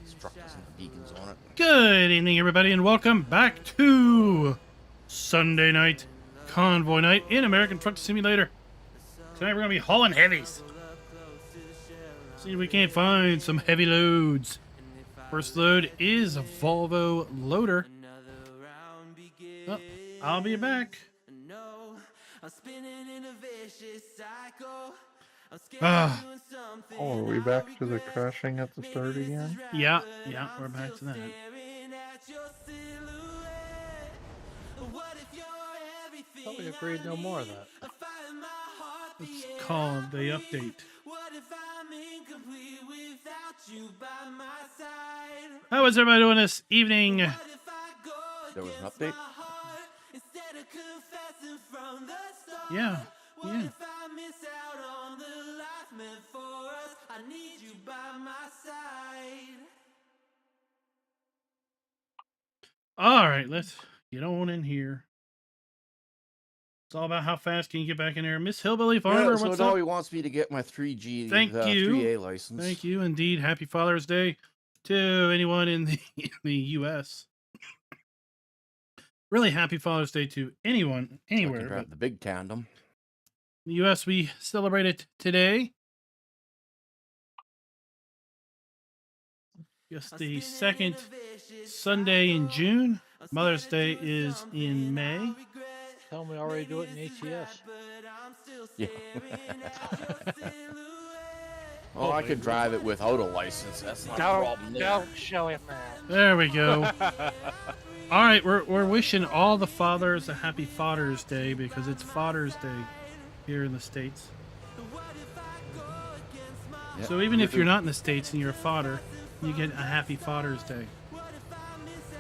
Struck doesn't have beacons on it. Good evening, everybody, and welcome back to Sunday night convoy night in American Truck Simulator. Tonight we're going to be hauling heavies. See if we can't find some heavy loads. First load is a Volvo loader. Oh, I'll be back. Oh, are we back to the crashing at the start again? Yeah, we're back to that. Thought we agreed no more of that. It's called the update. How is everybody doing this evening? There was an update? Yeah. All right, let's get on in here. It's all about how fast can you get back in there. Miss Hillbilly Farmer, so what's now up? he wants me to get my 3G, Thank you. 3A license. Thank you, indeed. Happy Father's Day to anyone in the U.S. Really happy Father's Day to anyone, anywhere. But the big tandem. In the U.S., we celebrate it today. Just the second Sunday in June. Mother's Day is in May. Tell them we already do it in ATS. Yeah. Oh, I could drive it without a license. That's not a problem. Don't show him that. There we go. All right, we're wishing all the fathers a happy Father's Day because it's Father's Day here in the States. Yep. So even if you're not in the States and you're a father, you get a happy Father's Day.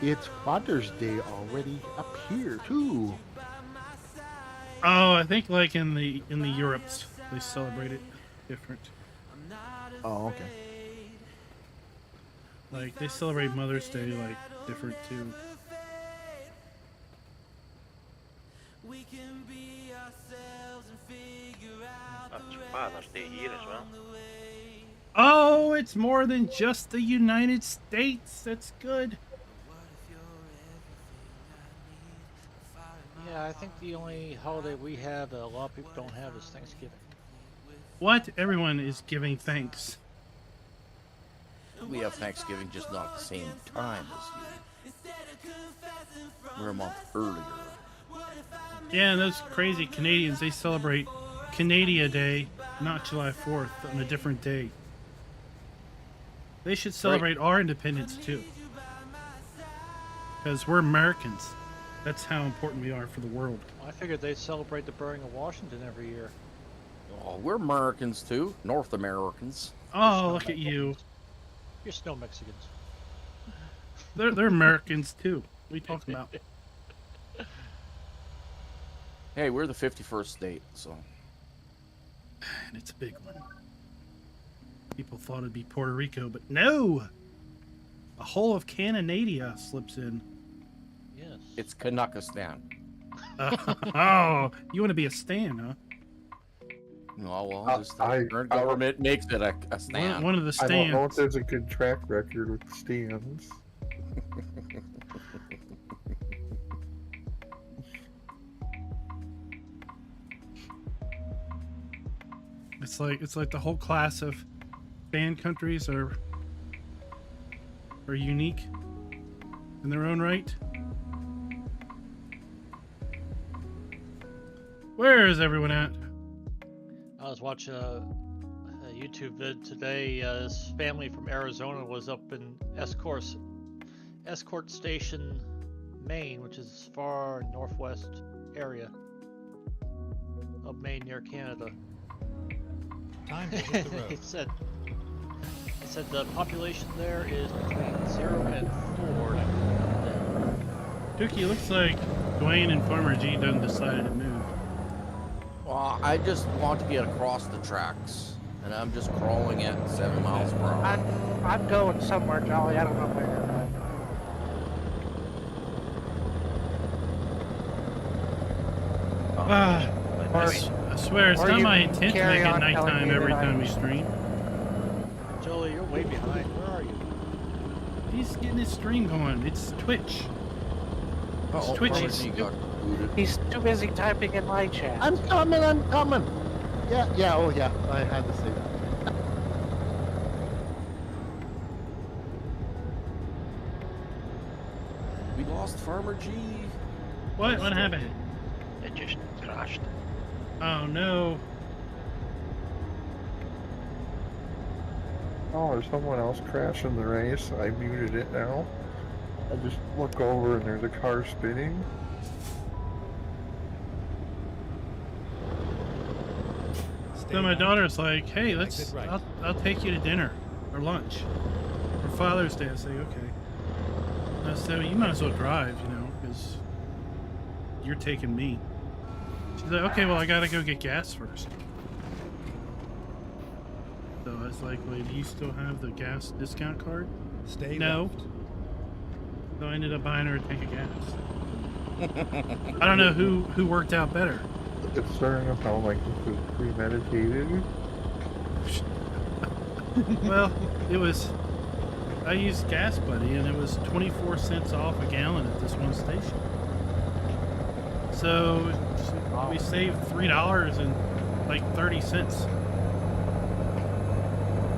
It's Father's Day already up here too. Oh, I think like in the Europes they celebrate it different. Oh, okay. Like they celebrate Mother's Day like different too. That's Father's Day here as well. Oh, it's more than just the United States. That's good. Yeah, I think the only holiday we have that a lot of people don't have is Thanksgiving. What? Everyone is giving thanks. We have Thanksgiving, just not at the same time this year. We're a month earlier. Yeah, and those crazy Canadians, they celebrate Canada Day, not July 4th, on a different day. They should celebrate our independence too. Because we're Americans. That's how important we are for the world. I figured they'd celebrate the burning of Washington every year. Oh, we're Americans too. North Americans. Oh, look at you. You're snow Mexicans. They're Americans too. What are you talking about? Hey, we're the 51st state, so. And it's a big one. People thought it'd be Puerto Rico, but no! The whole of Canada slips in. Yes. It's Kanakistan. Oh, you want to be a stan, huh? No, well, just the current government makes it a stand. One of the stands. I don't know if there's a good track record with stands. It's like the whole class of band countries are unique in their own right. Where is everyone at? I was watching a YouTube vid today. This family from Arizona was up in Escort Station, Maine, which is far northwest area of Maine near Canada. Time to hit the road. It said the population there is between 0 and 4. Dookie, looks like Dwayne and Farmer G done decided to move. Well, I just want to get across the tracks, and I'm just crawling at 7 miles per hour. I'm going somewhere, Jolly. I don't know where. I swear, it's not my intent to make it nighttime every time we stream. Jolie, Jolie, you're way behind. Where are you? He's getting his stream going. It's Twitch. Oh, Twitch Farmer is G got booted. He's too busy typing in my chat. I'm coming. Yeah. Oh, yeah. I had to say that. We lost Farmer G. What? What happened? It just crashed. Oh no. Oh, there's someone else crashing the race. I muted it now. I just look over and there's a car spinning. So my daughter's like, "Hey, let's. Exit right. I'll take you to dinner or lunch for Father's Day." I say, "Okay." I said, "You might as well drive, you know, because you're taking me." She's like, "Okay, well, I gotta go get gas first." So I was like, "Wait, do you still have the gas discount card?" Stay No. left. So I ended up buying her a tank of gas. I don't know who worked out better. It's starting to sound like this is premeditated. Well, it was. I used Gas Buddy, and it was 24 cents off a gallon at this one station. So we saved $3 and like 30 cents.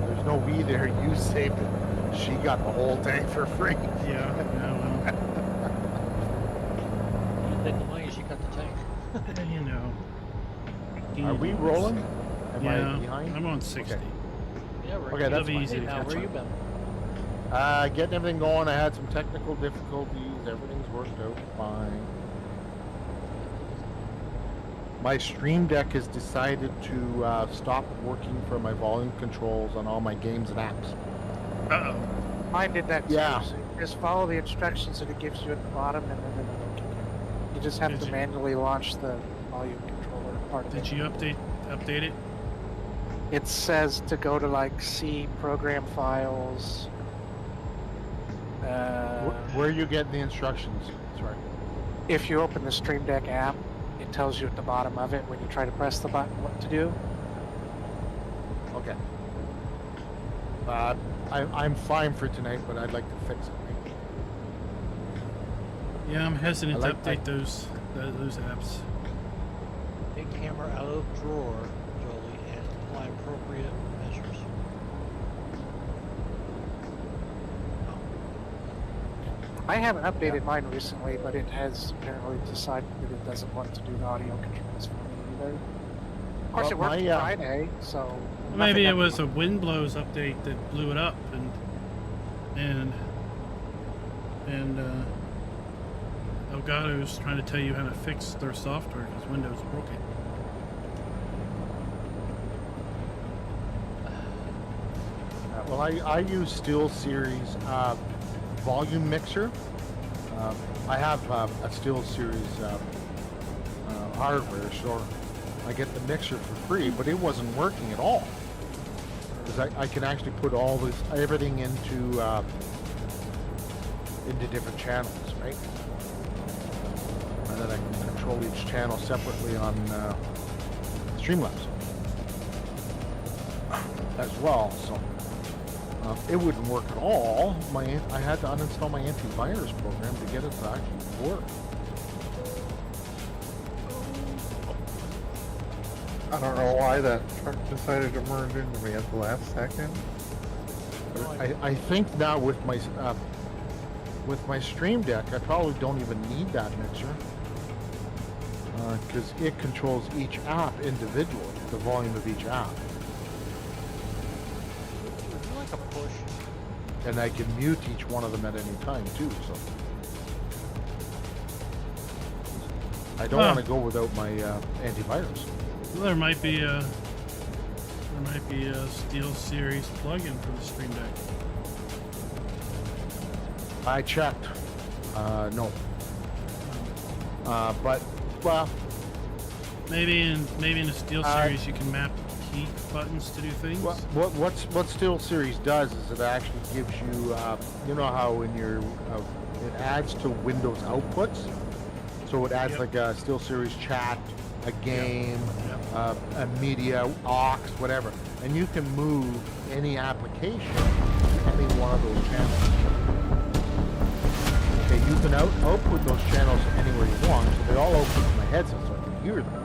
There's no we there. You saved it. She got the whole tank for free. Yeah, You take the money, she got the tank. well, you know. Are we rolling? Am Yeah, I behind? I'm on 60. Okay. Yeah, we're Okay, that's It'll be fine. easy Hey, to now, catch where you up. been? Getting everything going. I had some technical difficulties. Everything's worked out fine. My Stream Deck has decided to stop working for my volume controls on all my games and apps. Uh-oh. Mine did that too. Yeah. So you just follow the instructions that it gives you at the bottom, and then it'll kick in. You just have Did to you- manually launch the volume controller part of Did it. you update it? It says to go to like C program files. Where are you getting the instructions? Sorry. If you open the Stream Deck app, it tells you at the bottom of it when you try to press the button what to do. Okay. I'm fine for tonight, but I'd like to fix it. Yeah, I'm hesitant I to update those apps. Take camera out of drawer, Jolie, and apply appropriate measures. I haven't updated mine recently, but it has apparently decided that it doesn't want to do the audio controls for me either. Of course, Well, it worked my, Friday, so Maybe it nothing was a wind blows update that blew it up, and Elgato's trying to tell you how to fix their software because Windows broke it. Well, I use SteelSeries volume mixer. I have a SteelSeries hardware, so I get the mixer for free, but it wasn't working at all. Because I can actually put all this everything into different channels, right? And then I can control each channel separately on Streamlabs as well. So it wouldn't work at all. I had to uninstall my antivirus program to get it to actually work. I don't know why that truck decided to merge into me at the last second. I think now with my Stream Deck, I probably don't even need that mixer because it controls each app individually, the volume of each app, Would you like a push? and I can mute each one of them at any time too. So I don't want to go without my antivirus. Well, there might be a SteelSeries plugin for the Stream Deck. I checked. No. But well, Maybe in the SteelSeries you can map key buttons to do things. what SteelSeries does is it actually gives you, you know how in your it adds to Windows outputs. So it adds like a SteelSeries chat, a game, a media, aux, whatever, and you can move any application to any one of those channels. Okay, you can output those channels anywhere you want, so they all output to my headset so I can hear them.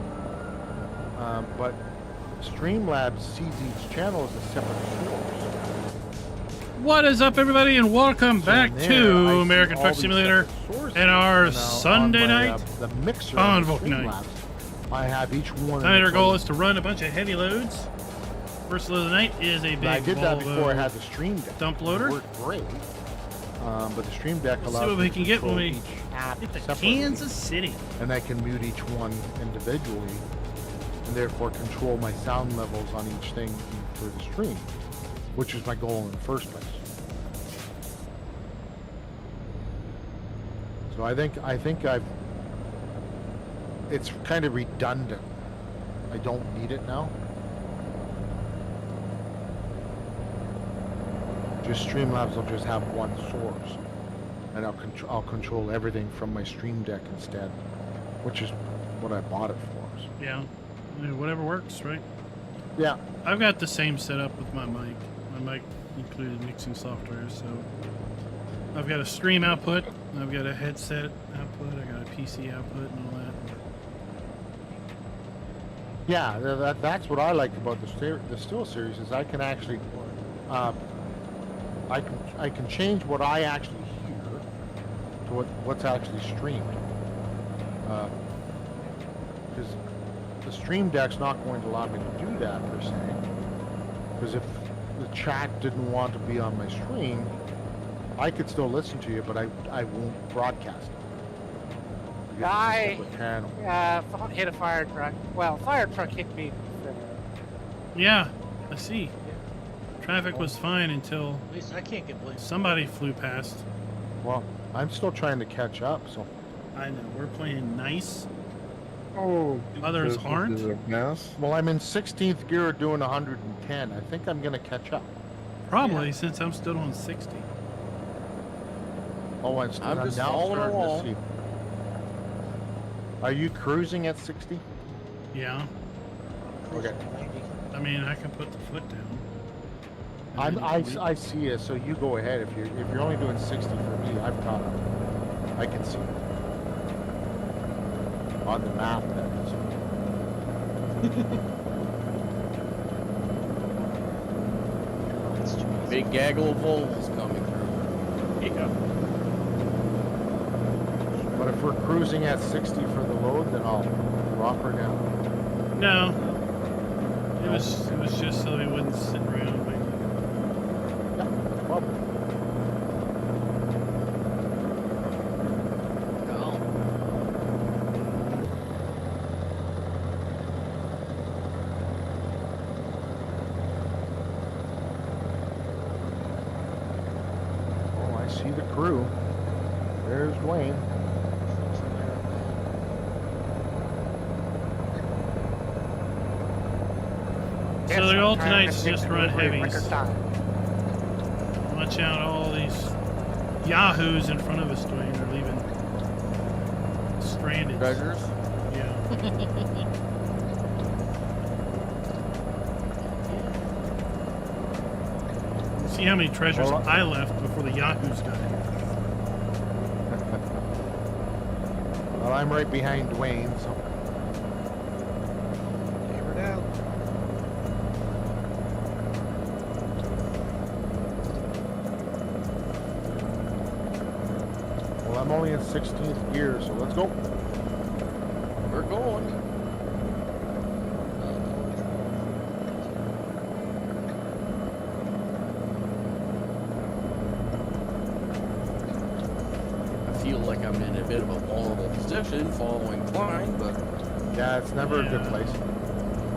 But Streamlabs sees each channel as a separate source. What is up, everybody, and welcome So back in there, I to see American all Truck these Simulator separate sources, and our on Sunday my, night the mixer Convoy on night. Streamlabs, I have each one. Tonight our in goal the is to run a bunch of heavy loads. First load of the night is a big I did that Volvo before I had the Stream Deck. dump loader. It worked great. But the Stream Deck We'll see allows what me we to can get when control we each app Hit the separately, Kansas City. and I can mute each one individually, and therefore control my sound levels on each thing for the stream, which is my goal in the first place. So I think it's kind of redundant. I don't need it now. Just Streamlabs will just have one source, and I'll control everything from my Stream Deck instead, which is what I bought it for. So. Yeah, whatever works, right? Yeah. I've got the same setup with my mic. My mic included mixing software, so I've got a stream output, I've got a headset output, I got a PC output, and all that. Yeah, that's what I like about the Still series is I can actually, I can change what I actually hear to what's actually streamed. Because the Stream Deck's not going to allow me to do that per se. Because if the chat didn't want to be on my stream, I could still listen to you, but I won't broadcast it. I Channel. hit a fire truck. Well, fire truck hit me. Yeah, I see. Traffic was fine until At least I can't get blamed. somebody flew past. Well, I'm still trying to catch up, so. I know, we're playing nice. Oh, Others this aren't? is a mess. Well, I'm in 16th gear doing 110. I think I'm going to catch up. Probably, since I'm still on 60. Oh, I'm just now following starting along. to see. Are you cruising at 60? Yeah, Okay. I mean, I can put the foot down. I see you, so you go ahead. If you're only doing 60 for me, I've caught up. I can see it. On the map, that is. Big gaggle of Volvos coming through. Yeah. But if we're cruising at 60 for the load, then I'll drop her down. No. It was just so we wouldn't sit around waiting. Yeah, no problem. Oh, I see the crew. There's Dwayne. So the goal tonight's just run heavies. Record time. Watch out, all these yahoos in front of us, Dwayne, are leaving stranded. Treasures? Yeah. See how many treasures Well, I left before the yahoos got here. Well, I'm right behind Dwayne, so. Hammer down. Well, I'm only in 16th gear, so let's go. We're going. I feel like I'm in a bit of a vulnerable position following Klein, but Yeah, it's never a good Yeah. place.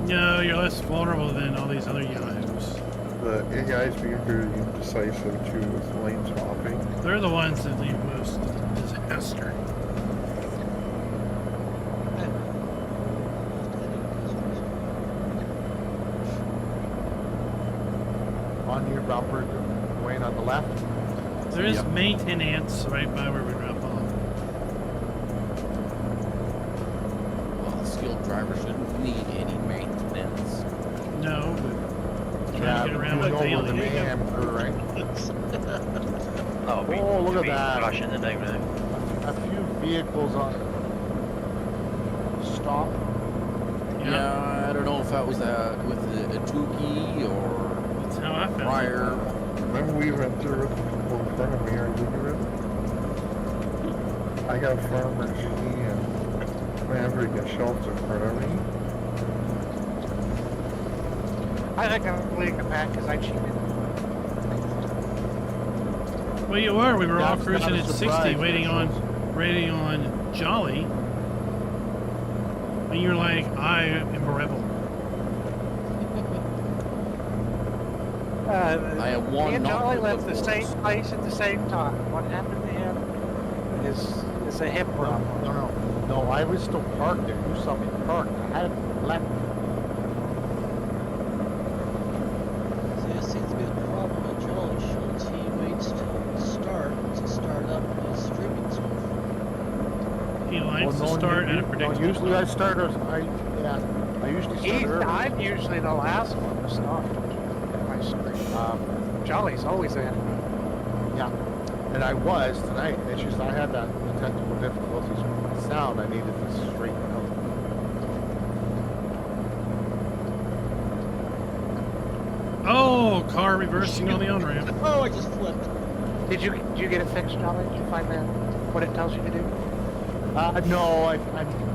No, you're less vulnerable than all these other yahoos. The AI's being very indecisive too with lane swapping. They're the ones that leave most disaster. On your bumper, Dwayne on the left. There is Yep. maintenance right by where we drop off. well, a skilled driver shouldn't need any maintenance. No, but Yeah, Get but around you with know where the daily. mayhem crew, right? Oh, Oh, look at we that. crashing the name now. A few vehicles on stop. Yeah, I don't know if that was with a Tukey or That's how I found it. prior. Remember we went through with the people in front of me, are you with? I got Farmer G and Maverick and Schultz in front of me. I think I'm leading the pack because I cheated. Well, you were. We were all That's cruising not a at 60, surprise, waiting on Jolly. And you're like, I am a rebel. I have Me one and Jolly not left the before same us. place at the same time. What happened to him is a him problem. No, I was still parked there. You saw me parked. I hadn't left. See, this seems to be the problem with Jolly Schultz. He waits to start up his streaming stuff. He likes Well, to start at a predictable usually I time. start. I usually start early. I'm usually the last one to stop in my stream. Jolly's always in. Yeah, and I was tonight. It's just I had that the technical difficulties with my sound. I needed to straighten out. Oh, car reversing on the on-ramp. Oh, I just flipped. Did you get it fixed, Jolly? Did you find that what it tells you to do? No,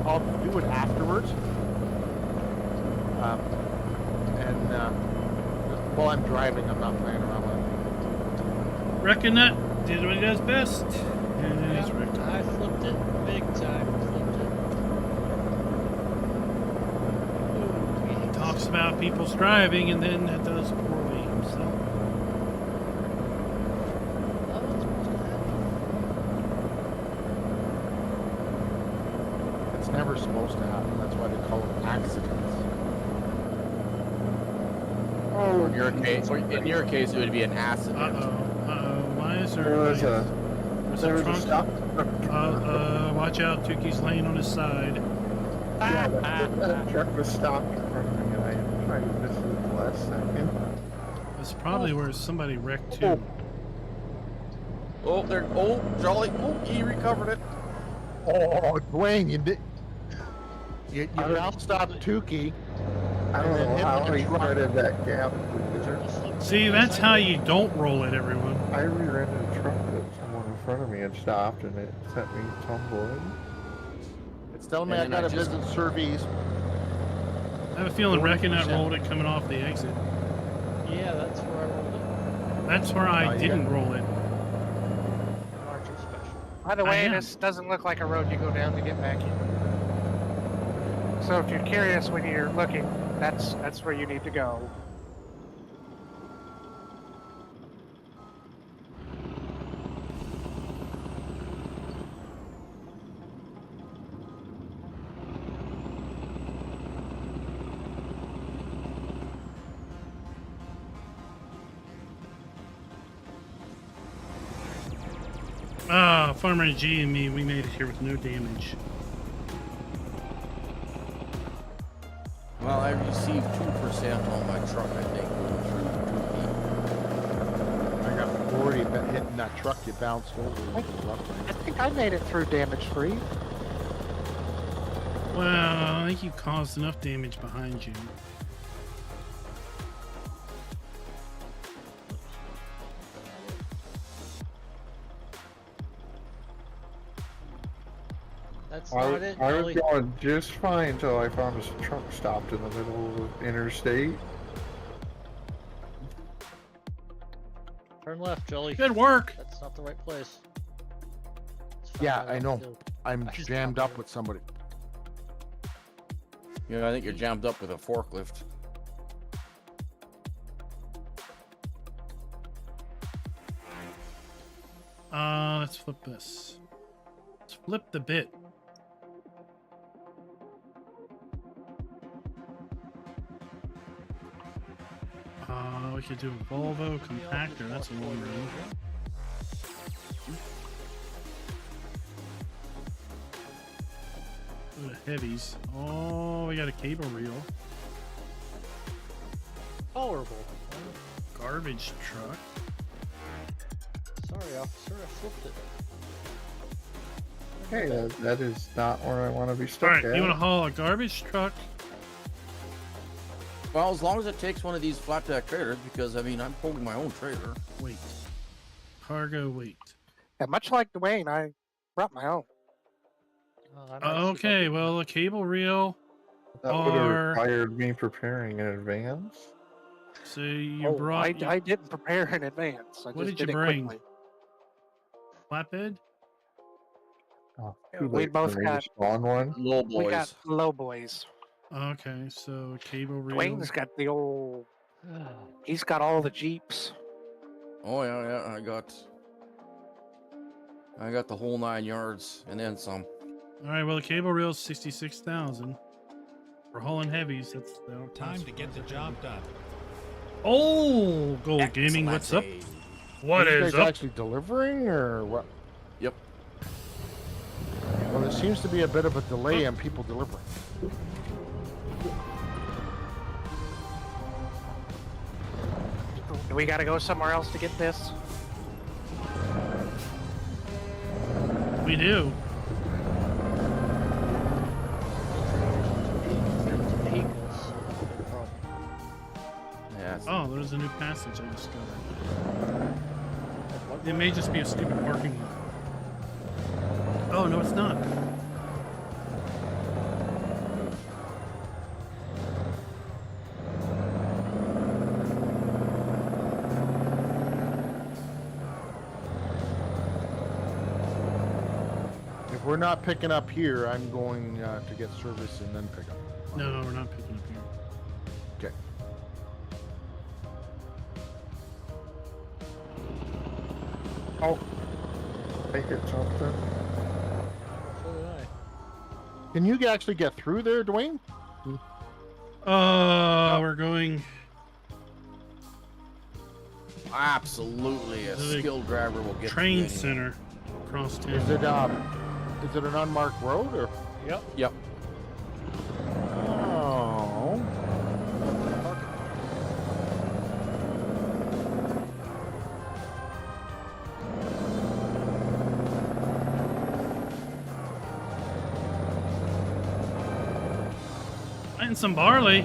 I'll do it afterwards. While I'm driving, I'm not playing around with it. Reckon that did what he does best. And it's wrecked. I flipped it big time. Flipped it. He talks about people's driving and then does poorly himself. That was supposed to happen. It's never supposed to happen. That's why they call them accidents. Oh, In your case, it would be an accident. Why is there... there was a There's a trunk. trunk. Watch out, Tuki's laying on his side. Yeah, that truck was stopped in front of me, and I tried to miss it at the last second. That's probably where somebody wrecked too. Oh, there. Oh, Jolly. Oh, he recovered it. Oh, Dwayne, you did. You bounced off Tukey. I don't And then know hit how the he truck. threaded that gap. See, that's how you don't roll it, everyone. I rear-ended a truck that someone in front of me had stopped, and it sent me tumbling. It's telling me And I then gotta I just- visit Surveys. I have a feeling Reckon that 40%. rolled it coming off the exit. Yeah, that's where I rolled it. That's where I you didn't got- roll it. Archer special. By the I way, am. this doesn't look like a road you go down to get back in. So if you're curious when you're looking, that's where you need to go. Farmer G and me, we made it here with no damage. Well, I received 2% on my truck, I think, going through Tukey. I got 40, but hitting that truck, you bounced over. I think I made it through damage free. Well, I think you caused enough damage behind you. That's I not was, it. I was Jolly. going just fine until I found this truck stopped in the middle of the interstate. Turn left, Jolly. Good work. That's not the right place. Let's find Yeah, out I what know. to do. I'm I just jammed dropped up with somebody. You know, I think you're jammed up with a forklift. Let's flip this. Let's flip the bit. We could do a Volvo compactor. That's a long range. Go to Heavies. Oh, we got a cable reel. Tolerable. garbage truck. Sorry, officer, I flipped it. Hey, that is not where I want to be stuck Alright, at. you want to haul a garbage truck? Well, as long as it takes one of these flat deck trailers, because I mean, I'm pulling my own trailer. Weight. Cargo weight. And much like Dwayne, I brought my own. I might see if I Okay, can- well, the cable reel. That would have Are- required me preparing in advance. So you brought. I didn't prepare in advance. I What just did you it bring? quickly. Flatbed? Oh, too We late both for me got- to spawn one. Low We got boys. low boys. Okay, so cable reel. Dwayne's got the old. He's got all the Jeeps. Oh yeah, I got the whole 9 yards and then some. Alright, well, the cable reel is 66,000. For hauling heavies, that's Time to get the job done. Oh, Gold Gaming, what's up? Excellent. What Are you is guys up? actually delivering or what? Yep. Well, there seems to be a bit of a delay on people delivering. Do we got to go somewhere else to get this? We do. Vehicles. Yeah. it's- Oh, there's a new passage I discovered. It may just be a stupid parking lot. Oh, no, it's not. If we're not picking up here, I'm going to get service and then pick up. No, we're not picking up here. Okay. Oh, I hit something. So did I. Can you actually get through there, Dwayne? We're going. Absolutely, a The skilled driver will get Train to you center across town. Is it an unmarked road or? Yep. Yep. Oh. Planting some barley.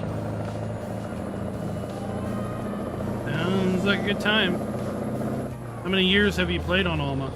Sounds like a good time. How many years have you played on Alma?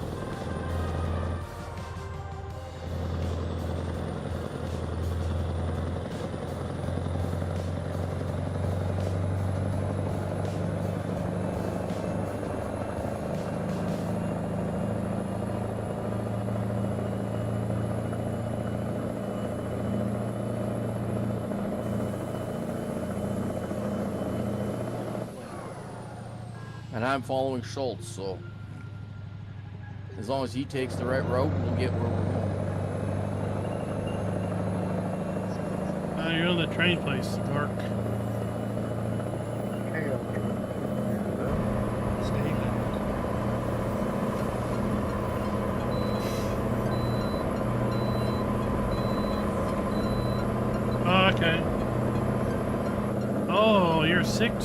And I'm following Schultz, so as long as he takes the right route, we'll get where we're going. You're on the train place, dark. Hey, Stay there. Oh, okay. Oh, you're 6.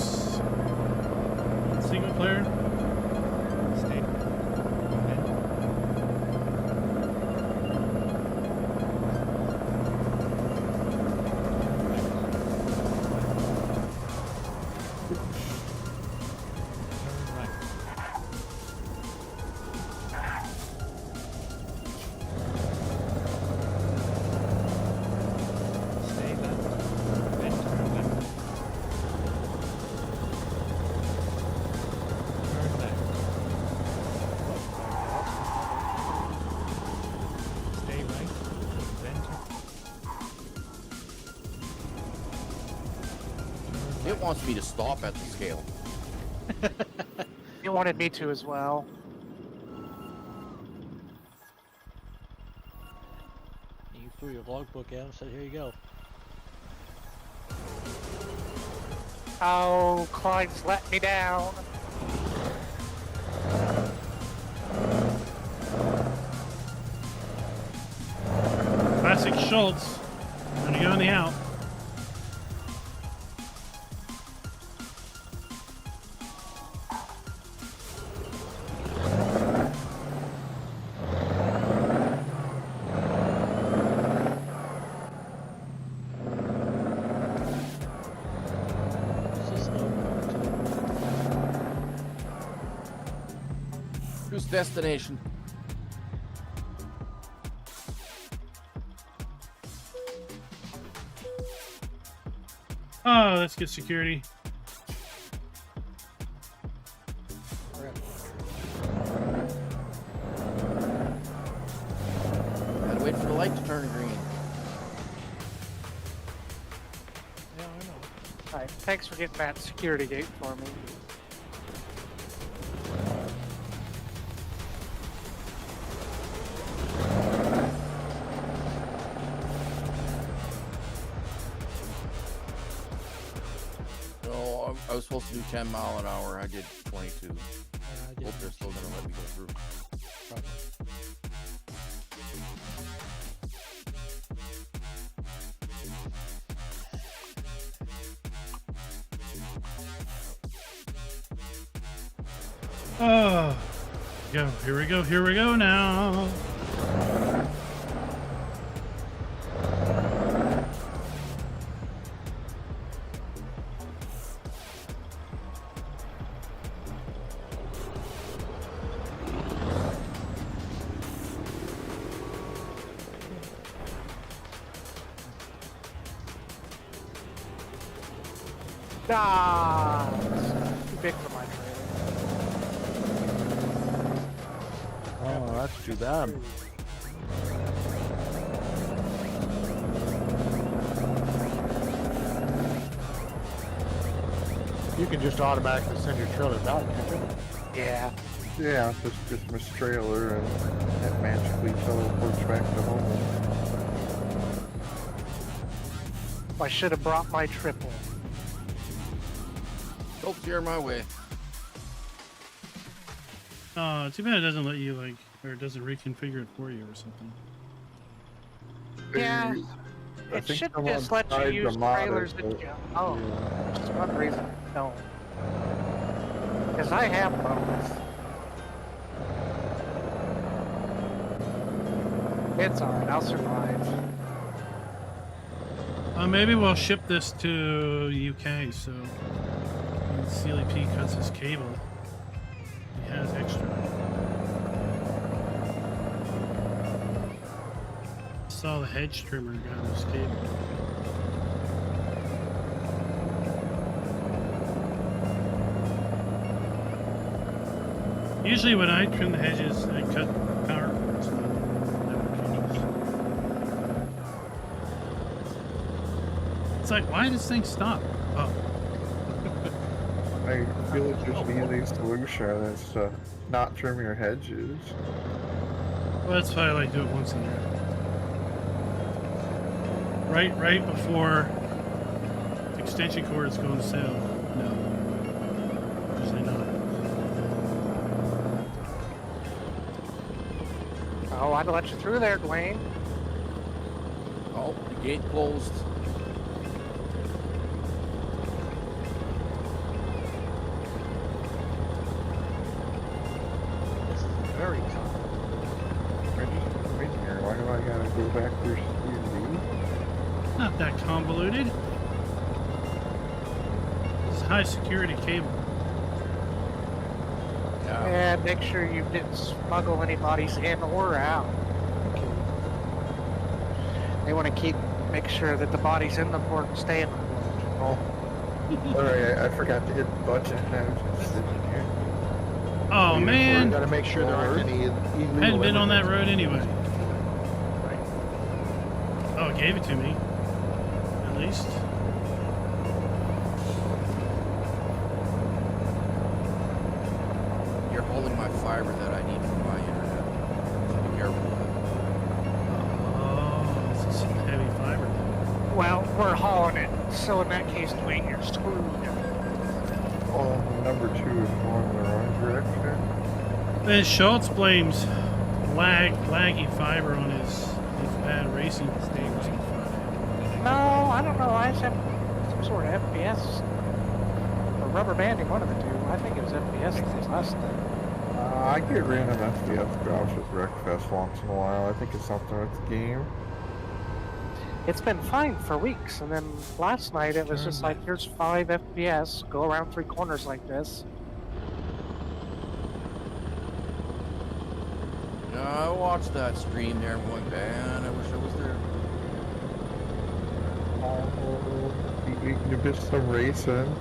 Single player. Stay there. Turn right. Stay left. Then turn left. Turn left. Stay right. Then turn. It wants me to stop at the scale. It wanted me to as well. You threw your logbook at him and said, here you go. Oh, Clyde's let me down. Classic Schultz. Gonna go in the out. Next destination. Oh, let's get security. Gotta wait for the light to turn green. Yeah, I know. Alright, thanks for getting that security gate for me. No, I was supposed to do 10 mile an hour. I did 22. I did Hope they're still gonna let me go through. probably. Oh, go. Here we go. Here we go now. Ah, it's too big for my trailer. Oh, that's too bad. You can just automatically send your trailer back, can't you? Yeah. Yeah, just Christmas trailer and it magically teleports back to home. I should have brought my triple. Don't steer my way. Oh, too bad it doesn't let you, like, or it doesn't reconfigure it for you or something. Yeah. I It think should someone just let you tried to use mod trailers it, that but- you... Oh, yeah. just one reason I don't. Because I have both. It's alright, I'll survive. Maybe we'll ship this to UK, so when CLP cuts his cable, he has extra. Saw the hedge trimmer got his cable. Usually when I trim the hedges, I cut power cords, not network cables. It's like, why did this thing stop? Oh, I feel like there's an easy solution is to not trim your hedges. well, that's why I like do it once in there. Right before the extension cords go on sale. No, usually not. Oh, I'd let you through there, Dwayne. Oh, the gate closed. This is very tough. I just come in here. Why do I gotta go back through C&D? Not that convoluted. It's high security cable. Yeah. And make sure you didn't smuggle anybody's in or out. They want to make sure that the body's in the port and stay in the port. Oh. Sorry, I forgot to hit the button. I was just sitting here. Oh You man, gotta make sure there aren't any illegal hadn't been on that immigrants. road anyway. Oh, it gave it to me. At least. You're holding my fiber that I need for my internet. So be careful with Oh, this is some heavy fiber. Well, we're hauling it, so in that case, Dwayne, you're screwed. Oh, number 2 is going in the wrong direction. Then Schultz blames laggy fiber on his bad racing stage. No, I don't know. I just have some sort of FPS. Or rubber banding, one of the two. I think it was FPS this last time. I get random FPS drops with Wreckfest once in a while. I think it's something with the game. It's been fine for weeks, and then last night it was just like, here's 5 FPS, go around 3 corners like this. I watched that stream there. I'm going, man, I wish I was there. Oh, you missed some racing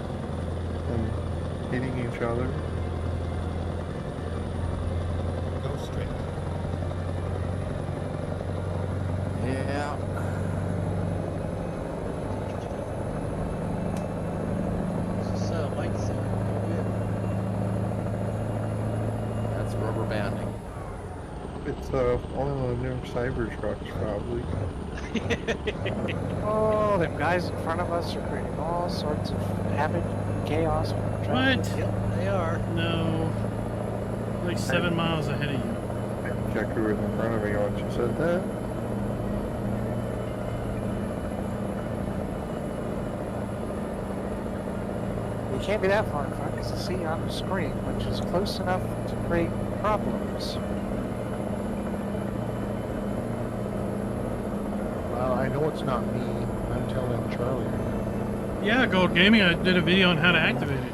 and hitting each other. Go straight. Yeah. So, Mike said, That's rubber banding. It's one of the new cyber trucks, probably. Oh, them guys in front of us are creating all sorts of havoc and chaos. when we're trying to- What? Yep, they are. No. Like 7 miles ahead of you. Check who was in front of me once you said that. You can't be that far in front because the sea on the screen, which is close enough to create problems. Well, I know it's not me. I'm telling Charlie. Yeah, Gold Gaming, I did a video on how to activate it.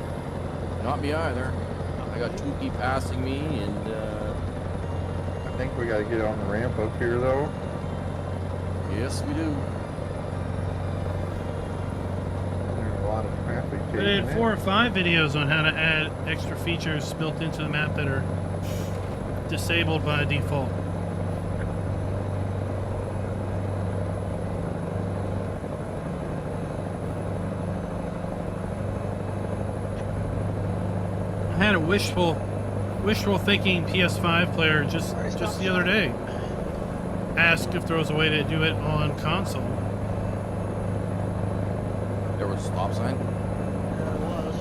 Not me either. I got Tukey passing me, and I think we gotta get on the ramp up here, though. yes, we do. There's a lot of traffic I taking did it. 4 or 5 videos on how to add extra features built into the map that are disabled by default. I had a wishful thinking PS5 player just the other day asked if there was a way to do it on console. There was a stop sign. There it was.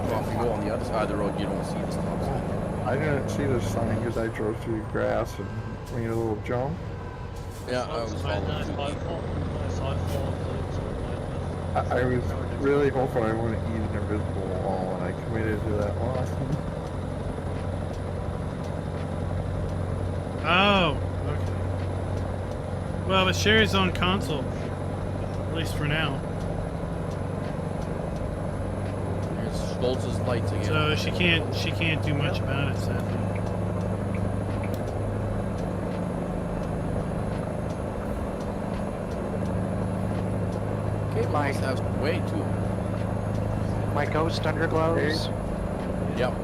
Well, if you go on the other side of the road, you don't see the stop sign. I didn't see the sign because I drove through the grass and made a little jump. Yeah, I was following Tukey. I was really hoping I wouldn't eat an invisible wall when I committed to that loss. Oh, okay. Well, but Sherry's on console, at least for now. There's Stoltz's lights again. So she can't do much about it, sadly. Cable must have some weight to it. My ghost underglows. Yep.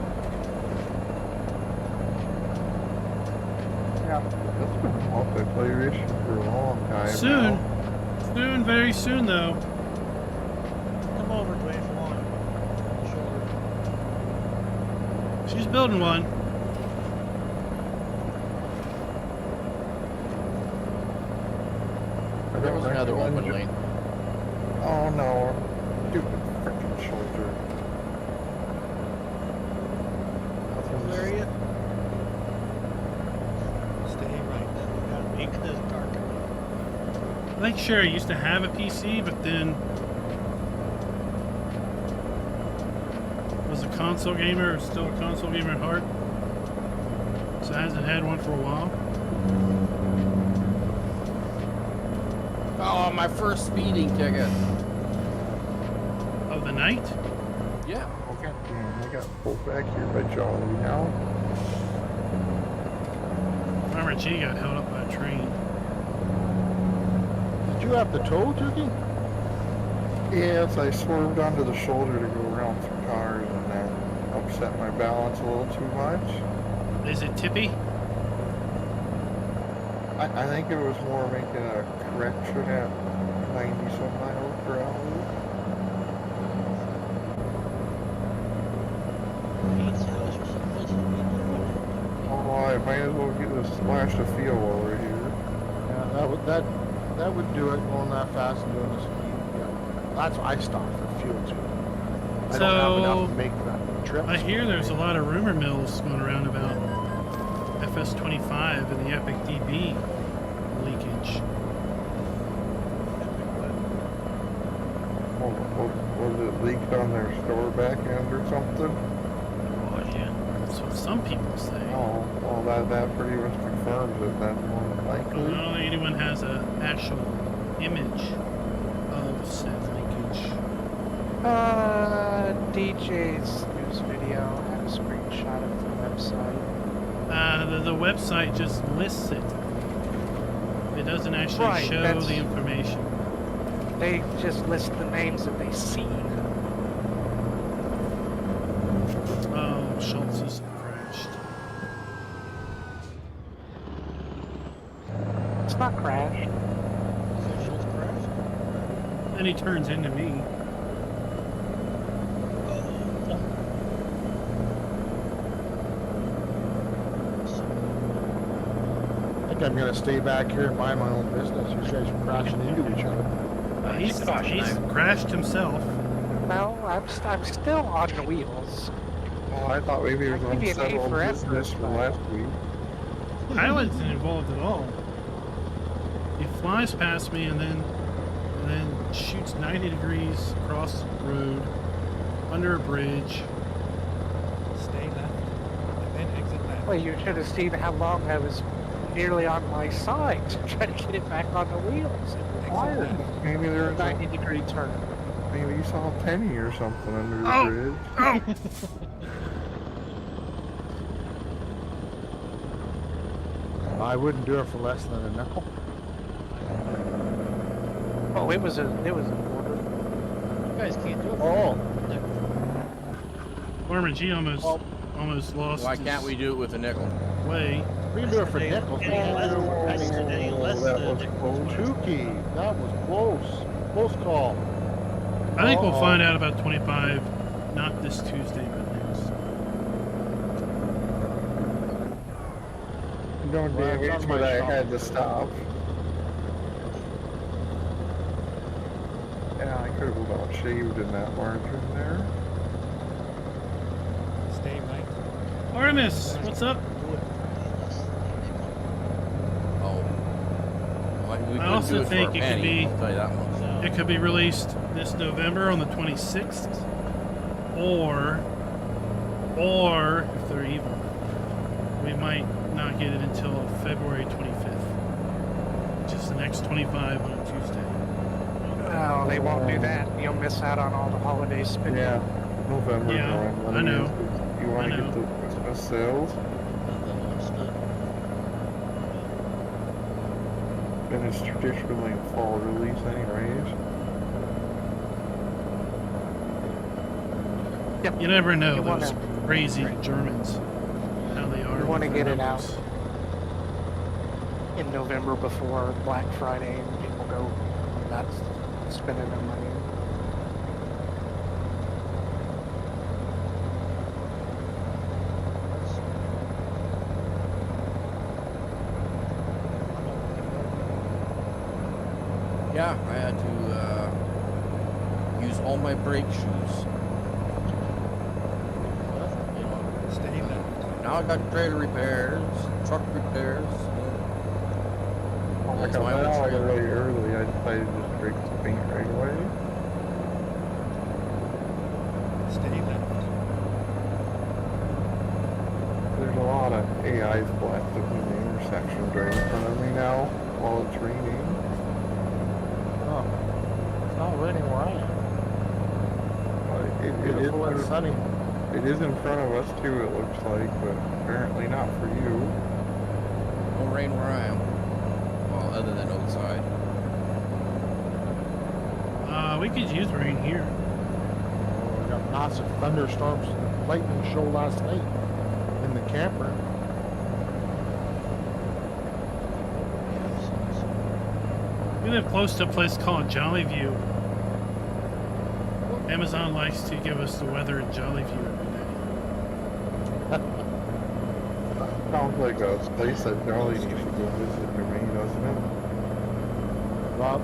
Yeah. That's been a multiplayer issue for a long time Soon. now. Soon, very soon though. Come over, Dwayne, if you want. Sure. She's building one. There was another open lane. Oh no, stupid freaking shoulder. There you stay right now. We gotta make this dark enough. I think Sherry used to have a PC, but then was a console gamer, or still a console gamer at heart. So hasn't had one for a while. Oh, my first speeding ticket. Of the night? Yeah. Okay. I got pulled back here by Jolly now. Farmer G got held up by a train. Did you have the tow, Tukey? Yes, I swerved onto the shoulder to go around some cars and that upset my balance a little too much. Is it tippy? I think it was more making a correction at 90-some miles per hour. Pete's house was supposed to be there. Oh, I might as well get a splash of fuel over here. Yeah, that would do it going that fast and doing this. Yeah. That's why I stopped for fuel too. I don't have enough to make that trip. I hear there's a lot of rumor mills going around about FS25 and the Epic DB leakage. Was it leaked on their store back end or something? Oh yeah, that's what some people say. Oh, well that pretty much confirms it then more than I likely. don't think anyone has an actual image of said leakage. DJ's news video had a screenshot of the website. The website just lists it. It doesn't actually Right, show that's- the information. They just list the names that they see. Oh, Schultz has crashed. It's not crashed. Schultz crash? Then he turns into me. I think I'm gonna stay back here and mind my own business. You guys are crashing into each other. He's crashed himself. No, I'm still on the wheels. Well, I thought maybe it was I'll give you an A unsettled for effort, business from but- last week. I wasn't involved at all. He flies past me and then shoots 90 degrees across the road, under a bridge. Stay left, and then exit left. Well, you should have seen how long I was nearly on my side to try to get it back on the wheels. It required Maybe there a was a, 90-degree turn. maybe you saw a penny or something under the Oh. bridge. Oh! I wouldn't do it for less than a nickel. Oh, it was a quarter. You guys can't do it. Oh. Foreman G almost Oh. lost Why can't we do it with a nickel? his way. We can do it for nickels. We can do That was close. Tukey. That was close. Close call. I think we'll Uh-oh. find out about 25, not this Tuesday, but next. Don't Well, damage, it's on but my I stop. had to stop. Yeah, I could have about shaved in that margin there. Stay right. Artemis, what's up? Oh. Well, we I couldn't also do it think for a it could penny, be- I'll tell you that much. It could be released this November on the 26th, or if they're evil, we might not get it until February 25th, which is the next 25 on a Tuesday. No, they won't do that. You'll miss out on all the holiday spending. Yeah, November. Yeah, Dawn, I know. You want I to know. get the Christmas sales? And it's traditionally a fall release anyways. You never know You those wanna- crazy Germans, how they are. You wanna with get their it out. numbers. In November before Black Friday, and people go nuts spending their money. Yeah, I had to use all my brake shoes. You know, Stay left. now I got trailer repairs, truck repairs. Oh, That's like why now I'm I got trying. really early. I decided to just break the paint right away. Stay left. There's a lot of AIs blasted in the intersection right in front of me now while it's raining. Oh. It's not raining where I am. Beautiful and sunny. It is in front of us too, it looks like, but apparently not for you. No rain where I am. Well, other than outside. We could use rain here. Oh, we got massive thunderstorms and lightning show last night in the camper. We live close to a place called Jolly View. Amazon likes to give us the weather in Jolly View every day. Sounds like a place that Charlie needs to go visit to me, doesn't it? Well,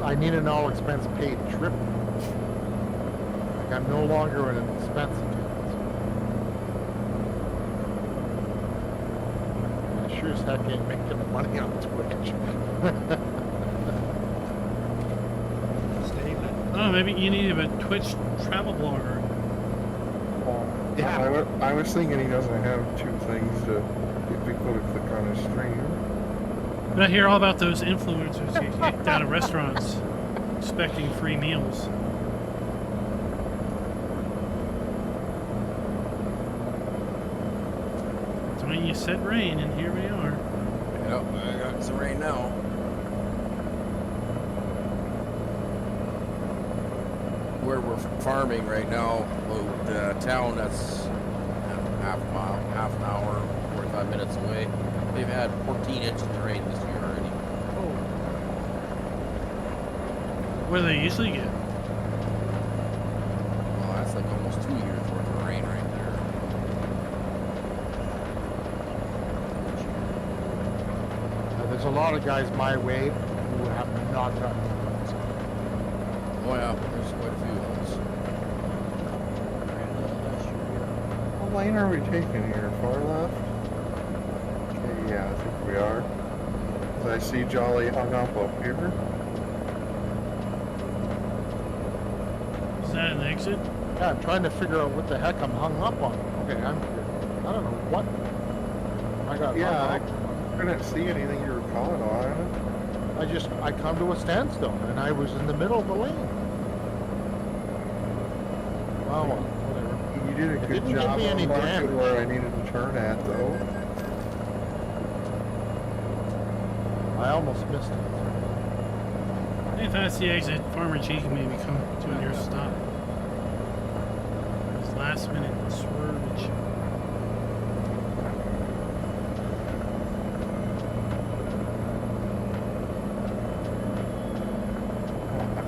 I need an all expense paid trip. Like I'm no longer an expense account. I sure as heck ain't making money on Twitch. Stay left. Oh, maybe you need a Twitch travel blogger. Yeah. I was thinking he doesn't have two things to, if we could have clicked on his stream. But I hear all about those influencers who kicked out of restaurants expecting free meals. You Don't And you said rain, and here we are. Yep, I got some rain now. Where we're farming right now, the town that's half a mile, half an hour, 45 minutes away, they've had 14 inches of rain this year already. What do they usually get? Well, that's like almost 2 years worth of rain right there. There's a lot of guys my way who have not gotten it. Oh yeah, there's quite a few of us. What lane are we taking here? Far left? Okay, yeah, I think we are. 'Cause I see Jolly hung up here. Is that an exit? Yeah, I'm trying to figure out what the heck I'm hung up on. Okay, I don't know what I got. Yeah, hung I up. couldn't see anything you were calling on. I come to a standstill and I was in the middle of the lane. Oh well, whatever. You did a It good didn't give job me any on marking damage. where I needed to turn at, though. I almost missed it. If that's the exit, Farmer G can maybe come to a near stop. His last minute swervage.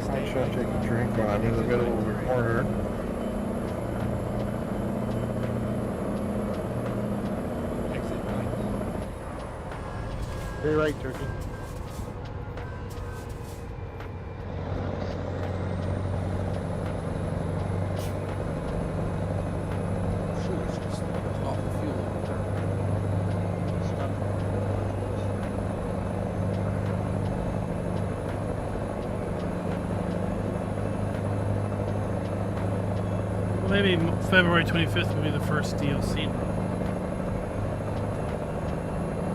I should take a drink when I'm in the middle of the corner. Exit 9. Very right, Turkey. Shoot, it's just off the fuel. Well, maybe February 25th will be the first DLC.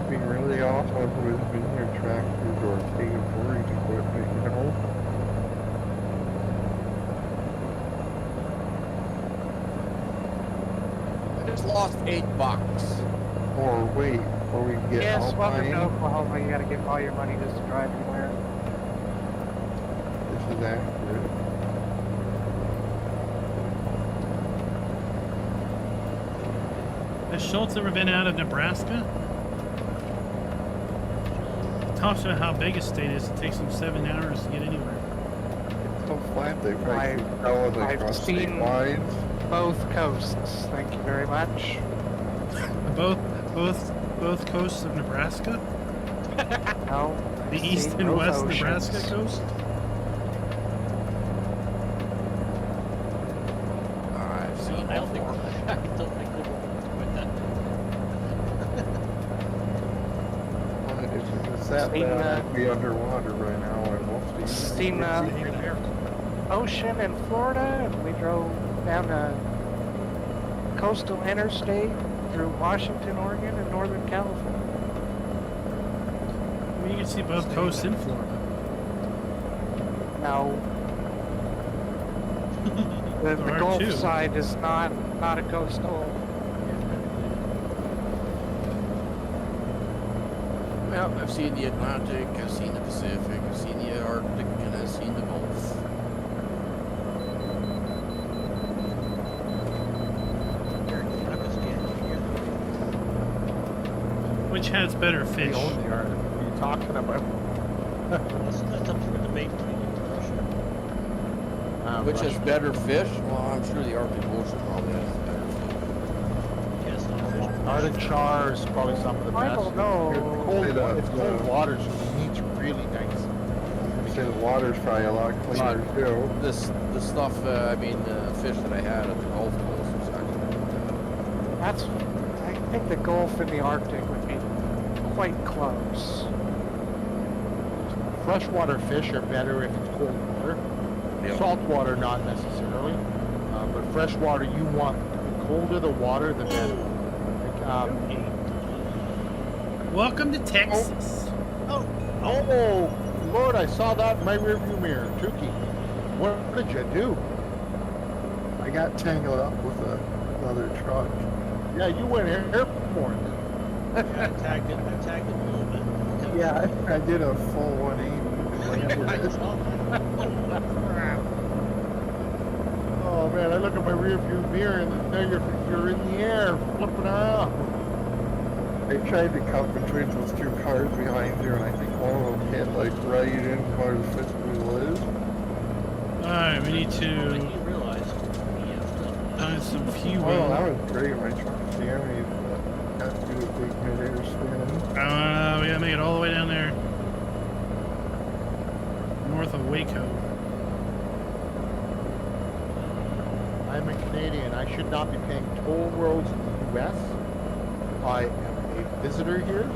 Being really awesome with vineyard tractors or taking forage equipment, you know? I just lost $8. Or wait, or we get Yes, welcome to Alpine. Oklahoma. You gotta give all your money just to drive anywhere. This is accurate. Has Schultz ever been out of Nebraska? He talks about how big a state is. It takes him 7 hours to get anywhere. It's so flat they probably I've- keep going I've across state seen- lines. Both coasts. Thank you very much. Both coasts of Nebraska? No. The I've east seen and both west oceans. Nebraska coast? I've seen I all don't think four. I don't think we'll quit that. It's that Seen, bad, I'd be underwater right now and most of you. Seen ocean in Florida, and we drove down a coastal interstate through Washington, Oregon, and Northern California. I mean, you can see both coasts in Florida. No. The There are Gulf two. side is not a coastal. Well, I've seen the Atlantic, I've seen the Pacific, I've seen the Arctic, and I've seen the Gulf. Which has better fish? The only are you talking about? That's up for debate between you and Russia. Which has better fish? Well, I'm sure the Arctic Ocean probably has better fish. Yes, no fish. Arctic char is probably some of the I best. don't know. It's cold water, so the meat's really nice. Say the water's probably a lot cleaner too. The stuff, I mean, the fish that I had at the Gulf Coast was actually That's. I think the Gulf and the Arctic would be quite close. Freshwater fish are better if it's cold water. Yep. Salt water, not necessarily. But freshwater, you want the colder the water, the better. Like, Welcome to Texas. oh, Lord, I saw that in my rearview mirror. Tukey, what did you do? I got tangled up with another truck. Yeah, you went airborne. Yeah, I tagged it a little bit. Yeah, I did a full 180. I Landed it. saw that. Oh, crap. Oh man, I look at my rear view mirror and there you're in the air, flipping around. I tried to cut between those two cars behind you, and I think one of them hit like right in where the fifth wheel is. Alright, we need I to didn't realize. Yeah, find some Oh, fuel. that was great. My truck jammed. Got to do a big mid-air spin. We gotta make it all the way down there. North of Waco. I'm a Canadian. I should not be paying toll roads in the U.S. I am a visitor here.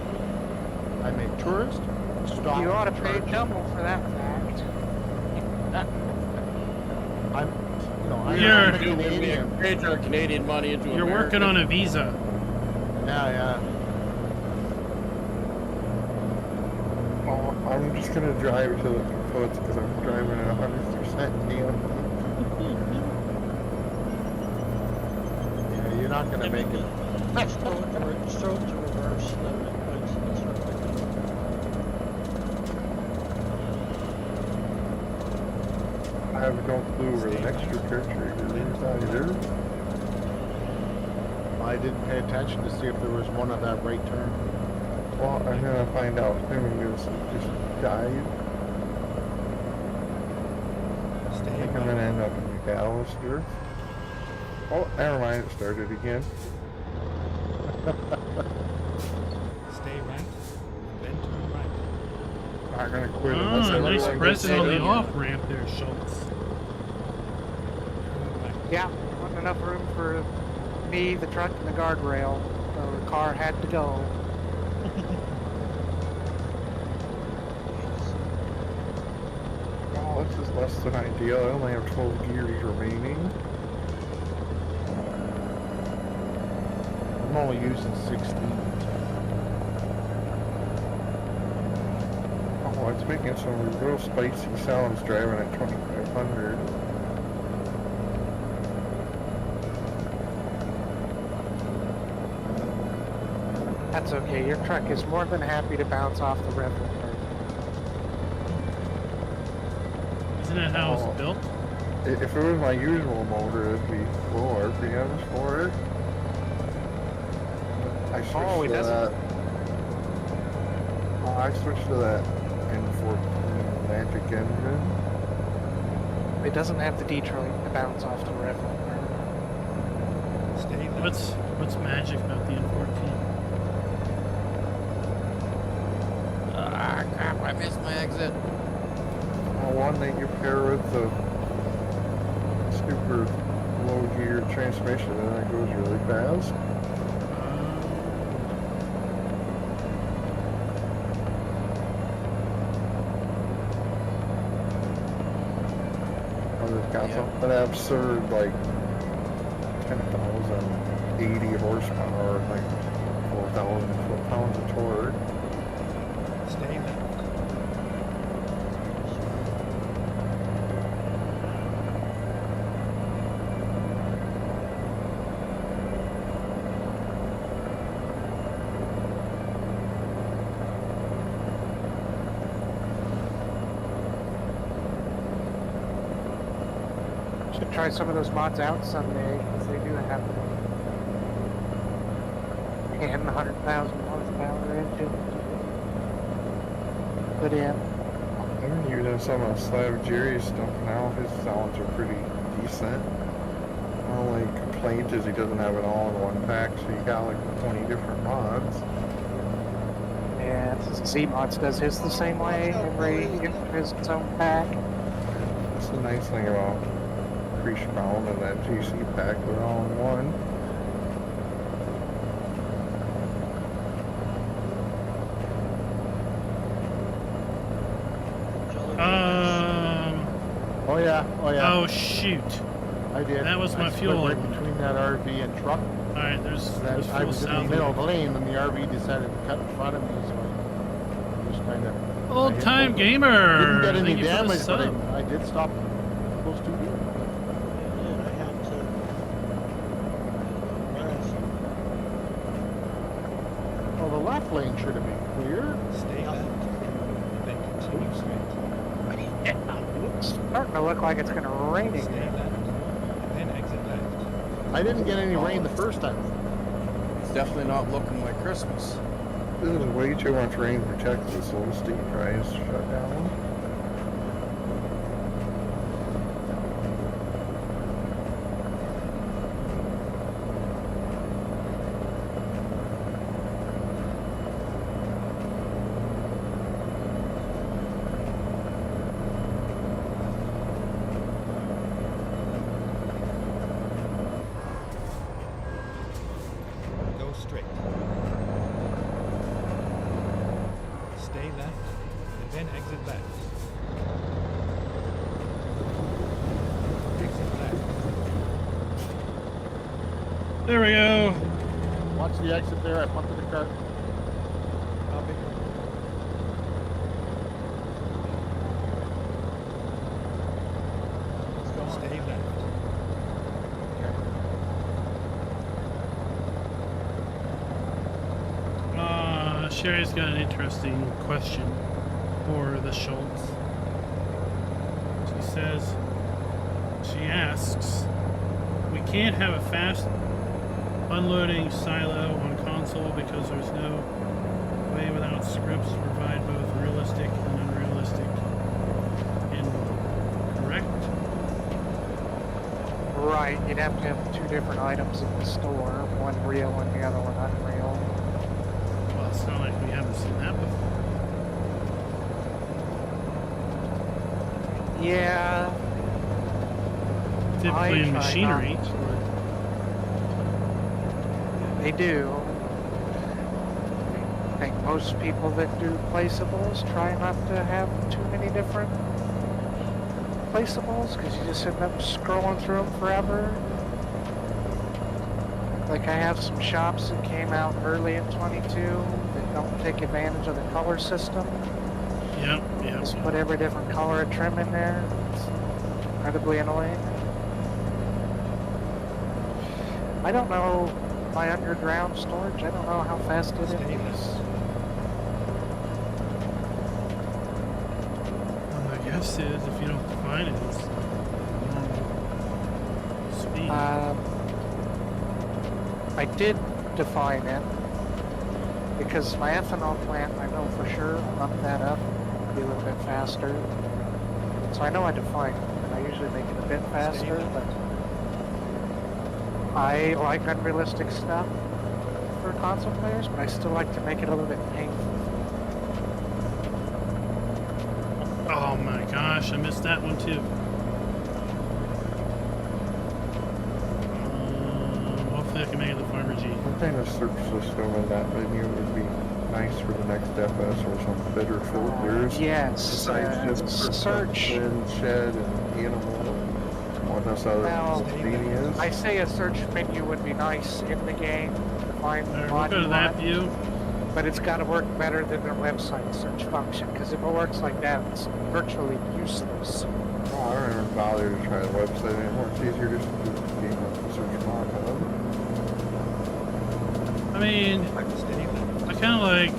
I'm a tourist. Stop. You ought to pay charging. double for that fact. I'm, I'm You're- a Canadian. Trade our Canadian money into You're America. working on a visa. Yeah. Oh, I'm just gonna drive to the Capotes because I'm driving at 100% damn. Yeah, you're not gonna make it. Just throw it to reverse. That's I have no clue where the next church is either. I didn't pay attention to see if there was one on that right turn. Well, I'm gonna find out soon. Just dive. I Stay think I'm gonna end up in McAllister. Oh, never mind. It started again. Stay right, then turn right. Not gonna quit unless Oh, nice everyone gets pressing on the in. off ramp there, Schultz. Turn right. Yeah, wasn't enough room for me, the truck, and the guardrail, so the car had to go. Oh, this is less than ideal. I only have 12 gears remaining. I'm only using 16. Oh, it's making some real spicy sounds driving at 2500. That's okay, your truck is more than happy to bounce off the rim. Isn't that how Oh. it's built? If it was my usual motor, it'd be low RPMs for it. I switched Oh, it to doesn't. that. Oh, I switched to that N14 Magic engine. It doesn't have the Detroit to bounce off the rim. Stay left. What's magic about the N14? Ah, crap! I missed my exit. One that you pair with the super low gear transmission and it goes really fast. Or they've got Yeah. something absurd like 10,080 horsepower and like 4,000 foot-pounds of torque. Stay left. Should try some of those mods out someday, because they do have them. And 100,000 horsepower engine. Put in. I'm using some of Slav Jerry's stuff now. His sounds are pretty decent. My only complaint is he doesn't have it all in one pack, so you got like 20 different mods. Yeah, Z-Mods does his the same way. Every has its own pack. That's the nice thing about Bound and that GC pack. They're all in one. Oh yeah. Oh shoot! I did. that was my I split fuel. right between that RV and truck. All right, there's I fuel was in the south. middle of the lane and the RV decided to cut in front of me, so I just kind of. Old time Didn't gamer. get any Thank you for the damage, but sub. I did stop those two vehicles. And I had to. Well, lane should have been clear. Stay left, and then continue straight. It's starting to look like it's going to rain Stay again. left, and then exit left. I didn't get any rain the first time. It's definitely not looking like Christmas. This is way too much rain for Texas, so the state tries to shut down. Go straight. Stay left, and then exit left. Exit left. There we go. Watch the exit there. I punted the car. Copy. Stay left. Sherry's got an interesting question for the Schultz. She asks, we can't have a fast unloading silo on console because there's no way without scripts to provide both realistic and unrealistic. Correct? Right, you'd have to have two different items in the store, one real and the other one unreal. Well, it's not like we haven't seen that before. Yeah, Typically in try machinery. not to. They do. I think most people that do placeables try not to have too many different placeables because you just end up scrolling through them forever. Like I have some shops that came out early in 22 that don't take advantage of the color system. Yep. Just put every different color of trim in there. It's incredibly annoying. I don't know my underground storage. I don't know how fast it Stay is. Well, my guess is if you don't define it, it's normal speed. I did define it because my ethanol plant, I know for sure, bump that up, be a little bit faster. So I know I define it, and I usually make it a bit faster, but I like unrealistic stuff for console players, but I still like to make it a little bit painful. Oh my gosh, I missed that one too. Hopefully I can make it the Farmer G. Some kind of search system in that menu would be nice for the next FS or some better filters. Yes, Besides just for search. and shed and animal. What else other Now, convenience? I say a search menu would be nice in the game to find Alright, what we'll go you to that want, view. but it's got to work better than their website search function, because if it works like that, it's virtually useless. Oh, I don't even bother to try the website anymore. It's easier just to do the game with the search mod hub. I mean, Stay left. I kind of like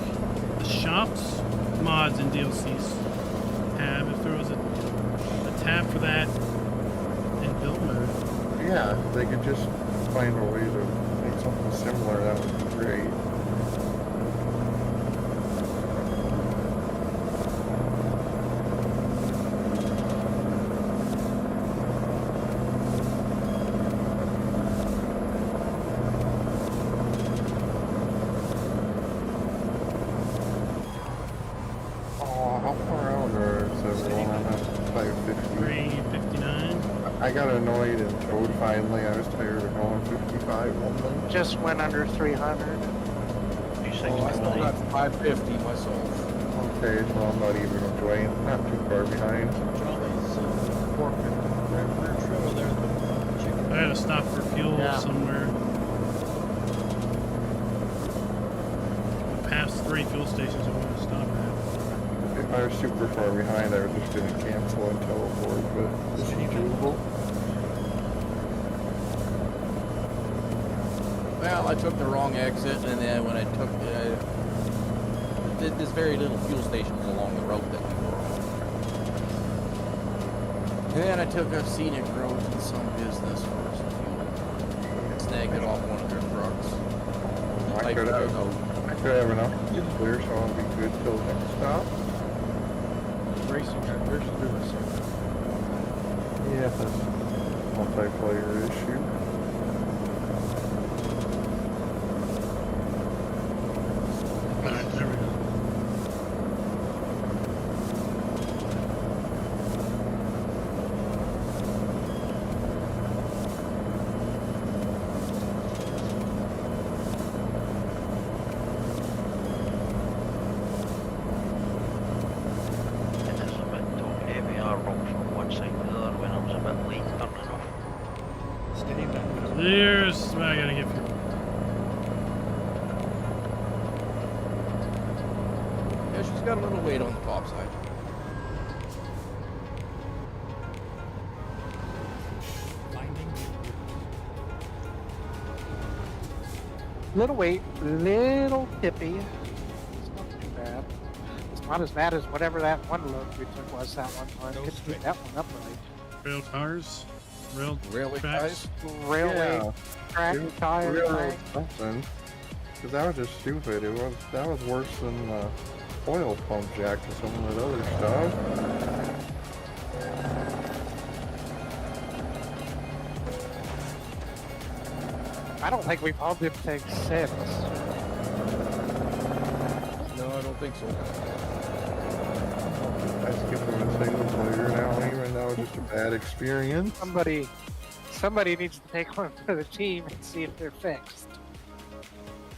the shops, mods, and DLCs tab. If there was a tab for that in build mode. Yeah, if they could just find a way to make something similar, that would be great. Oh, how far out is everyone on that 550? 359. I got annoyed and towed finally. I was tired of going 55 only. Just went under 300. Oh, I still got 550 myself. Okay, so I'm not even enjoying, not too far behind. I gotta stop for fuel Yeah. somewhere. Past 3 fuel stations I want to stop at. If I was super far behind, I was just going to cancel and teleport, but this is doable. Well, I took the wrong exit, and then when I took the there's very little fuel stations along the route that we were on. And I took a scenic road to some business for some fuel. Snagged it off one of their trucks. I could have enough fuel there, so I'll be good till next stop. Racing that there's to do with something. Yeah, that's a multiplayer issue. Alright, there we go. And it's a bit too heavy. I rolled from one side to the other when I was a bit late turning off. Stay back. Here's what I gotta get fuel. Yeah, she's got a little weight on the top side. Finding Little weight, little tippy. It's not too bad. It's not as bad as whatever that one load we took was that one time. No Couldn't keep straight. that one upright. Rail cars, Railway tracks. Railway Yeah. track It was tire real thing. something. Because that was just stupid. That was worse than oil pump jack and some of that other stuff. I don't think we've hauled them things since. No, I don't think so. I skipped them a single player now, even though it was just a bad experience. Somebody needs to take one for the team and see if they're fixed.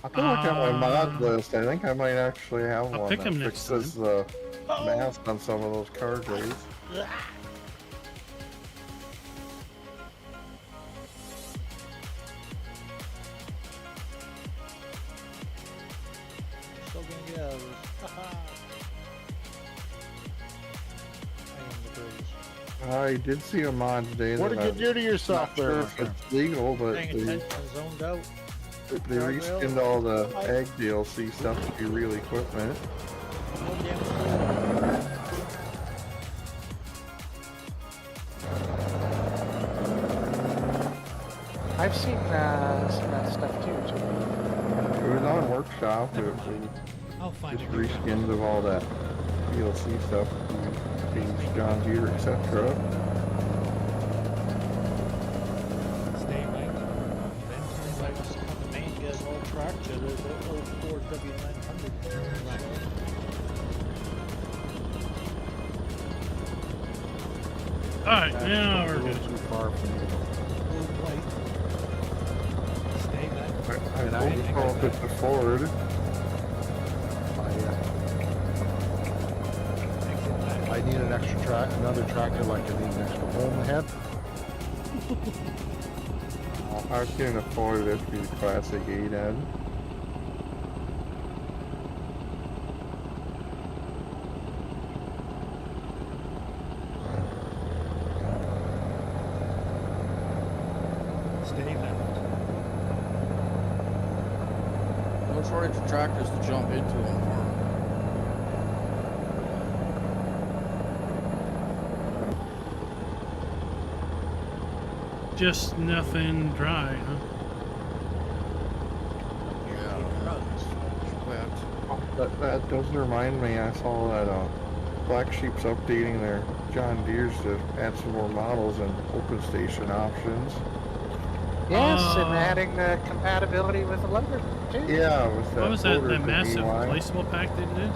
I can look at my mod list. I think I might actually have I'll one pick that 'em next fixes the mask on some of those car days. Still gonna get out of this. I am the greatest. I did see a mod today What that did you do to I'm yourself not there? sure my if friend? it's legal, but Paying they attention, zoned out. reskinned all the ag DLC stuff to be real equipment. No damn I've seen some of that stuff too. It was on Workshop. It was I'll find just it. reskins of all that DLC stuff. James John Deere, etc. Stay right. Then turn Like left. on the main, you guys all tracked to the old Ford W900. Turn left. Alright, That's now a we're little good. too far from you. Old white. Stay left. I And I hope think I'll I- fit the Ford. Exit left. I need an extra track, another tractor like I need an extra home head. I can't afford it to be the classic 8N. Stay left. No shortage of tractors to jump into them for 'em. Just nothing dry, huh? That does remind me, I saw that Black Sheep's updating their John Deere's to add some more models and open station options. Yes, and adding the compatibility with the loader too. Yeah, with that. What was that, loader that massive EY. replaceable pack they did?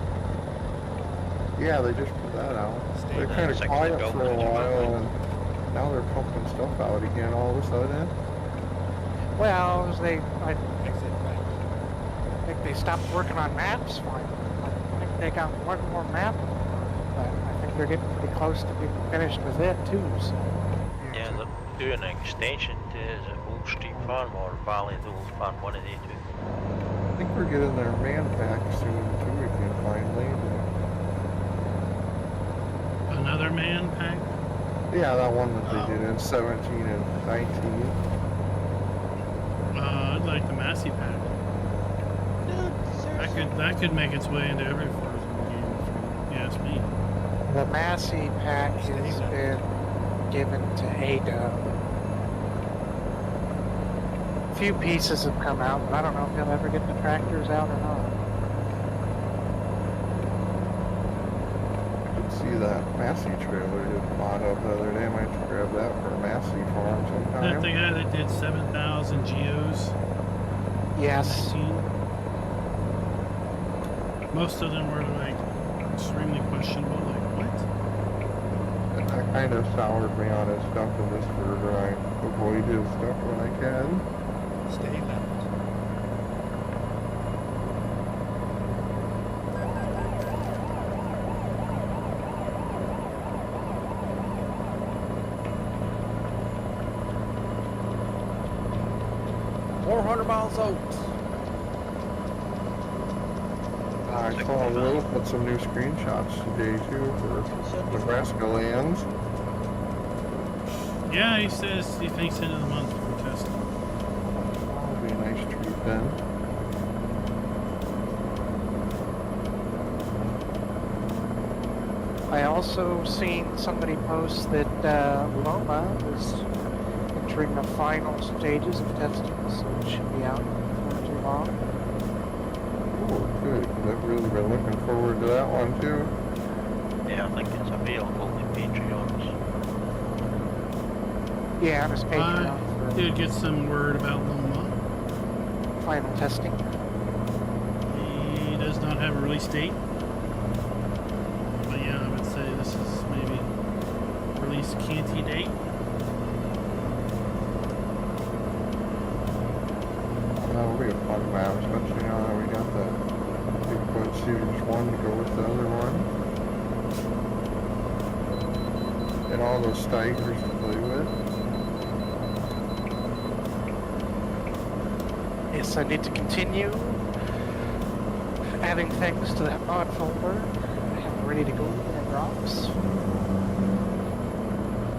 Yeah, they just put that out. Stay They're left. kind of 60 quiet built for a in the while, and now they're pumping stuff out again all of a sudden. Well, I Exit right. think they stopped working on maps finally. I think they got one more map, but I think they're getting pretty close to being finished with it too. So. Yeah, they're doing an extension to is it Old Street Farm or Valley of the Old Farm, one of the two. I think we're getting their man pack soon too again finally. Another man pack? Yeah, that one that they did in 17 and 19. I'd like the Massey pack. Dude, Actually, that could make its way into every Forza game, if you ask me. The Massey pack has been given to Ada. A few pieces have come out, but I don't know if he'll ever get the tractors out or not. I did see that Massey trailer did mod up the other day. I might grab that for a Massey farm That sometime. the guy that did 7,000 geos. Yes. 19. Most of them were like extremely questionable. Like what? That kind of soured me on his stuff in this burger. I avoid his stuff when I can. Stay left. Miles out. I saw Will put some new screenshots today too for Nebraska lands. Yeah, he says he thinks end of the month for testing. That'll be a nice treat then. I also seen somebody post that Loma is entering the final stages of testing, so it should be out before too long. Oh, good. I've really been looking forward to that one too. Yeah, I think it's available in Patreons. Yeah, on his I Patreon did get some word about Loma. for final testing. He does not have a release date. But yeah, I would say this is maybe release canty date. That'll be a fun map, especially now that we got the Bigfoot Series 1 to go with the other one. And all those stigers to play with. Yes, I need to continue adding things to that mod folder. I have it ready to go when it drops.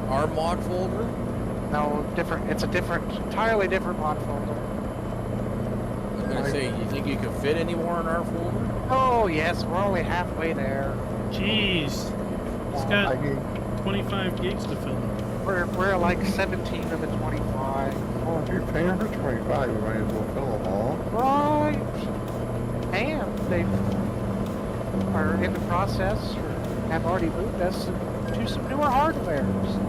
Our mod folder? No, different. It's a different, entirely different mod folder. I'm gonna say, you think you could fit any more in our folder? Oh yes, we're only halfway there. Jeez. It's got I mean, 25 gigs to fill in. We're like 17 of the 25. well, if you're paying for 25, you might as well fill them all. Right. And they are in the process or have already moved us to some newer hardwares.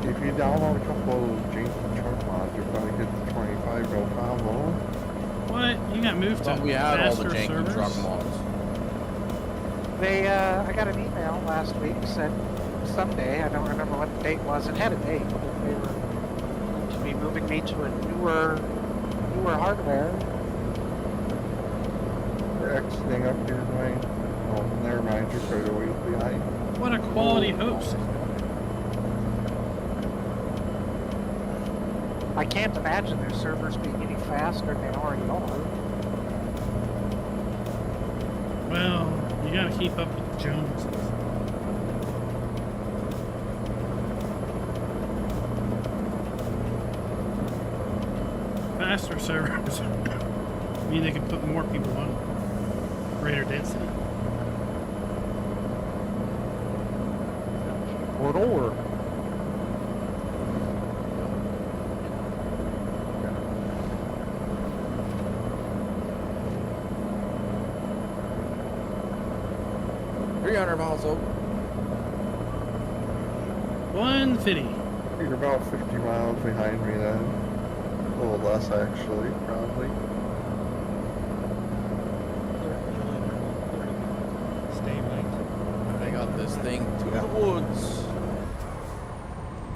If you download a couple of Jason truck mods, you'll probably get the 25 no problem. What? You got moved to Thought we had all the faster janky servers? truck mods. They, I got an email last week said someday, I don't remember what the date was, it had a date, but they were going to be moving me to a newer hardware. We're exiting up here, Dwayne. Oh, never mind, you're quite a ways behind. What a quality host. I can't imagine their servers being any faster than they already are. Well, you gotta keep up with the Joneses. Faster servers mean they can put more people on them. Greater density. Port over. Miles out. 150. You're about 50 miles behind me then. A little less actually, probably. Stay light. I got this thing to the woods.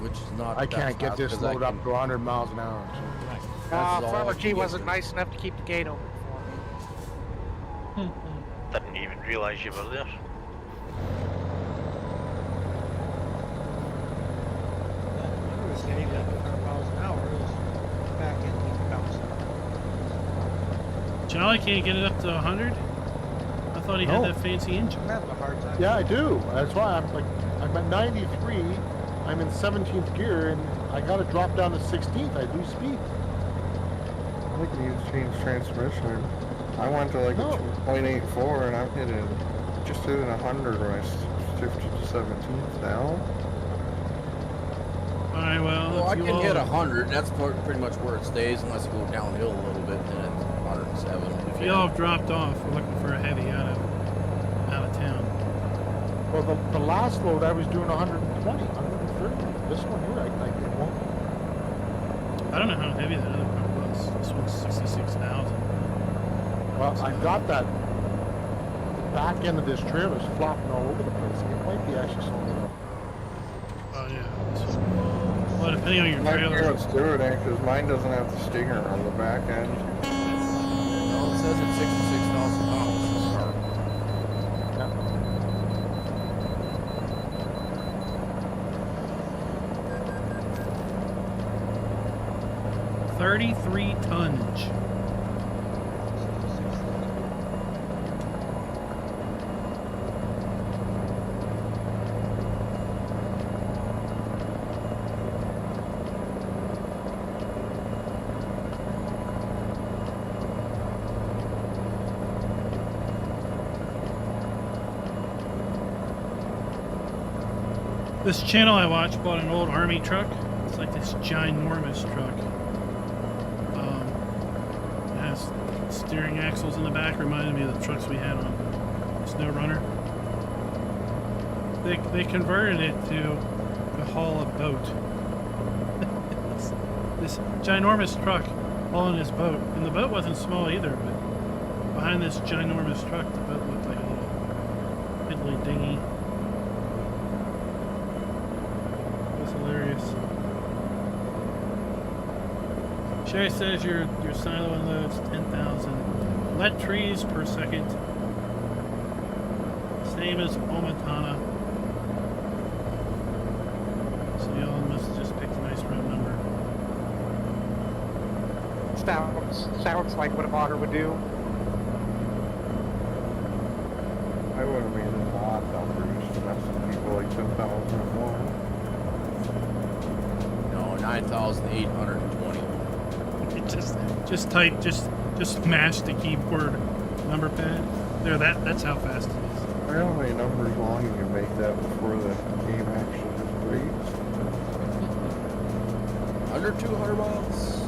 Which is not I that can't get fast, this 'cause I load up can- to 100 miles an hour. Right. That's all I Farmer can G get wasn't to. nice enough to keep the gate open for me. Didn't even realise you were there. He was hitting that 100 miles an hour. It was back in the bouncing. Jolly can't get it up to 100? I thought he had No. that fancy engine. I'm having a hard time. Yeah, I do. That's why I'm like, I'm at 93. I'm in 17th gear, and I got to drop down to 16th. I lose speed. I think you need to change transmission. I went to like No. a 2.84 and I'm hitting just hitting 100 when I shifted to 17th now. Alright, well, Well, I if you can hit all- 100. That's pretty much where it stays, unless you go downhill a little bit, then it's 107. If you all have dropped off, we're looking for a heavy out of town. Well, the last load I was doing 120, 130. This one here, I it won't. I don't know how heavy that other one was. This one's 66,000. Well, I got that back end of this trailer is flopping all over the place. It might be actually something. Oh yeah. This one. Well, depending on your My trailer. parents do it because mine doesn't have the stinger on the back end. Well, it says it's 66,000 pounds. This car. Yeah. 33 tonnage. This channel I watch bought an old army truck. It's like this ginormous truck. It has steering axles in the back. Reminded me of the trucks we had on Snow Runner. They converted it to haul a boat. this ginormous truck hauling this boat, and the boat wasn't small either. But behind this ginormous truck, the boat looked like a little piddly dinghy. Hilarious. Sherry says your silo unloads 10,000 let trees per second. Same as Omaha. So y'all must have just picked a nice round number. Sounds like what a modder would do. I would have made a lot numbers. That's some people like 10,000 or more. No, 9,820. just mash the keyboard number pad. There, that's how fast it is. I don't know how many numbers long you can make that before the game actually just breaks. Under 200 miles.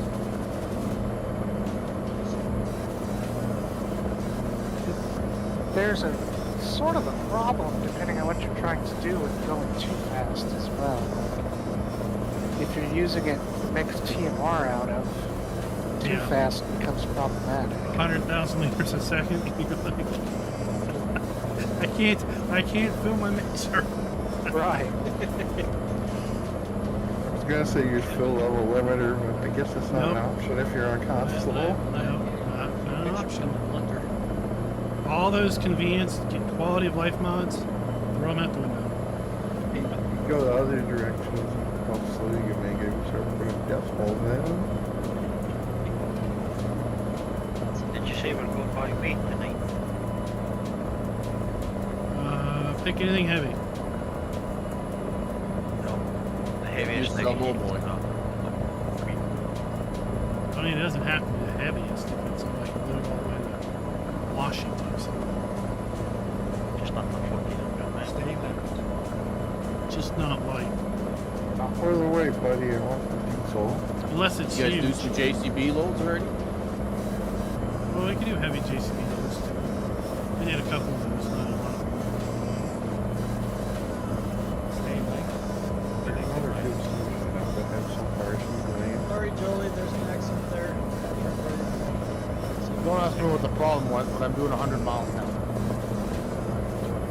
There's a sort of a problem depending on what you're trying to do with going too fast as well. If you're using it to mix TMR out of, too Yeah. fast becomes problematic. 100,000 liters a second. You're like, I can't fill my mixer. Right. I was gonna say use fill level limiter, but I guess it's not an option if you're on console. No, not an option. All those convenience, quality of life mods, throw them out the window. You can go the other directions. How slow you can make it. Start putting decimals in. Did you say we're going by weight tonight? Pick anything heavy. No. The heaviest Use thing. double boy. I mean, it doesn't have to be the heaviest if it's like a little all the way to Washington or something. Just not the 1400 man. Stay left. Just not light. Not further away, buddy. I want the diesel. Unless it's You guys do huge. some JCB loads already? Well, we could do heavy JCB loads too. We did a couple of those, not a lot. Stay left. Another good solution now that have some parachute lanes. Sorry, Jolie, there's an accident there. Don't ask me what the problem was, but I'm doing 100 miles now.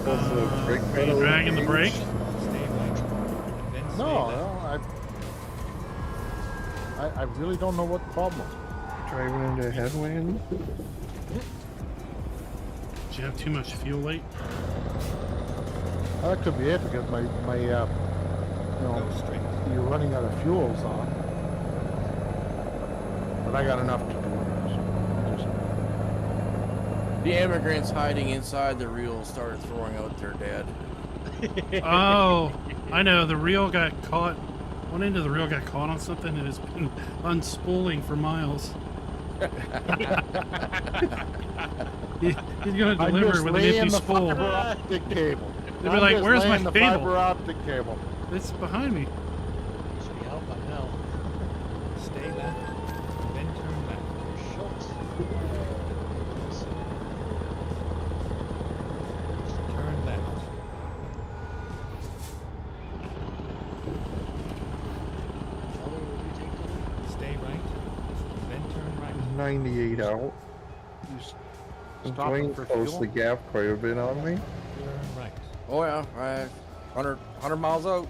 Both the brake Are you pedal dragging the brake? engaged. Stay left. Then stay No, left. I really don't know what the problem was. Driving into a headwind. Did you have too much fuel weight? That could be it because Go straight. you're running out of fuel, so. But I got enough to do it. Just, The immigrants hiding inside the reel started throwing out their dead. Oh, I know. The reel got caught. One end of the reel got caught on something and it's been unspooling for miles. He's gonna I'm deliver just with an laying empty the spool. fiber optic cable. They'll be I'm like, just "Where's my laying the cable?" fiber optic cable. It's behind me. Should be out by now. Stay left, then turn left. Schultz. Turn left. Elder, will you take the Stay right, then turn right. 98 out. You s- And stopping Dwayne for closed fuel? the gap quite a bit on me. Turn right. Oh yeah, 100 miles out.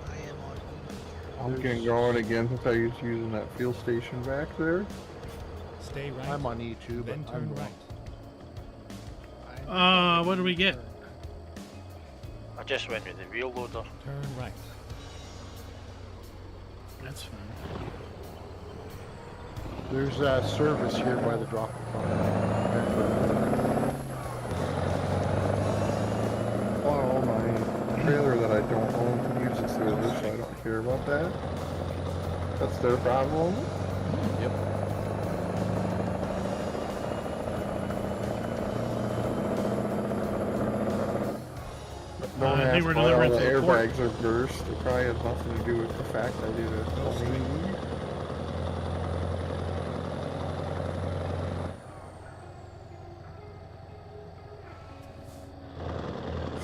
I am on. I'm getting going again since I was using that fuel station back there. Stay right, I'm on E2, but then I'm turn going. right. What do we get? I just went with the wheel loader. Turn right. That's fine. There's a service here by the drop. Oh, my trailer that I don't own can use the service, so I don't care about that. That's their problem. Yep. Don't I think ask we're why all delivering the to the port. airbags are burst. It probably has nothing to do with the fact I did a 180.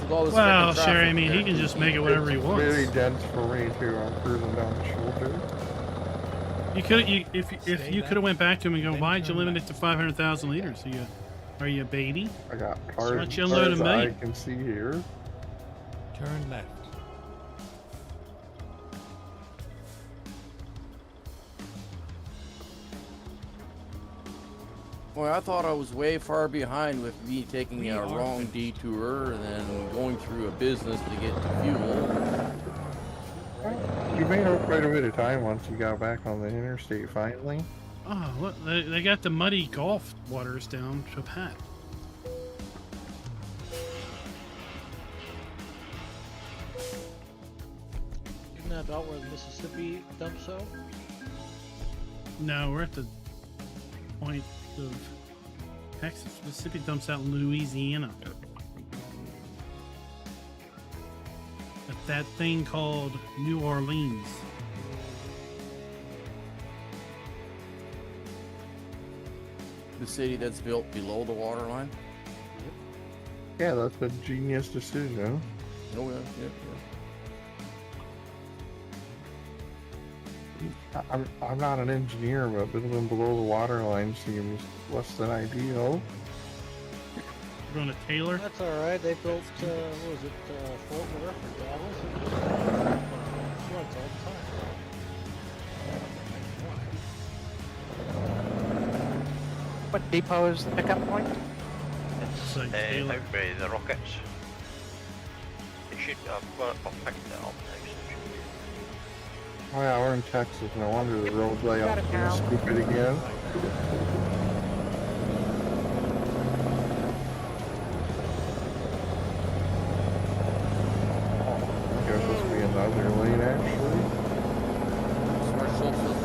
With all this Well, frickin' Sherry, I traffic mean, he there. can just make it whatever he It's wants. very dense for me too. I'm cruising down the shoulder. You could, if Stay you could have went back to him and go, then why'd you turn limit it left. to 500,000 liters? Are you a baby? I got why cars don't you as unload far a as I million? can see here. Turn left. Well, I thought I was way far behind with me taking We a are wrong finished. detour and then going through a business to get to fuel. You made up quite a bit of time once you got back on the interstate finally. Oh, look, they got the muddy Gulf waters down to Pat. Isn't that about where the Mississippi dumps out? No, we're at the point of Texas. Mississippi dumps out in Louisiana. At that thing called New Orleans. The city that's built below the water line. Yeah, that's a genius decision. Oh yeah, yeah, I'm not an engineer, but building below the water line seems less than ideal. We're going to Taylor. That's alright, they built, what was it, Fort Worth or Dallas? Floods all the time. What depot is the pickup point? It's like Taylor. Out by the rockets. They should have picked it up next. Oh yeah, we're in Texas. No wonder the road layout Got it is now. stupid again. I guess this will be another lane actually. That's where Schultz is.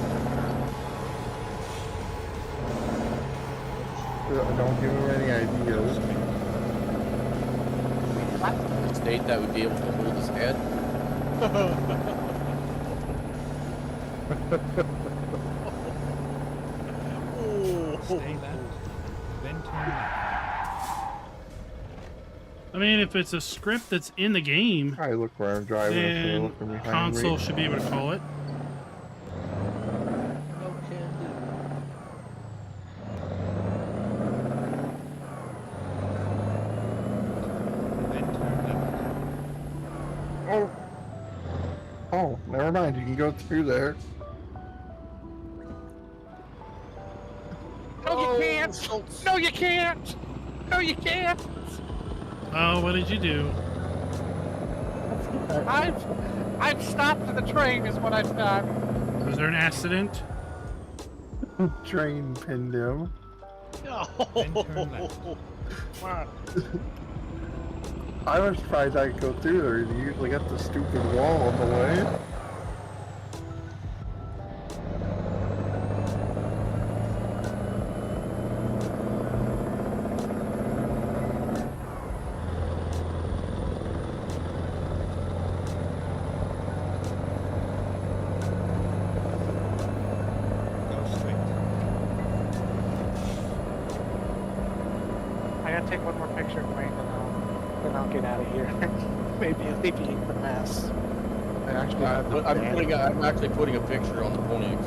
Don't give him any ideas. A state that would be able to hold his head. Stay left, then turn left. I mean, if it's a script that's in the game, I look where I'm driving instead of then looking behind console me. should be able to call it. No can do. Then turn left. Oh. Oh, never mind. You can go through there. No, you can't! No, you can't! No, you can't! Oh, what did you do? I've stopped the train is what I've done. Was there an accident? Train pinned him. Then turn left. Come on. I was surprised I could go through there. You usually got the stupid wall on the way. I'll get out of here. Maybe alleviate the mess. I actually had the band. I'm actually putting a picture on the Phoenix.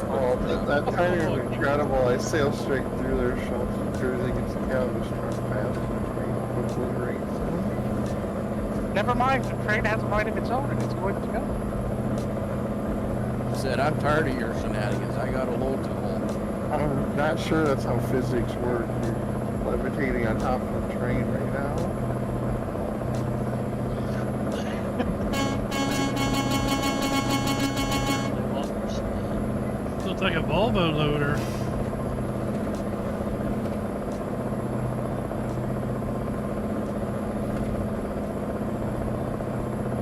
Oh, that timing was incredible. I sailed straight through their shelves because everything gets out of the truck fast. Quickly rains. Never mind, the train has a mind of its own and it's going to go. Said, I'm tired of your shenanigans. I got a load to haul. I'm not sure that's how physics work. You're levitating on top of a train right now. Looks like a Volvo loader.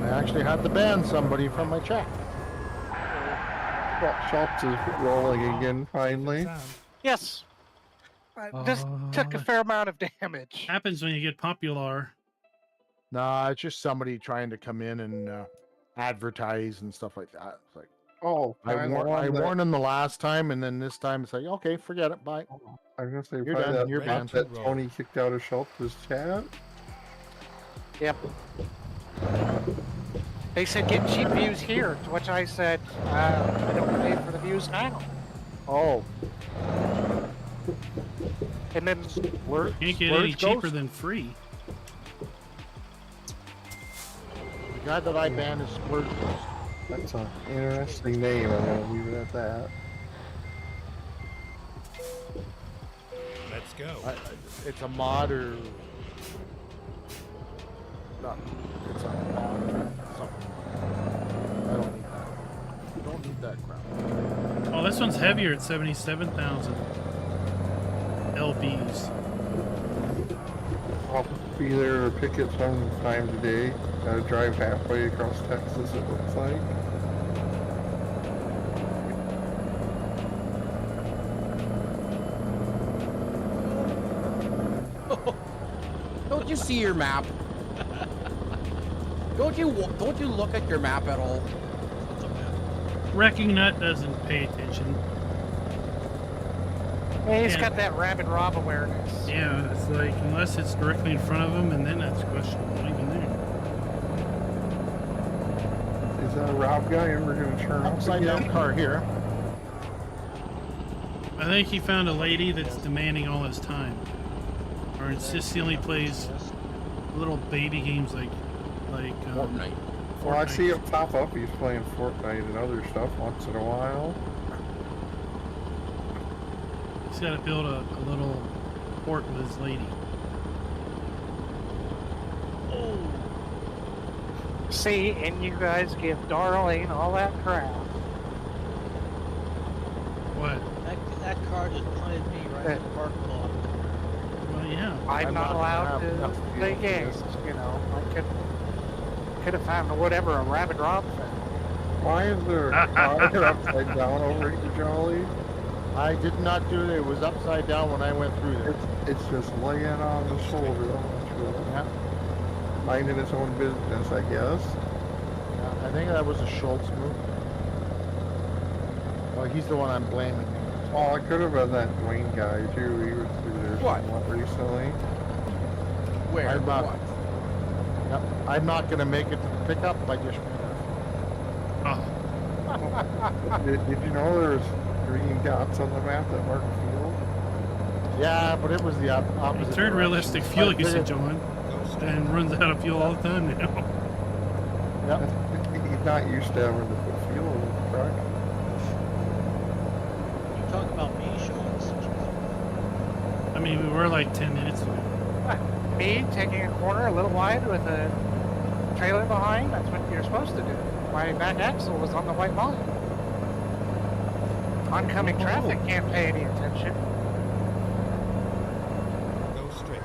I actually had to ban somebody from my chat. Well, Schultz is rolling again finally. Sound. Yes. This took a fair amount of damage. Happens when you get popular. Nah, it's just somebody trying to come in and advertise and stuff like that. It's like, Oh, I warned him the last time, and then this time it's like, okay, forget it, bye. I was gonna say You're probably done, that you're bot banned. that Tony kicked out of Schultz's chat. Yep. They said get cheap views here, to which I said, I don't pay for the views now. Oh, And then where, Can't get where's any cheaper Ghost? than free. The guy that I banned is Splurge Ghost. That's an interesting name. I'm gonna leave it at that. Let's go. It's a mod or... No, it's a mod or something. I don't need that. You don't need that crap. Oh, this one's heavier at 77,000 lbs. I'll be there to pick it sometime today. Gotta drive halfway across Texas, it looks like. Don't you see your map? Don't you look at your map at all? Wrecking Nut doesn't pay attention. Hey, he's Yeah. got that rabid Rob awareness. Yeah, it's like, unless it's directly in front of him, and then that's questionable even there. Is that a Rob guy ever gonna turn up Upside again? down car here. I think he found a lady that's demanding all his time. Or insists he only plays little baby games like Fortnite. Well, I see him pop up. He's playing Fortnite and other stuff once in a while. He's got to build a little fort with his lady. See, and you guys give Darlene all that crap. What? That car just punted me right in the parking lot. Well, yeah. I'm not gonna allowed have to enough play fuel for games, this. you know. I could have found whatever a rabid Rob found. Why is there a car upside down over here, Jolly? I did not do it. It was upside down when I went through there. It's just laying on the shoulder. Yeah. Minding its own business, I guess. I think that was a Schultz move. Well, he's the one I'm blaming. Oh, it could have been that Dwayne guy too. He was through there What? somewhat recently. Where? I'm not, What? Yep, I'm not going to make it to the pickup. I just Oh, Did you know there was green dots on the map that marked field? yeah, but it was the opposite. he turned realistic fuel direction. usage on and runs out of fuel all the time now. Yep. He's not used to having to put fuel in the truck. You talk about me, Sean. I mean, we were like 10 minutes ago. Me taking a corner a little wide with a trailer behind, that's what you're supposed to do. My back axle was on the white line. Oncoming traffic can't pay any attention. Go straight.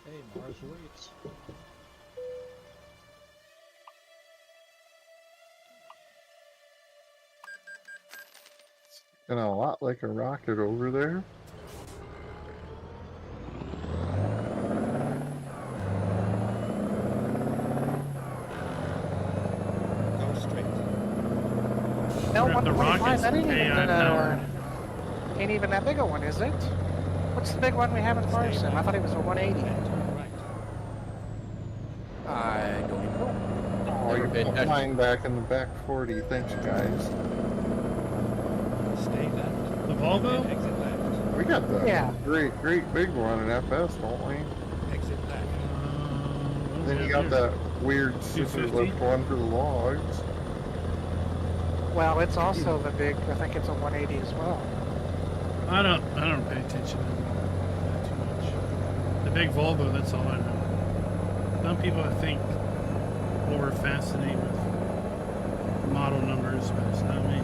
Hey, Mars waits. And a lot like a rocket over there. Go straight. L The rocket Why, it's that ain't even, AI powered. ain't even that big a one, is it? What's the big one we have in Farm Sim? I thought it was a 180. Then turn right. I don't even know. Oh, Never you're paid attention. flying back in the back 40. Thanks, guys. Stay left. The Then Volvo? exit left. We got the Yeah. great big one in FS, don't we? Exit left. Then you got that weird scissor 250? lift one for the logs. Well, it's also the big, I think it's a 180 as well. I don't pay attention to that too much. The big Volvo, that's all I know. Some people I think over fascinated with model numbers, but it's not me.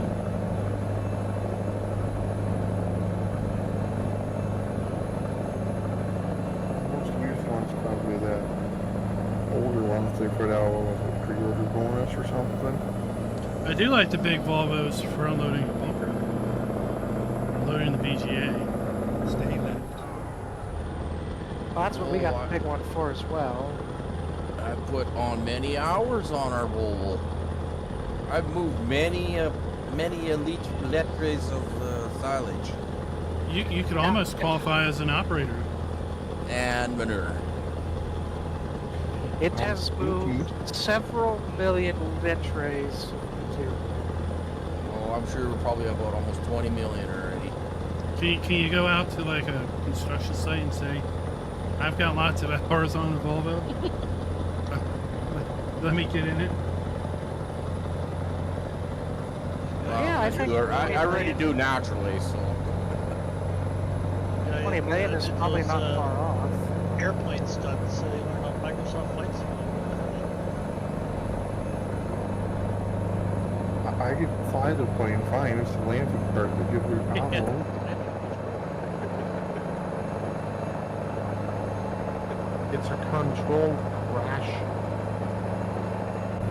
Most used ones probably that older ones they put out with a pre-order bonus or something. I do like the big Volvos for unloading a bunker. Loading the BGA. Stay left. Well, that's what we got Oh, the big one for as well. I put on many hours on our Volvo. I've moved many litres of silage You could almost qualify as an operator. and manure. It has moved several million litres. Oh, I'm sure we're probably about almost 20 million already. Can you go out to like a construction site and say, I've got lots of hours on a Volvo? Let me get in it. Yeah, I think I already do naturally, so. 20 million is probably not far off. Airplane stunts on Microsoft Flight Simulator. I could fly the plane fine. It's the landing part that gives me a problem. It's a controlled crash.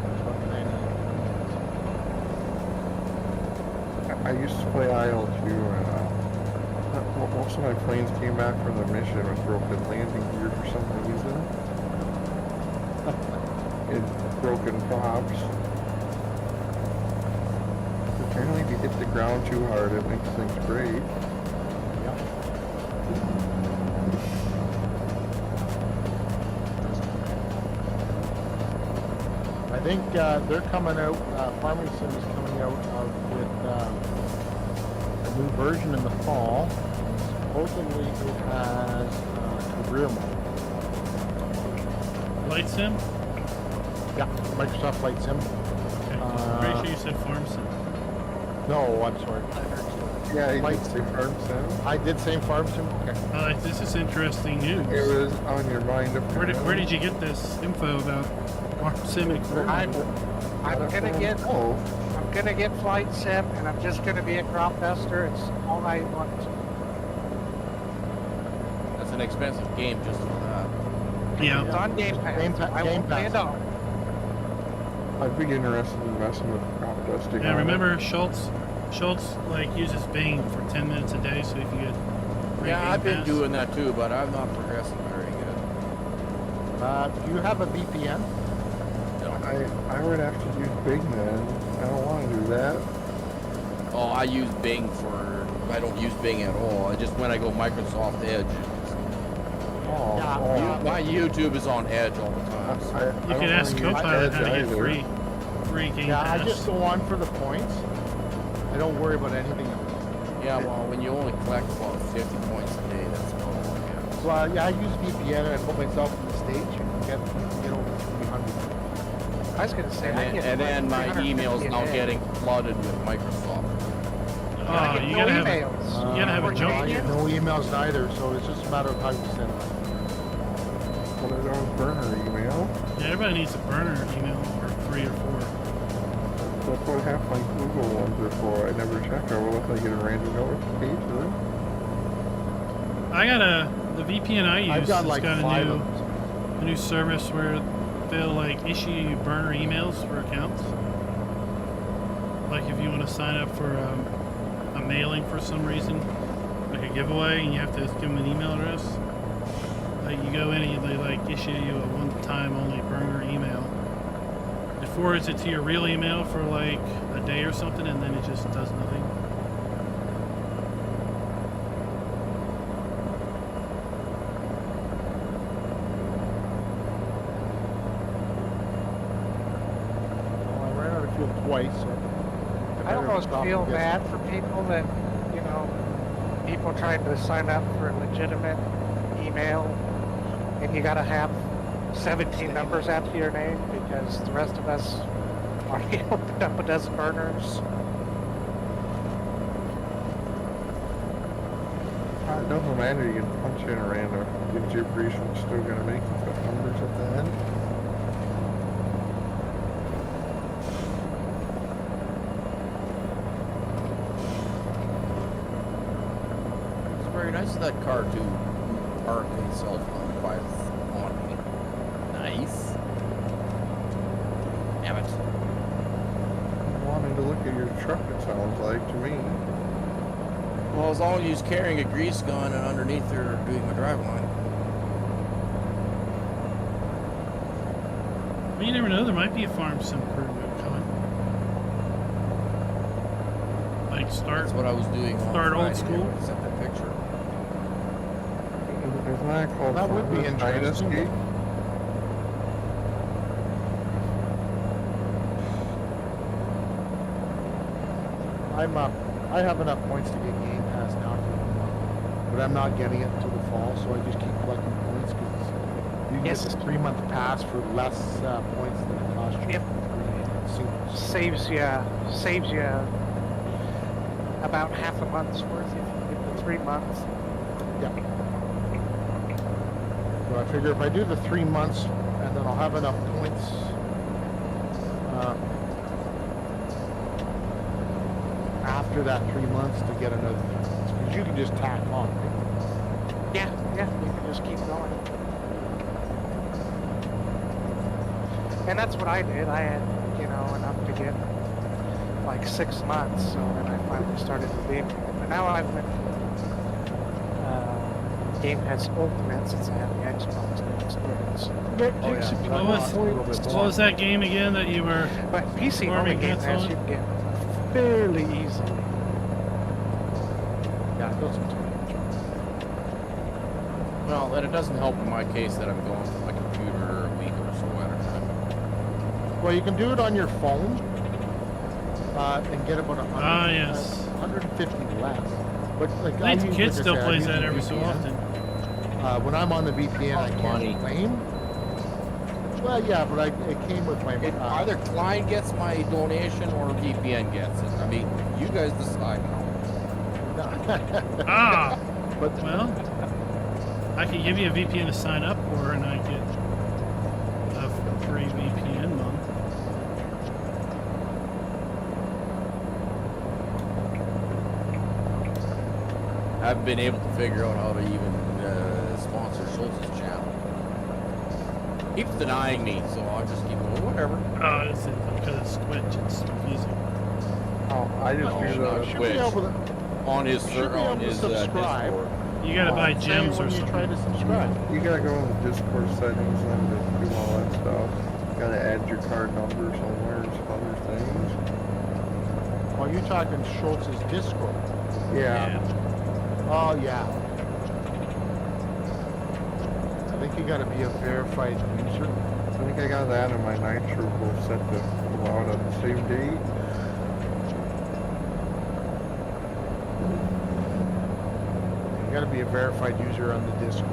That's what landing I used to play IL-2 and most of my planes came back from the mission with broken landing gear for some reason. And broken props. Apparently if you hit the ground too hard it makes things break. I think they're coming out, Farming Sim is coming out with a new version in the fall. Supposedly it has career mode. Light sim? Yeah, Microsoft Flight Sim. Okay. Pretty sure you said farm sim. No, I'm sorry. Yeah, you Flight did say farm sim. I did say Farm Sim. Okay. This is interesting news. It was on your mind Where did you get this info about farm sim and career I'm mode? gonna get Flight Sim, and I'm just gonna be a crop duster. It's all I want. That's an expensive game just for that. Yeah. It's on Game Pass. Game Pa- I Game won't pay a Pass. dollar. I'd be interested in messing with crop dusting. Yeah, on it. remember Schultz like uses Bing for 10 minutes a day so you can get free Yeah, Game I've been Pass. doing that too, but I'm not progressing very good. Do you have a VPN? I would have to use Bing then. I don't want to do that. Oh, I use Bing I don't use Bing at all. I just, when I go Microsoft Edge, Oh, Yeah, my YouTube is on Edge all the time. so. You can ask Copilot how to get free Game Yeah, Pass. I just go on for the points. I don't worry about anything else. Yeah, well, when you only collect about 50 points a day, that's about all I have. Well, yeah, I use VPN and I put myself in the stage. You can get over 300. I was gonna say, I get And then my 350 email's a now day. getting flooded with Microsoft. I Oh, get you no gotta have emails. You gotta have a I jump. get no emails neither, so it's just a matter of how you send it. Put it on burner email. Yeah, everybody needs a burner email for 3 or 4. That's what half my Google ones are for. I never check over unless I get a random notification. I got the VPN I use I've got has like got 5 a of them. new service where they'll like issue you burner emails for accounts. Like if you want to sign up for a mailing for some reason, like a giveaway, and you have to give them an email address. Like you go in and they like issue you a one-time only burner email. It forwards it to your real email for like a day or something, and then it just does nothing. often feel gets- bad for people that, you know, people trying to sign up for a legitimate email, and you gotta have 17 numbers after your name because the rest of us already opened up a dozen burners. It doesn't matter, you can punch in a random. Gives you a brief, it's still gonna make you put numbers at the end. It's very nice of that car to park itself on me. Nice. Damn it. Wanting to look at your truck, it sounds like to me. Well, as long as he's carrying a grease gun and underneath there doing my driveline. Well, you never know. There might be a farm sim crew coming. Like start. That's what I was doing on Start old Friday school. when I sent that picture. Isn't that called That would be Farmer's Night interesting. Escape? I have enough points to get Game Pass now for the month, but I'm not getting it until the fall, so I just keep collecting points because you can Yes. get this 3-month pass for less points than it costs you. Yep. for 3 Saves you about half a month's worth if you get the 3 months. Yeah. So I figure if I do the 3 months, and then I'll have enough points. After that 3 months to get another, because you can just tack on. Right? Yeah, you can just keep going. And that's what I did. I had, you know, enough to get like 6 months, so then I finally started redeeming it. But now I've been Game Pass Ultimate since I have the Xbox experience. Oh, yeah. Should be What nice, a little bit what more. was that game again that you were? But PC Farming only Game Pass console? you can get fairly easily. Yeah, it doesn't take much. Well, and it doesn't help in my case that I'm going from my computer a week or so at a time. Well, you can do it on your phone and get about 100, Ah, yes. 150 less. But like I think use, kid like I still say, I plays use that the every so VPN. often. When I'm on the VPN, I can't Money. claim. Well, yeah, but it came with my. Either Klein gets my donation or VPN gets it. I mean, you guys decide now. Ah, but well, I could give you a VPN to sign up for, and I get a free VPN month. I've been able to figure out how to even sponsor Schultz's channel. Keeps denying me, so I'll just keep going, whatever. Oh, it's because it's Twitch. It's confusing. Oh, I just No, use not the should Twitch. be able to. On his Should be able to subscribe. Discord. You gotta buy Say gems when or you try something. to subscribe. You gotta go in the Discord settings and do all that stuff. You gotta add your card number somewhere and some other things. Well, you're talking Schultz's Discord. Yeah. Oh yeah. I think you got to be a verified user. I think I got that in my nitro will set to go out on the same date. You got to be a verified user on the Discord.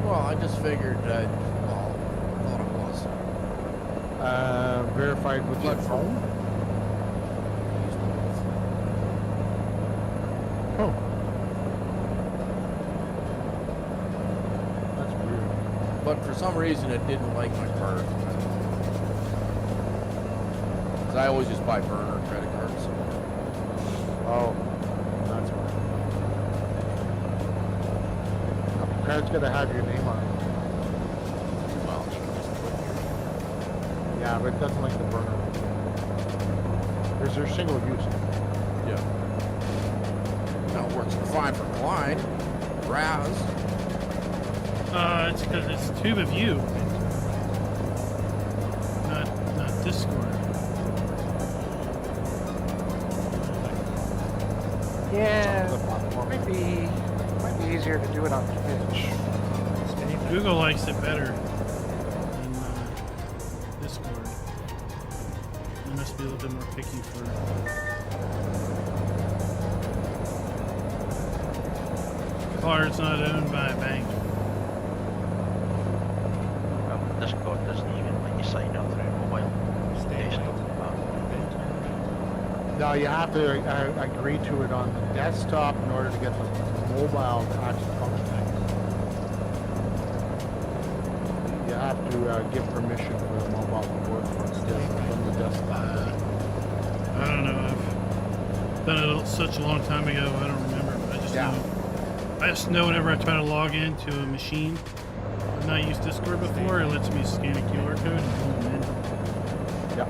Well, I just figured that, well, I thought it was. Verified with your phone. Oh. That's weird. But for some reason, it didn't like my card. Because I always just buy burner credit cards. Oh, that's why. The card's got to have your name on it. Well, you can just put your... Yeah, but it doesn't like the burner. Because they're single use. Yeah. Now it works fine for Klein. Raz. It's because it's Tube of You, not Discord. Yeah, might be easier to do it on Twitch. Google likes it better than Discord. They must be a little bit more picky for Car's not owned by a bank. This card doesn't even let you sign up through mobile. Stay Desktop. No, you have to agree to it on the desktop in order to get the mobile to actually function. You have to give permission for the mobile to work from the desktop. I don't know. I've done it such a long time ago. I don't remember. I just know whenever I try to log into a machine, I've not used Discord before. It lets me scan a QR code and boom, I'm in. Yeah.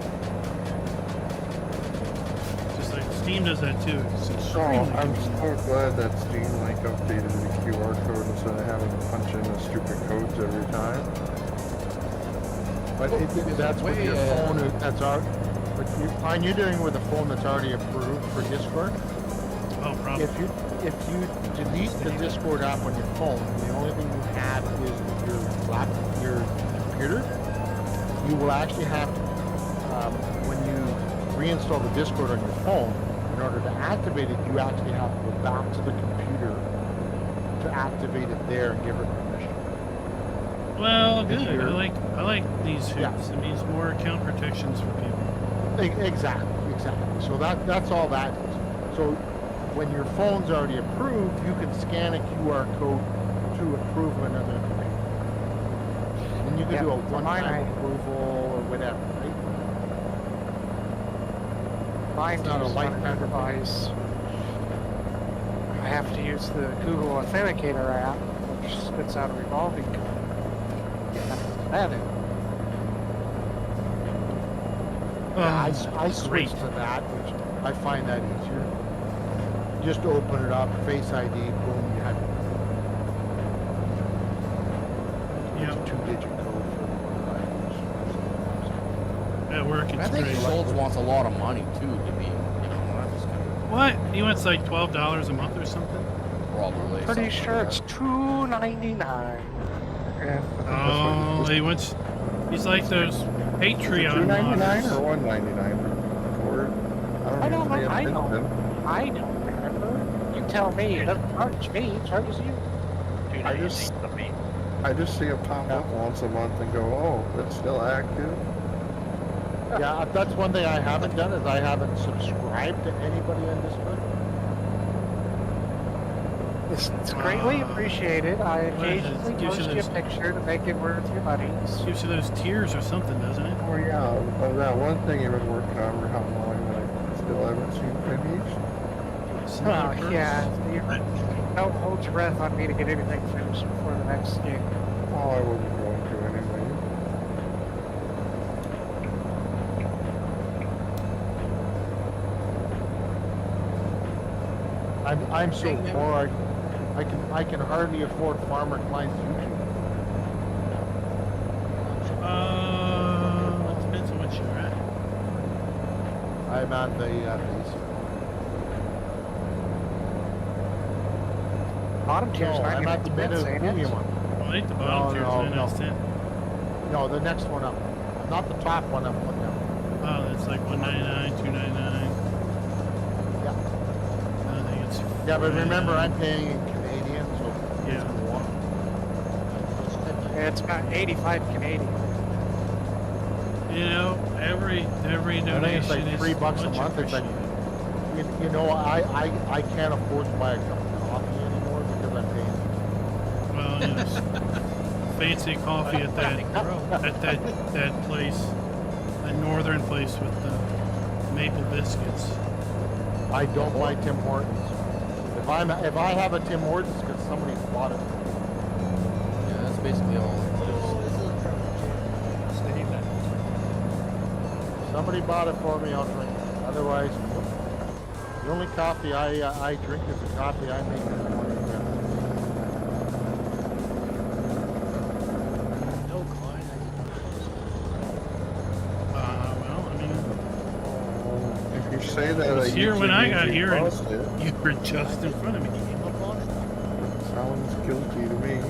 Just like Steam does that too. It's So extremely I'm convenient. so glad that Steam like updated the QR code instead of having to punch in the stupid codes every time. But that's with your phone. That's our. But fine, you're doing with a phone that's already approved for Discord. Oh, probably. If you delete the Discord app on your phone, the only thing you have is your computer. You will actually have to, when you reinstall the Discord on your phone, in order to activate it, you actually have to go back to the computer to activate it there and give it permission. Well, good. If you're- I like these hoops. Yeah. It means more account protections for people. Exactly. So that's all that is. So when your phone's already approved, you can scan a QR code to approve it on the computer. And you can do a one-time approval or whatever, right? Mine Not a is light on a device. I have to use the Google Authenticator app, which spits out a revolving code. That in. Yeah, I great. switched to that, which I find that easier. Just open it up, Face ID, boom, you have Yep. a 2-digit code for the At work, I it's think great. Schultz wants a lot of money too to be, I'm just gonna What? He wants like $12 a month or something? probably. Pretty something sure like it's that. $2.99. Yeah. Oh, he wants. He's like those Patreon $2.99 modders. or $1.99 for it? I don't even know. pay I don't. attention. I don't remember. You tell me. It doesn't charge me. It charges you. I just see it pop up once a month and go, oh, that's still active. Yeah, that's one thing I haven't done is I haven't subscribed to anybody on Discord. It's greatly appreciated. I occasionally gives you post you a those- picture to make it worth your money. Gives you those tiers or something, doesn't it? Oh yeah, oh, that one thing you've been working on for how long and I still haven't seen finished. It's Oh, not a curse. yeah. Don't hold your breath on me to get anything finished before the next game. Oh, I wasn't going to anyway. I'm so poor. I can hardly afford Farmer Klein's YouTube. It depends on what you're at. I'm at the basic. Bottom tier's No, I'm at the 99 cents, ain't medium it? one. Well, I think the bottom tier is 99 cents. No, the next one up. Not the top one up, but down. Oh, that's like $1.99, $2.99. Yeah. I think it's. Yeah, but remember, I'm paying in Canadian, so Yeah. it's more. It's about 85 Canadian. You know, every I think donation it's like is $3 a much month. It's like, appreciated. you know, I can't afford to buy a cup of coffee anymore because I'm paying. Well, you know, fancy coffee at that place, that northern place with the maple biscuits. I don't buy Tim Hortons. If I have a Tim Hortons, because somebody bought it. Yeah, that's basically all it is. Stay there. Somebody bought it for me, I'll drink it. Otherwise, nope. The only coffee I drink is the coffee I make in the morning. No, Klein, Well, I mean, If you say that, I was here when I got here, and It you were just in front of me. came up on it. sounds guilty to me.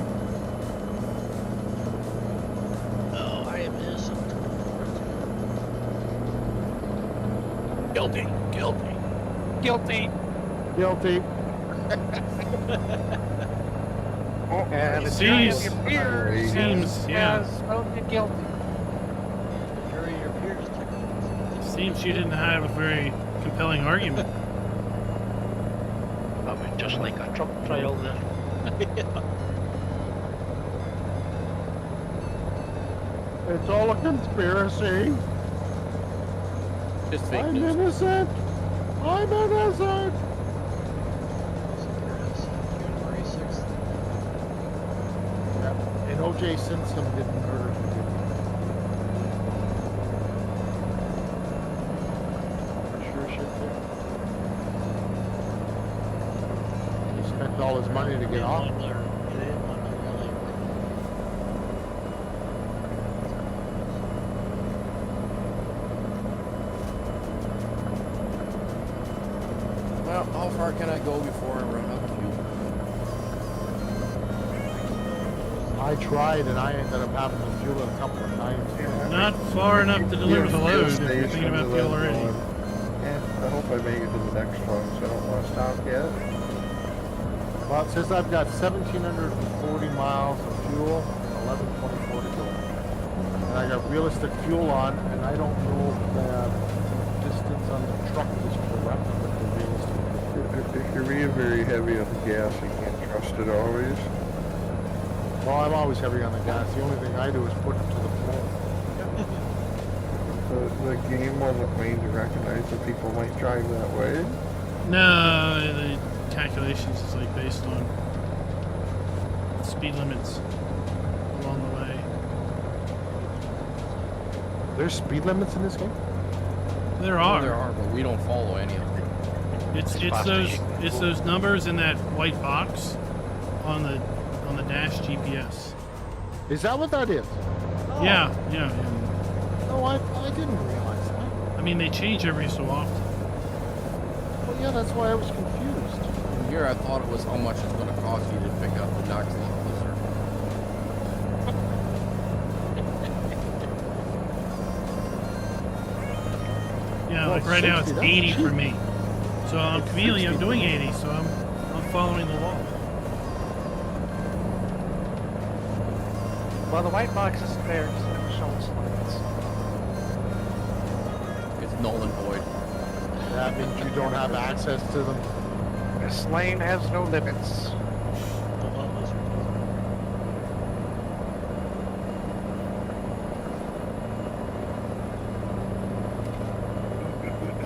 Oh, I am innocent. Guilty, guilty. Guilty. Guilty. And the Seems- jury of your peers seems, yeah. has found you guilty. The jury of your peers technically. Seems she didn't have a very compelling argument. I mean, just like a truck trial then. It's all a conspiracy. Just fake I'm news. innocent. I'm innocent. January 6th. And O.J. Simpson didn't murder him. Sure shit did. He spent all his money to get off. Well, how far can I go before I run out of fuel? I tried and I ended up having to fuel it a couple of times. Not far enough to deliver the load if you're thinking about fuel already. Yeah, I hope I make it to the next one, so I don't want to stop yet. Well, it says I've got 1,740 miles of fuel, 1124 to go. And I got realistic fuel on, and I don't know if the distance on the truck is correct with the realistic. If you're being very heavy on the gas, you can't trust it always. Well, I'm always heavy on the gas. The only thing I do is put it to the floor. The game wasn't made to recognize that people might drive that way. No, the calculations is like based on speed limits along the way. There's speed limits in this game? There Oh, are. there are, but we don't follow any of them. It's those numbers in that white box on the dash GPS. Is that what that is? Yeah. No, I didn't realize that. I mean, they change every so often. Well, yeah, that's why I was confused. Here, I thought it was how much it's going to cost you to pick up the next officer. Yeah, Well, like right now it's 60, that's 80 for cheap. me. So I'm conveniently I'm doing 80, so I'm following the law. Well, the white box isn't there. It's never shown us lights. It's null and void. That means you don't have access to them. This lane has no limits.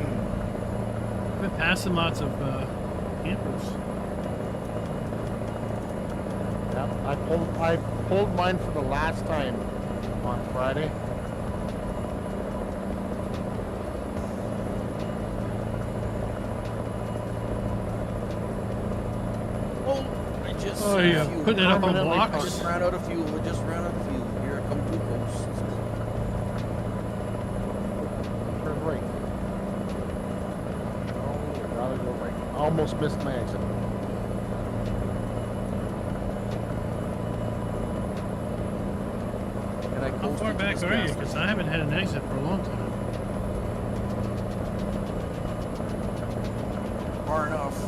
I've been passing lots of campers. Yeah, I pulled mine for the last time on Friday. Oh, I just Oh, see yeah, fuel. putting it up on Permanently blocks. I just ran out of fuel. I just ran out of fuel. Here I come too close. Turn right. Oh, I'd rather go right. I almost missed my exit. And I How coasted far to back this are you? gas Because I haven't had an exit for a long time. station. Far enough.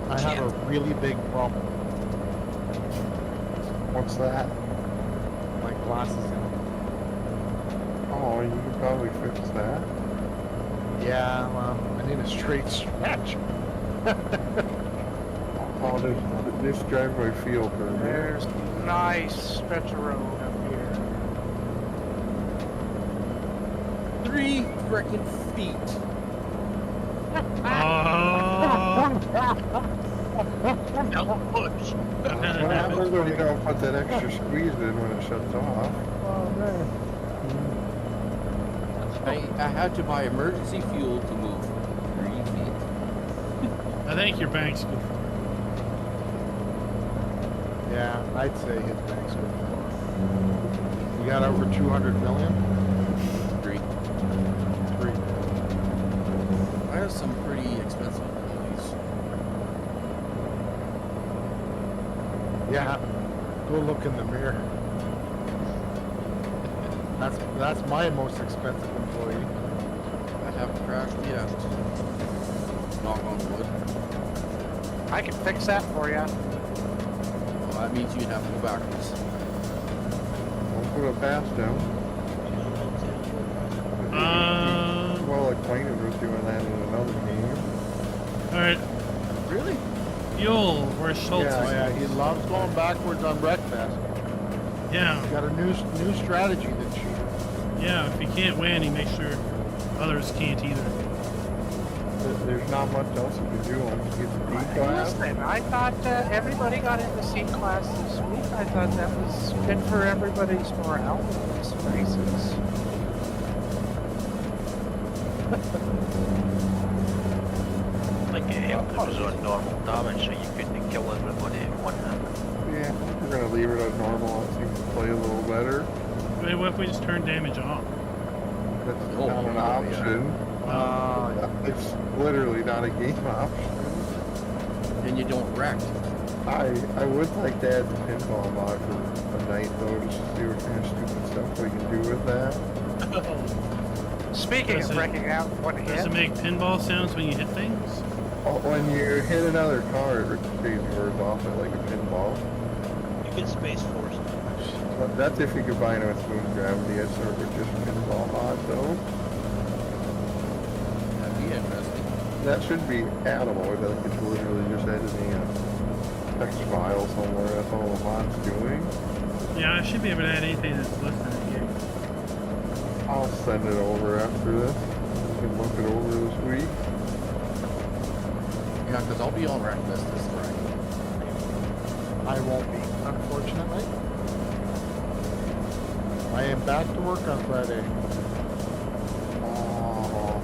I have a really big problem. What's that? My glasses in. Oh, you can probably fix that. Yeah, well, I need a straight stretch. Oh, this driveway feel perfect. There's a nice stretch of road up here. 3 frickin' feet. Oh, Don't push. I've had it What happen. happens when you don't put that extra squeeze in when it shuts off? Oh, man. I had to buy emergency fuel to move 3 feet. I think your bank's good. Yeah, I'd say his bank's good for. You got over 200 million? 3. 3. I have some pretty expensive employees. Yeah. Go look in the mirror. That's my most expensive employee. I haven't crashed yet. Knock on wood. I can fix that for you. Well, that means you'd have to go backwards. Don't put a pass down. Well acquainted with doing that in another game. Alright, Really? Fuel, where Schultz Oh is. yeah, he loves going backwards on breakfast. Yeah, Got a new strategy that she. yeah, if he can't win, he makes sure others can't either. There's not much else you can do once you get the D class. Listen, I thought everybody got into C class this week. I thought that was good for everybody's morale in these races. I think it helped it was on normal damage, so you couldn't kill everybody in one hit. Yeah, we're gonna leave it as normal. It seems to play a little better. Wait, what if we just turn damage off? That's Oh, not an yeah. option. It's literally not a game option. And you don't wreck. I would like to add the pinball mod for a night though, just to see what kind of stupid stuff we can do with that. Speaking Does of it- wrecking out one Does hit, it make pinball sounds when you hit things? Oh, when you hit another car, it ricochets yours off it like a pinball. You get Space Force. But that's if you combine it with Moon Gravity as sort of just pinball mod though. That'd be interesting. That should be addable. I think it's literally just editing a text file somewhere. That's all the mod's doing. Yeah, I should be able to add anything that's listed here. I'll send it over after this. You can look it over this week. Yeah, because I'll be on wreck list this Friday. I won't be, unfortunately. I am back to work on Friday. Oh,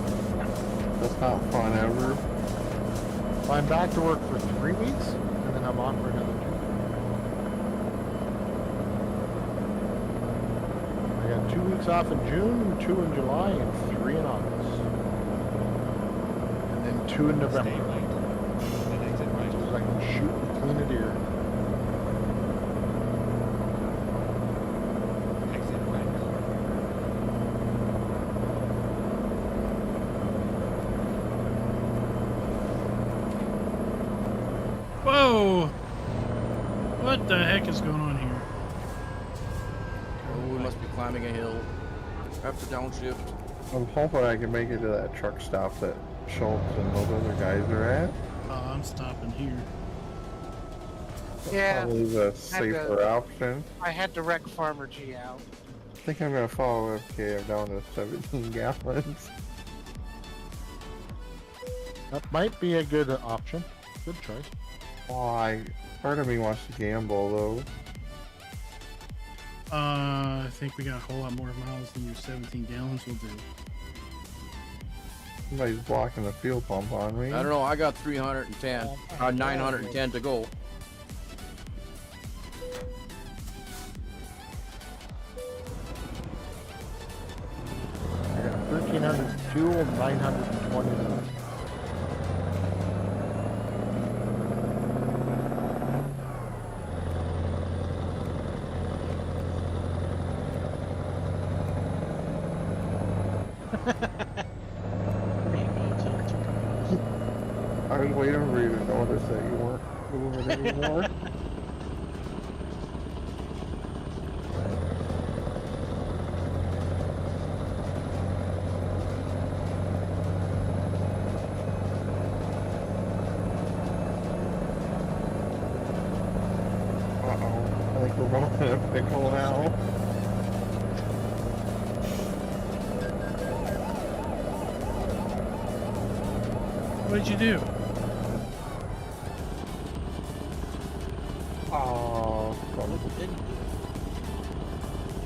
that's not fun ever. I'm back to work for 3 weeks, and then I'm on for another 2. I got 2 weeks off in June, 2 in July, and 3 in August. And then 2 in Stay November. right. And exit right. So I can shoot and clean a deer. Exit right. Whoa! What the heck is going on here? Oh, we must be climbing a hill. Have to downshift. I'm hoping I can make it to that truck stop that Schultz and those other guys are at. Oh, I'm stopping here. yeah, Probably the safer option. I had to wreck Farmer G out. I think I'm gonna follow FK. I'm down to 17 gallons. That might be a good option. Good choice. Why? Part of me wants to gamble though. I think we got a whole lot more miles than your 17 gallons will do. Somebody's blocking the fuel pump on me. I don't know, I got 310. 910 to go. I got 1,300 fuel, 920 left. I was waiting for you to notice that you weren't moving anymore. Uh-oh. I think we're both in a pickle now. What did you do? Oh,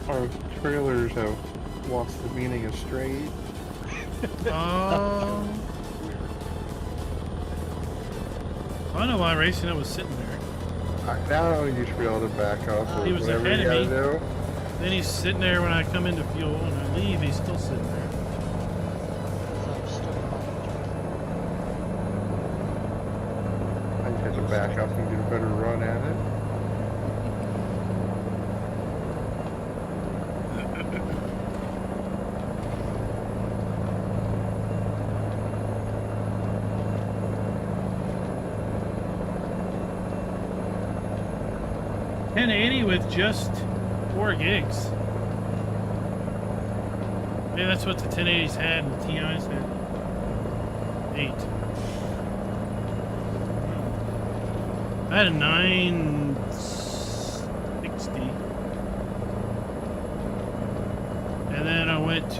our trailers have lost the meaning of straight. Oh. I don't know why Racing was sitting there. Alright, now you should be able to back up or He was whatever ahead you of gotta me. do. Then he's sitting there when I come into fuel, and I leave, he's still sitting there. I just have to back up and get a better run at it. 1080 with just 4 gigs. Yeah, that's what the 1080s had and the TIs had. 8. I had a 960. And then I went to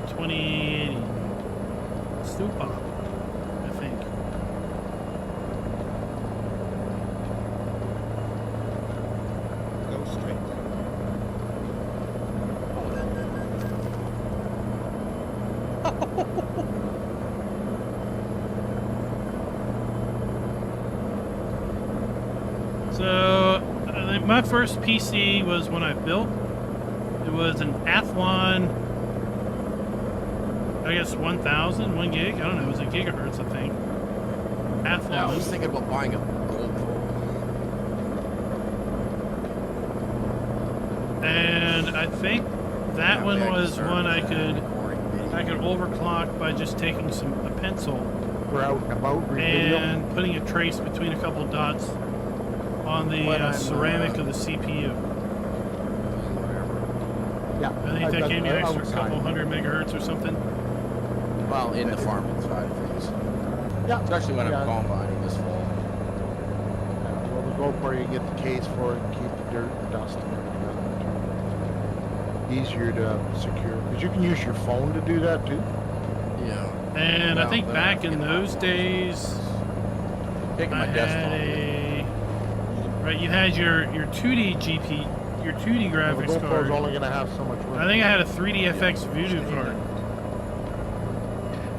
2080. Super, I think. Go straight. So, I think my first PC was when I built. It was an Athlon, I guess 1000, 1 gig. I don't know, it was a gigahertz, I think. Athlon. Yeah, I was thinking about buying a GoPro. And I think that one was one I could overclock by just taking a pencil We're out and about. Video. and putting a trace between a couple dots on the ceramic of the CPU. Yeah. I think that gave me an extra couple hundred megahertz or something. Well, in the farming side of things. Yeah. Especially when I'm combining this fall. Well, the GoPro, you get the case for it and keep the dirt and dust and everything out. Easier to secure. Because you can use your phone to do that too. Yeah. And I Well, think then back in get those days, Taking I my had desktop. right. You had your 2D GP, your 2D The graphics GoPro's card. only going to have so much room. I think I had a 3DFX Voodoo card.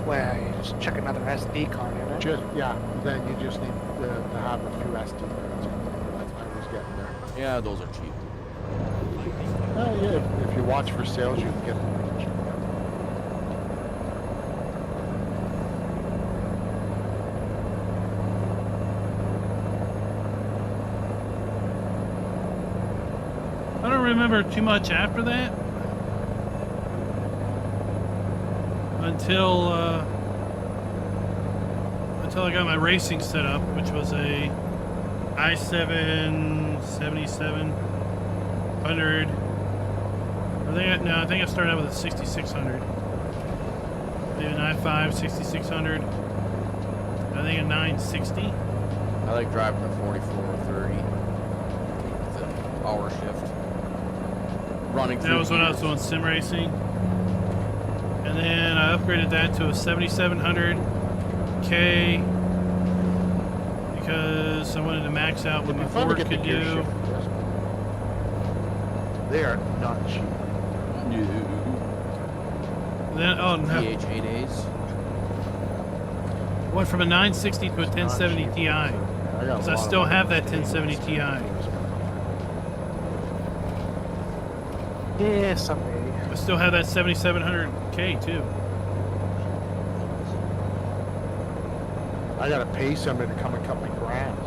Well, you just chuck another SD card in it. Then you just need to have a few SD cards. That's how I was getting there. Yeah, those are cheap. Yeah, if you watch for sales, you can get them pretty cheap. I don't remember too much after that until I got my racing set up, which was a i7 7700. I think I started out with a 6600. Maybe an i5 6600. I think a 960. I like driving the 4430 with the hour shift. Running through That was when I was gears. doing sim racing. And then I upgraded that to a 7700K because I wanted to max out what my It'd be fun to Ford get the could gear do. shift for this one. They are not cheap. Then, oh no, DH8As. went from a 960 to a 1070 Ti. Because I still have that 1070 Ti. Yeah, someday. I still have that 7700K too. I gotta pay somebody to come and cut my grass.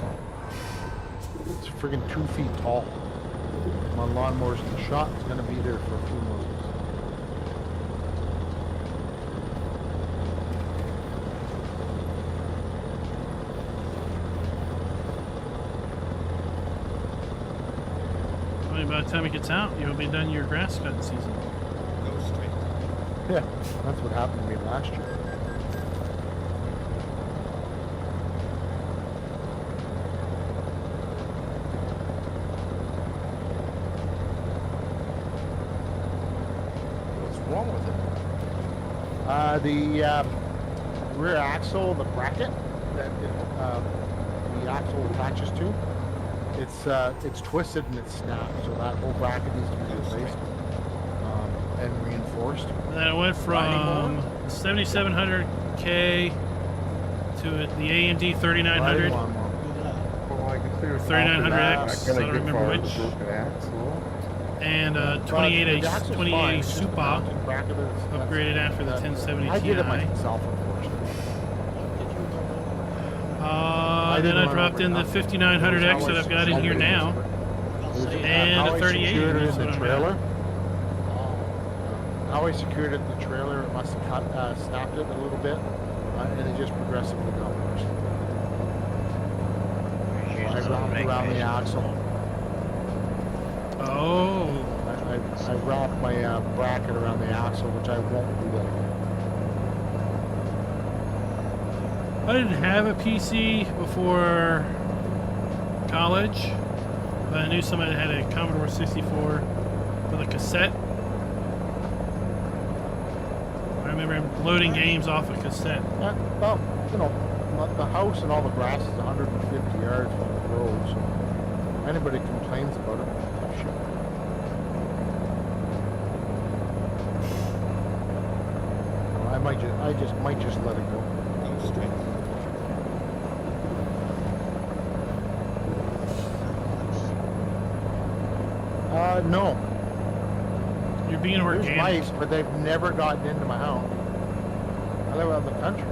It's friggin' 2 feet tall. My lawnmower's in the shop. It's gonna be there for a few more weeks. I mean, by the time it gets out, you'll be done your grass cutting season. Go straight. Yeah, that's what happened to me last year. What's wrong with it? The rear axle, the bracket that the axle attaches to, it's twisted and it's snapped, so that whole bracket needs to be replaced and reinforced. And then I went from 7700K to the AMD 3900. Well, I can clear 3900X, I don't remember which. And 2880 Super upgraded after the 1070 I did it Ti. myself, unfortunately. Then I dropped in the 5900X that I've got in here now. And a 3880 in is the what I'm trailer. at. How I secured it in the trailer, it must have snapped it a little bit, and it just progressively got worse. So I rounded around the axle. Oh. I wrapped my bracket around the axle, which I won't do that again. I didn't have a PC before college, but I knew somebody that had a Commodore 64 with a cassette. I remember him loading games off a cassette. Yeah, well, you know, the house and all the grass is 150 yards from the road, so anybody complains about it, shit. Well, I might just let it go. Go straight. No. You're being There's organic. mice, but they've never gotten into my house. I live out in the country.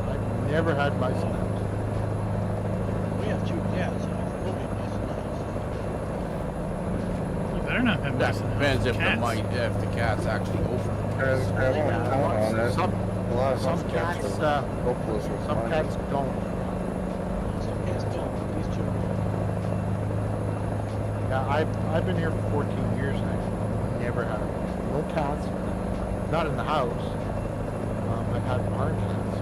I've never had mice in the house. We have 2 cats, and it will be nice and nice. You better not have That mice in the house. depends if Cats. if the cats actually go for it. Guys, I won't count on it. Some A lot of some cats, are hopeless with some mine. cats don't. Some cats don't, but these 2 do. Yeah, I've been here for 14 years and I've never had no cats. Not in the house. I've had barn cats.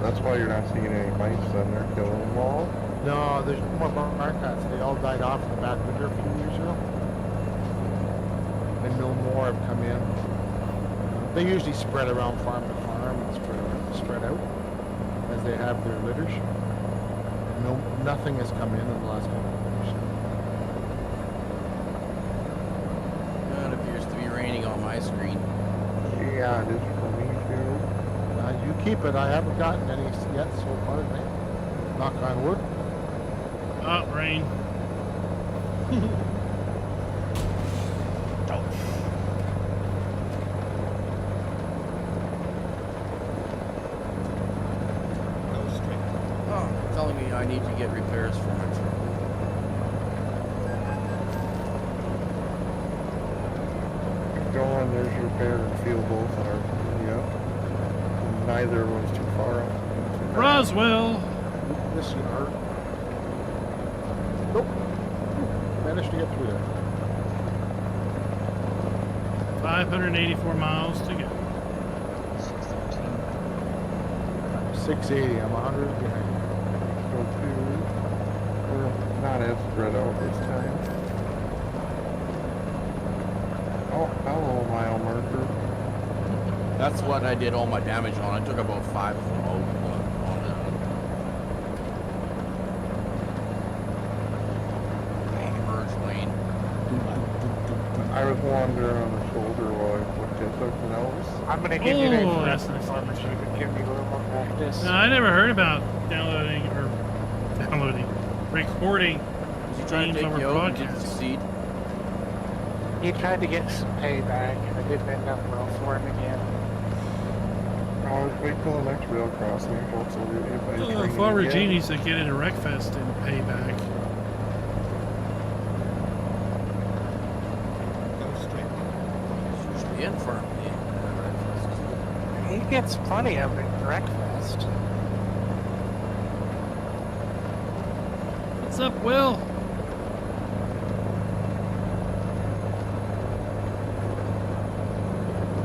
That's why you're not seeing any mice then. They're killing them all. No, there's no more barn cats. They all died off in the bad winter a few years ago. And no more have come in. They usually spread around farm to farm and spread out as they have their litters. No, nothing has come in the last couple of years. It appears to be raining on my screen. Yeah, it is for me too. You keep it. I haven't gotten any yet so far, man. Knock on wood. Oh, rain. Go straight. Oh, telling me I need to get repairs for my truck. Keep going, there's repair and field both are yep. Neither one's too far off. Roswell. This is gonna hurt. Nope. Managed to get through there. 584 miles to go. 680. I'm 100 behind. Go to, well, not as spread out this time. Oh, hello, mile marker. That's what I did all my damage on. I took about 5 of them out on the merge lane. I was wandering on the shoulder while I looked at something else. I'm gonna give you Oh, that that's for nice. farmers. You can give me a little more practice. No, I never heard about recording Was he trying to games take over you out and didn't broadcast. succeed? He tried to get some payback. I didn't end up well for him again. I'll wait till the next rail crossing. Folks will get hit by a train Farmer again. Genie's to get into Wreckfest and pay back. Go straight. It's usually in farm. He gets plenty of it in Wreckfest. What's up, Will?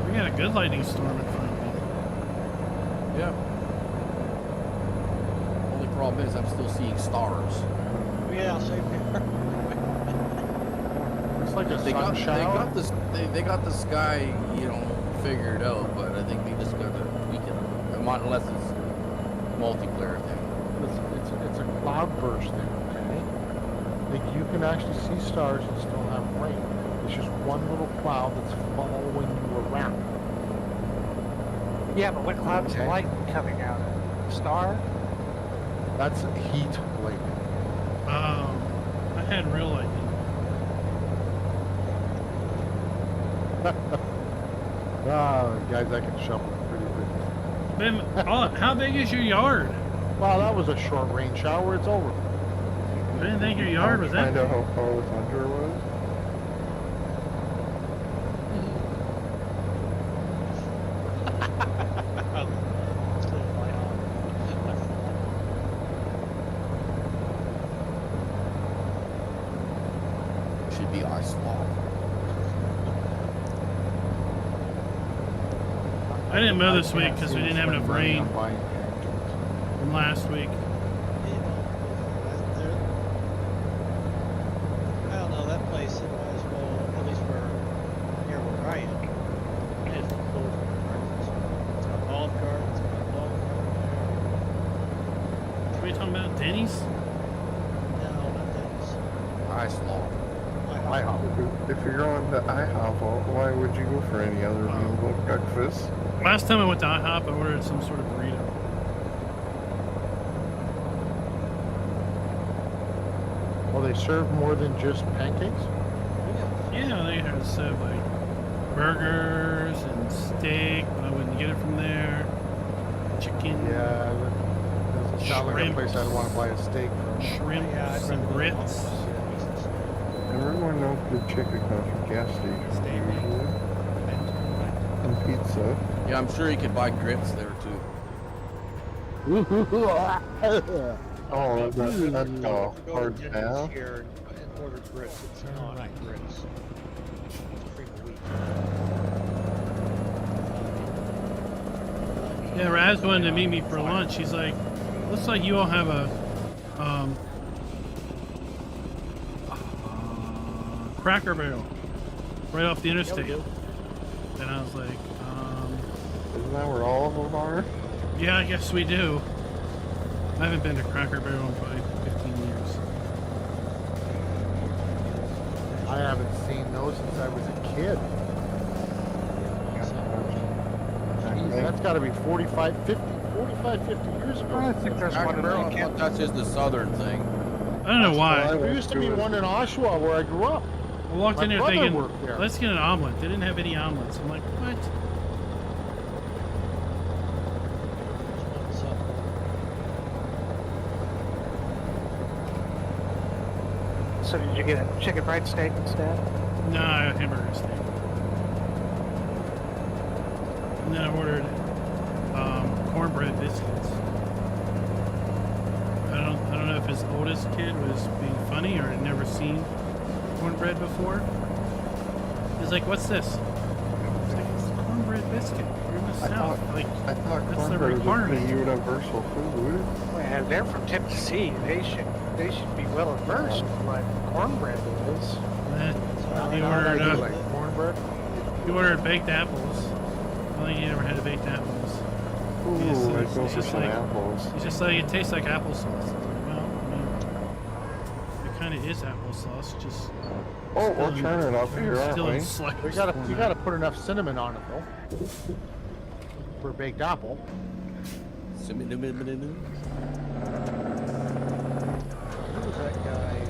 We got a good lightning storm in front of me. Yeah. Only problem is I'm still seeing stars. Yeah, same here. It's like a They sun got shower. this. They got the sky, figured out, but I think they just got to tweak it. Unless it's a multiplayer thing. It's a cloudburst thing, okay? Like you can actually see stars and still have rain. It's just one little cloud that's following you around. Yeah, but what cloud's Okay. light coming out of? Star? That's heat lightning. I had real lightning. Guys, I can shovel pretty big. How big is your yard? Well, that was a short rain shower. It's over. I didn't think your yard was that Find out big. how far the thunder was. I didn't mow I this week can't because see we didn't have spend enough money rain on buying pancakes. from last week. I don't know, that place, it might as well, at least for near where I am, it's full of gardens. It's got Olive Garden, it's got Olive Garden What are you talking about? Denny's? there. No, not Denny's. I slaughter. IHOP. If you're going to IHOP, why would you go for any other meal but breakfast? Last time I went to IHOP, I ordered some sort of burrito. Well, they serve more than just pancakes? Yeah, they have stuff like burgers and steak, but I wouldn't get it from there. Chicken, Yeah, that doesn't sound like a Shrimp. place I'd want to buy a steak from. shrimp, Yeah, I'd some rather go grits. to Everyone knows good chicken comes from gas stations Stay usually. And pizza. Yeah, I'm sure you can buy grits there too. Oh, that's Go hard to Denny's pass. here and order grits. It's not Right. grits. It's cream of wheat. Yeah, Raz wanted to meet me for lunch. He's like, looks like you all have a Cracker Barrel right off the interstate. And I was like, Isn't that where all of them are? yeah, I guess we do. I haven't been to Cracker Barrel in probably 15 years. I haven't seen those since I was a kid. Jeez, that's got to be 45, 50 years ago. I think there's one Cracker in Barrel, I Lincoln. thought that's just the southern thing. I don't know why. There used to be one in Oshawa where I grew up. I walked in My there brother thinking, worked there. let's get an omelet. They didn't have any omelets. I'm like, what? So did you get a chicken fried steak instead? No, I got hamburger steak. And then I ordered cornbread biscuits. I don't know if his oldest kid was being funny or had never seen cornbread before. He's like, "What's this?" I was like, "It's cornbread biscuit. You're in the South. Like, I thought that's the cornbread was requirement." a universal food. Well, they're from Tennessee. They should be well versed in what cornbread is. He How did I do, ordered like cornbread? he ordered baked apples. I don't think he ever had baked apples. Ooh, It's I'd go for just some like- apples. He's just like, it tastes like applesauce. I was like, well, I mean, it kind of is applesauce, just Oh, we're turning up here, aren't still in we? slice. You gotta put enough cinnamon on it though. For a baked apple. Who was that guy?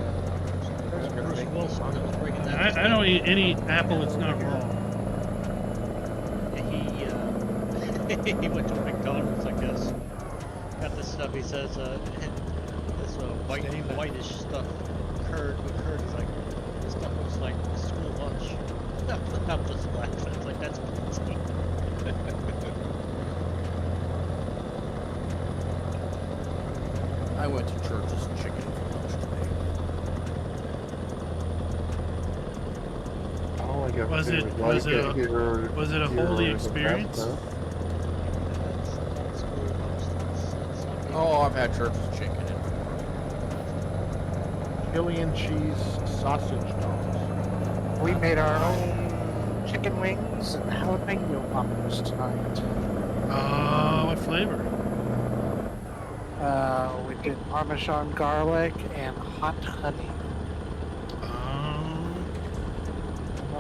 Bruce Wilson that was bringing that. I don't eat any apple that's not raw. He went to McDonald's, I guess. Got this stuff. He says, this whitish stuff, curd with curd. He's like, this stuff looks like school lunch. I'm just laughing. It's like that's plenty. I went to Church's Chicken for lunch today. All I got Was to do it- is was like it a- here, was it a here holy is the experience? pasta. That's school lunch. Oh, I've had Church's Chicken in. Chili and cheese sausage dogs. We made our own chicken wings and jalapeno poppers tonight. What flavor? We did Parmesan garlic and hot honey.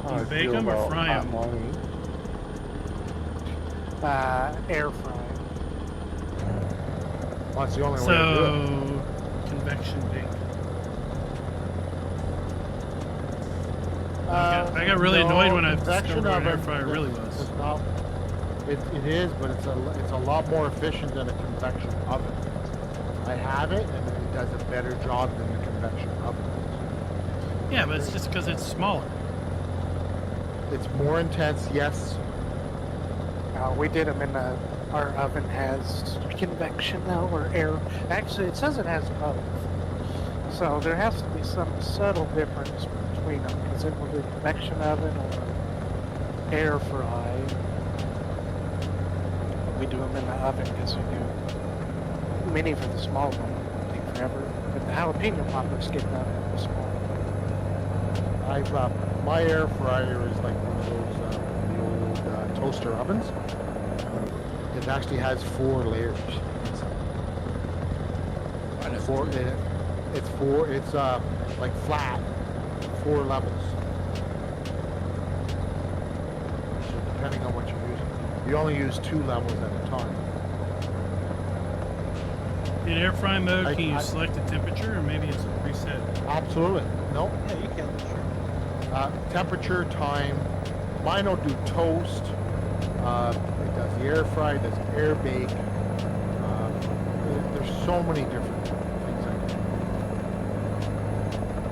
How You I bake feel 'em or about fry hot 'em? honey. Air fry. Well, that's the only way to do it. So, convection bake. I got really annoyed when I convection discovered what an air oven fryer really is was. not- it is, but it's a lot more efficient than a convection oven. I have it, and it does a better job than the convection oven. Yeah, but it's just because it's smaller. It's more intense, yes. We did them in our oven has convection now or air. Actually, it says it has both. So there has to be some subtle difference between them because it will be convection oven or air fry. we do them in the oven because we do mini for the small one. It'll take forever. But the jalapeno poppers get done in the small one. My air fryer is like one of those the old toaster ovens. It actually has 4 layers. It's like flat, 4 levels. So depending on what you're using, you only use 2 levels at a time. In air fry mode, can you select the temperature, or maybe it's a preset? Absolutely. No. Yeah, you can, sure. Temperature, time. Mine will do toast. It does the air fry, it does air bake. There's so many different things I can do.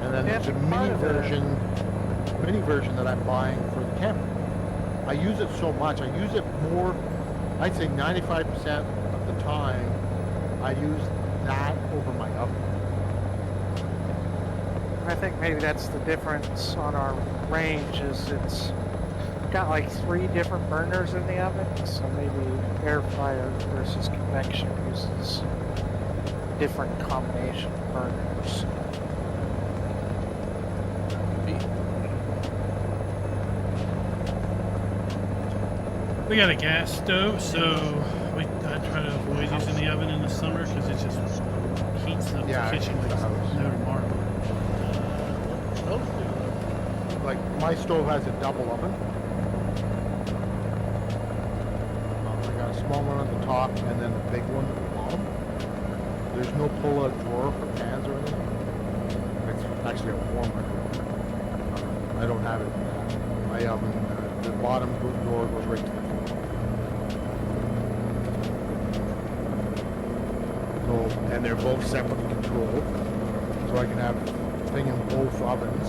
And then there's a mini version that I'm buying for the camper. I use it so much. I use it more, I'd say 95% of the time, I use that over my oven. I think maybe that's the difference on our range is it's got like 3 different burners in the oven, so maybe air fryer versus convection uses different combination of burners. We got a gas stove, so I try to avoid using the oven in the summer because it just heats up the kitchen like no tomorrow. Like my stove has a double oven. I got a small one on the top and then a big one at the bottom. There's no pull-out drawer for pans or anything. It's actually a warmer. I don't have it in that. My oven, the bottom door goes right to the floor. So, and they're both separately controlled, so I can have a thing in both ovens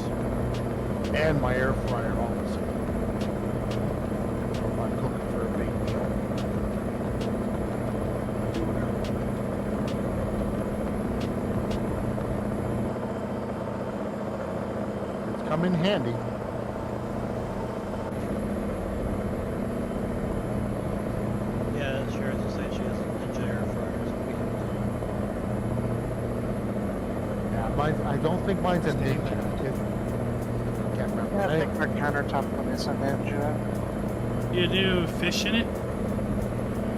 and my air fryer all the same. So if I'm cooking for a big meal, I do whatever. It's come in handy. Yeah, sure. As I say, she has a Ninja air fryer. Yeah, I don't think mine's a Ninja. I can't remember. Yeah, I think our countertop one is a Ninja. You do fish in it?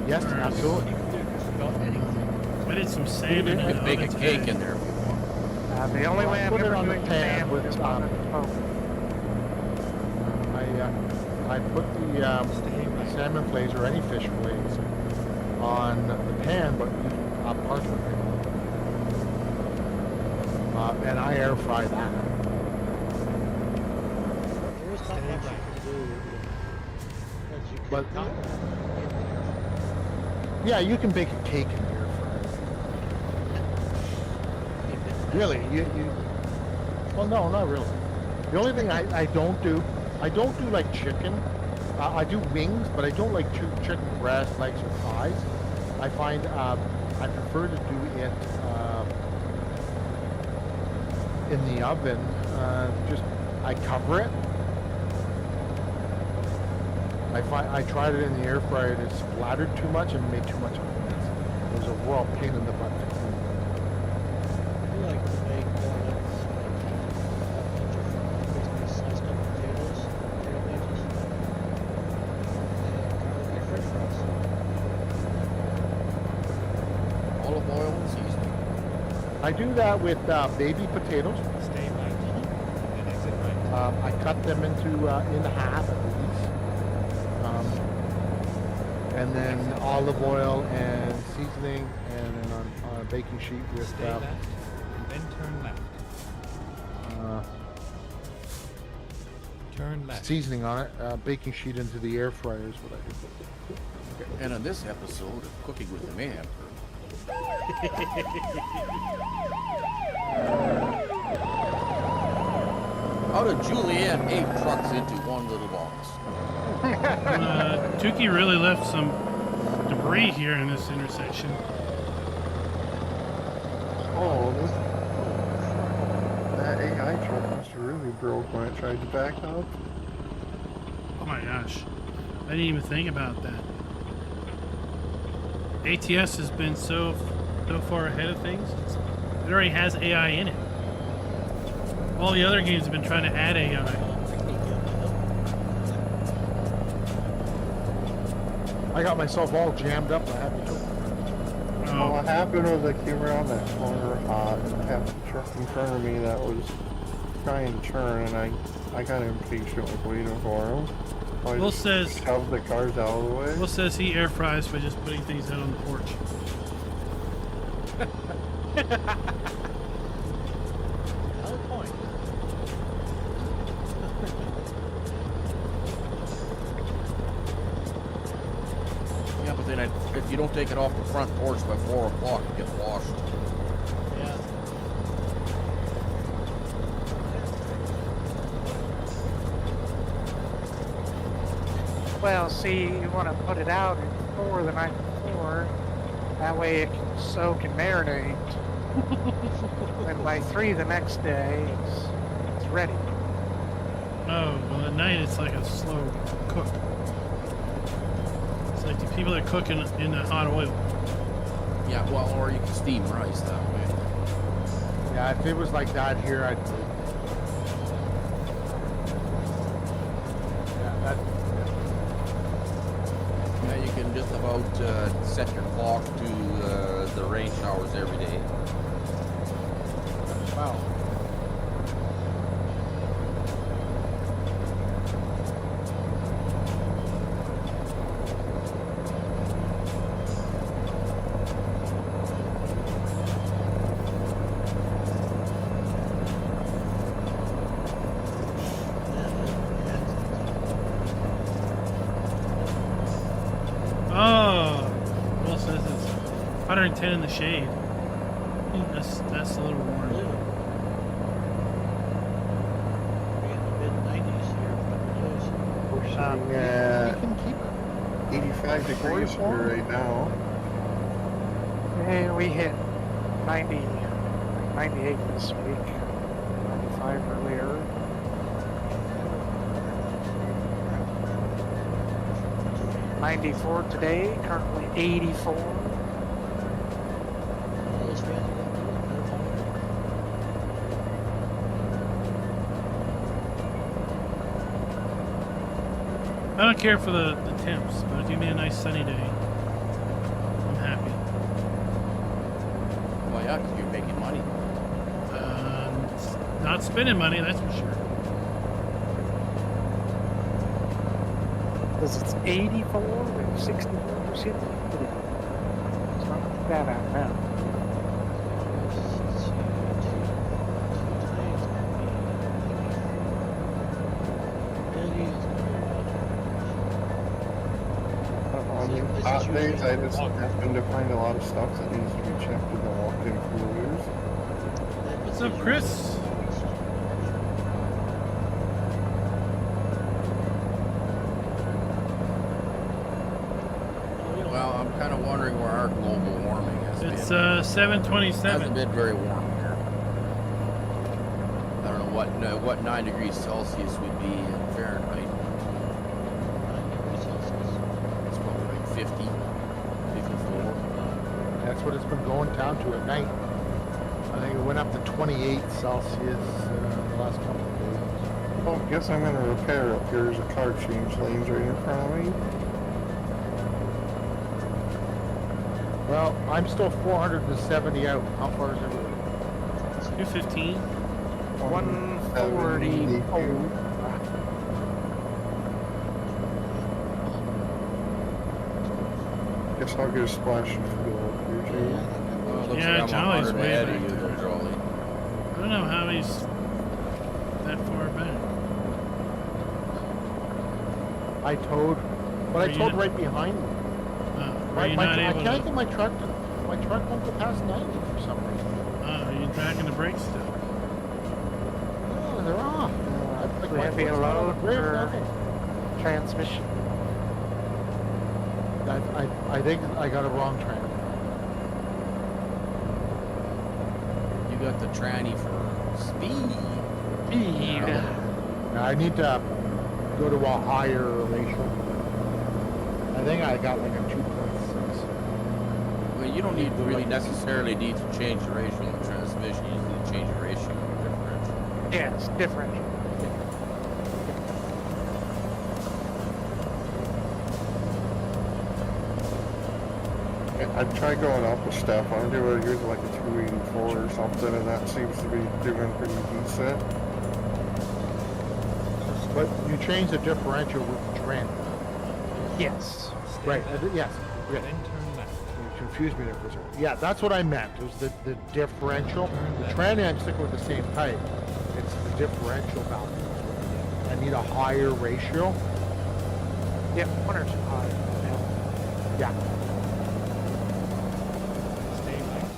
Yes, absolutely. You can do just about anything. I did some salmon in You the can bake a oven cake today. in there if you want. The only Well, way I'm put it ever on the doing pan salmon with is on a smoke. I put the salmon fillets or any fish fillets on the pan, but use parchment paper. And I air fry that. There's not much you can do. Because you can But- cook in there. Yeah, you can bake a cake in the air fryer. Really? Well, no, not really. The only thing I don't do like chicken. I do wings, but I don't like chicken breast, legs, or thighs. I find I prefer to do it in the oven. I cover it. I tried it in the air fryer and it splattered too much and made too much of a mess. It was a raw pain in the butt to clean. I like to make basically sliced up potatoes, potato wedges, and garlic and french fries. Olive oil and seasoning. I do that with baby potatoes. Stay right. And exit right. I cut them in half at least. And then olive oil and seasoning, and then on a baking sheet with Stay left. And then turn left. Turn left. seasoning on it. Baking sheet into the air fryer is what I do. And on this episode of Cooking with the Man, how did Julianne 8 trucks into one little box? Tukey really left some debris here in this intersection. Oh, that AI truck must have really broke when it tried to back up. Oh my gosh. I didn't even think about that. ATS has been so far ahead of things. It already has AI in it. All the other games have been trying to add AI. I got myself all jammed up. I had to. Well, what happened was I came around that corner hot and had the truck in front of me that was trying to turn, and I got impatient with waiting for him. So I Will just says shoved the cars out of the way. Will says he air fries by just putting things out on the porch. Another point. Yeah, but then if you don't take it off the front porch by 4 o'clock, it gets washed. Yeah. Well, see, you want to put it out at 4 the night before. That way it can soak and marinate. And by 3 the next day, it's ready. Oh, well at night it's like a slow cook. It's like the people that cook in the hot oil. Yeah, well, or you can steam rice that way. Yeah, if it was like that here, I'd. Yeah, that. Yeah, you can just about set your clock to the rain showers every day. Wow. Oh, Will says it's 110 in the shade. That's a little warm. We're in the mid-90s here for the days. We're sitting at 85 degrees here right now. And we hit 90, 98 this week, 95 earlier. '94 today, currently 84. Those fans are gonna do I don't care for the temps, but if you made a nice sunny day, I'm happy. Well, yeah, because you're making money. Not spending money, that's for sure. Because it's 84 and 64%. It's not too bad out now. On the hot days, I just happen to find a lot of stuff that needs to be checked in the walk-in coolers. What's up, Chris? Well, I'm kind of wondering where our global warming has It's been. 7:27. Hasn't been very warm here. I don't know what 9 degrees Celsius would be in Fahrenheit. It's probably like 50, 54. That's what it's been going down to at night. I think it went up to 28 Celsius the last couple of days. Well, I guess I'm gonna repair up here. There's a car change lanes right in front of me. Well, I'm still 470 out. How far is everyone? 2:15. 144. Guess I'll get a splash of fuel up here too. Well, it looks Yeah, like I'm Jolly's 100 way ahead back of you there. there, Jolly. I don't know how he's that far back. I towed, but I Are you towed not- right behind me. Are you not I able can't to? get my truck won't go past 90 for some reason. Are you dragging the brakes still? Oh, they're off. Like We my have a foot's not on load the brake, for nothing. transmission. I think I got a wrong tram. You got the tranny for speed. Now, I need to go to a higher ratio. I think I got like a 2.6. Well, you don't need really necessarily need to change the ratio of the transmission. You just need to change the ratio of the differential. Yes, differential. I'd try going up a step. I'm doing using like a 284 or something, and that seems to be doing pretty decent. But you change the differential with the trend. Yes. Stay Right. left, Yes. then turn left. You confused me there for a second. Yeah, that's what I meant. It was the differential. The trend, I'm sticking with the same type. It's the differential value. I need a higher ratio. Yep, 1 or 2 high. Yeah. Stay left,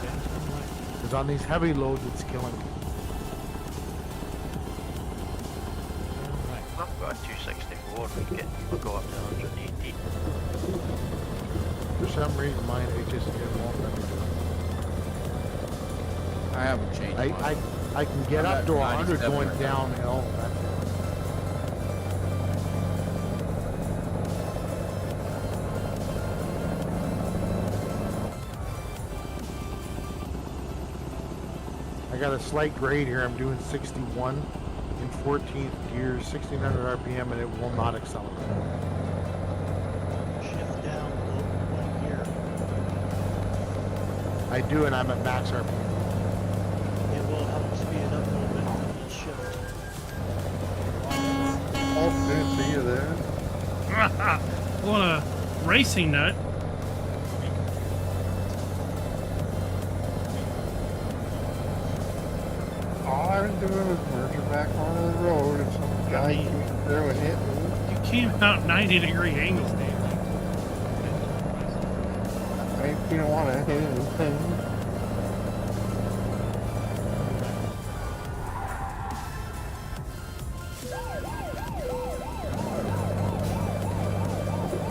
then turn left. Because on these heavy loads, it's killing me. Turn right. I've got a 264 we'll go up to 180. For some reason, mine, it just it won't let me do it. I haven't changed mine. I can get I'm up at to 100 97 going right now. downhill. That's it. I got a slight grade here. I'm doing 61 in 14th gear, 1600 RPM, and it will not accelerate. Shift down one gear. I do, and I'm at max RPM. It will help speed it up a little bit and then shift. Oh, didn't see you there. What a racing nut. All I was doing was merging back onto the road, and some guy came there and hit me. You came out 90-degree angle. Stay left, then turn west. I didn't want to hit anything.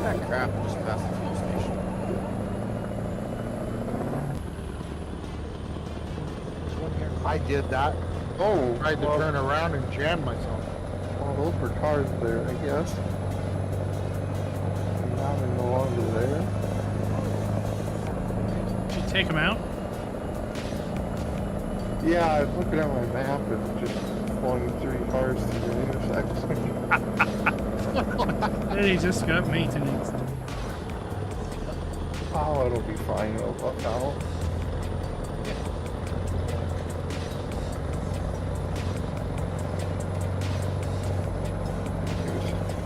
That crap just passed the fuel station. There's one here. I did that. Oh, Tried to well, turn around and jam myself. well, those were cars there, I guess. Now they're no longer there. Did you take him out? Yeah, I was looking at my map and just pulling 3 cars through the intersection. Hey, he just got maintenance. Oh, it'll be fine. It'll buck out.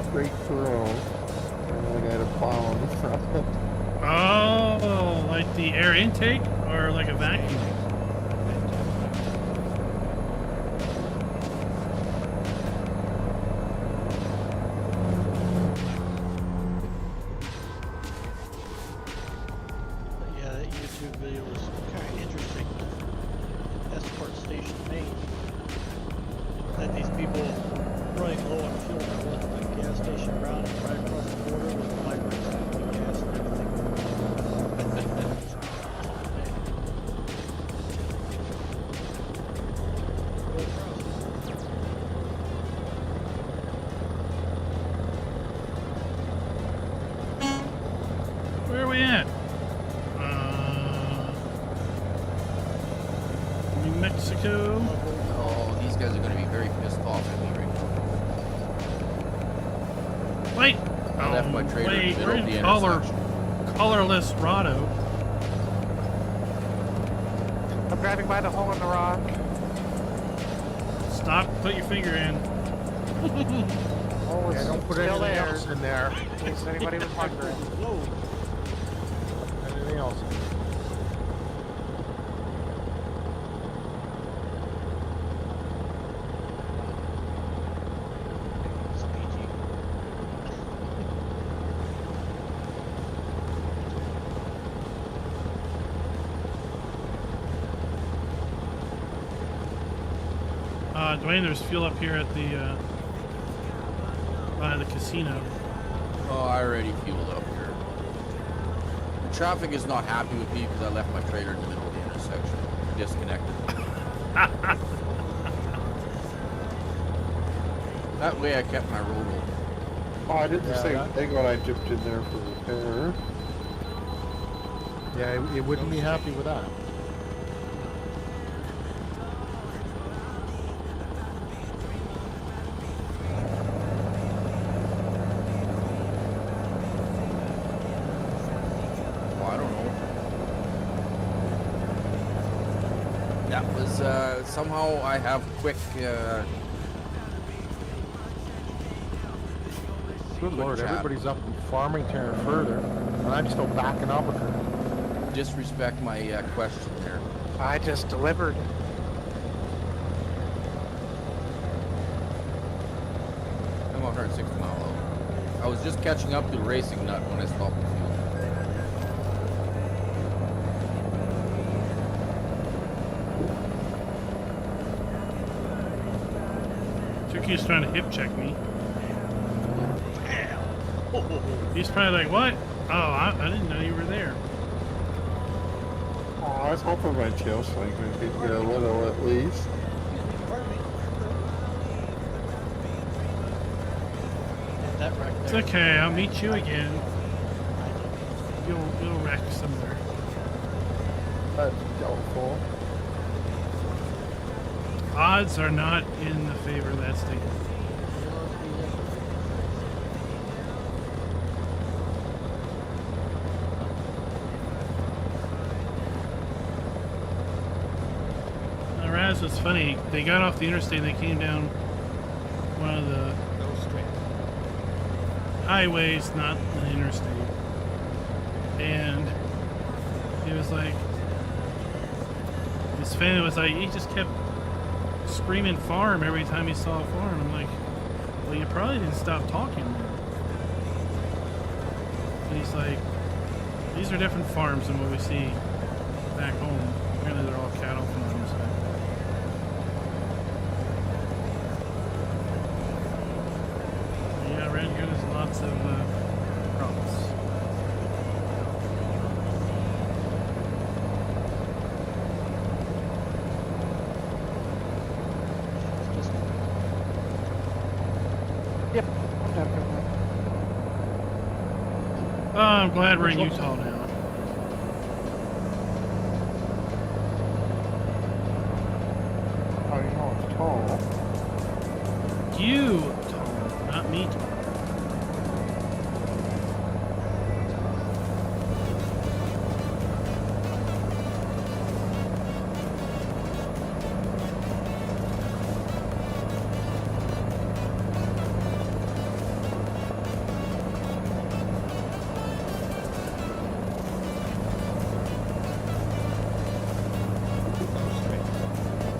Straight through, and then I had a plow in the front. Oh, like the air intake or like a vacuum? Yeah, that YouTube video was kind of interesting. Escort Station Maine. That these people running low on fuel at the gas station around right across the border with the migrants and gas and everything. Where are we at? New Mexico. Oh, these guys are going to be very pissed off at me right now. Wait. I left my trailer in wait, the we're middle of the in intersection. colorless Rado. I'm driving by the hole in the rock. Stop. Put your finger in. Oh, it's Yeah, don't put still anything there. else in there. In case anybody was wondering. Whoa. Anything else? It's PG. Dwayne, there's fuel up here at the by the casino. Oh, I already fueled up here. The traffic is not happy with me because I left my trailer in the middle of the intersection. Disconnected. That way I kept my road open. Oh, I did the Yeah, same that- thing when I dipped in there for repair. Yeah, it wouldn't be happy with that. Well, I don't know. That was somehow I have quick. Good Lord, chat. everybody's up in Farmington or further, and I'm still back in Albuquerque. Disrespect my question there. I just delivered. I'm 160 miles out. I was just catching up to the racing nut when I stopped the field. Turkey's trying to hip check me. He's probably like, what? Oh, I didn't know you were there. Oh, I was hoping my tail swing would get a little at least. That right It's there. okay, I'll meet you again. You'll wreck somewhere. That's doubtful. Odds are not in the favor of that statement. Raz was funny. They got off the interstate and they came down one of the Go straight. highways, not the interstate. And he was like, his family was like, he just kept screaming farm every time he saw a farm. I'm like, well, you probably didn't stop talking then. And he's like, these are different farms than what we see back home. Apparently they're all cattle farms. Yeah, around here there's lots of crops. Yep, I'm definitely. Oh, I'm glad we're in Utah now. Oh, you know it's tall. You, Tom, not me, Tom.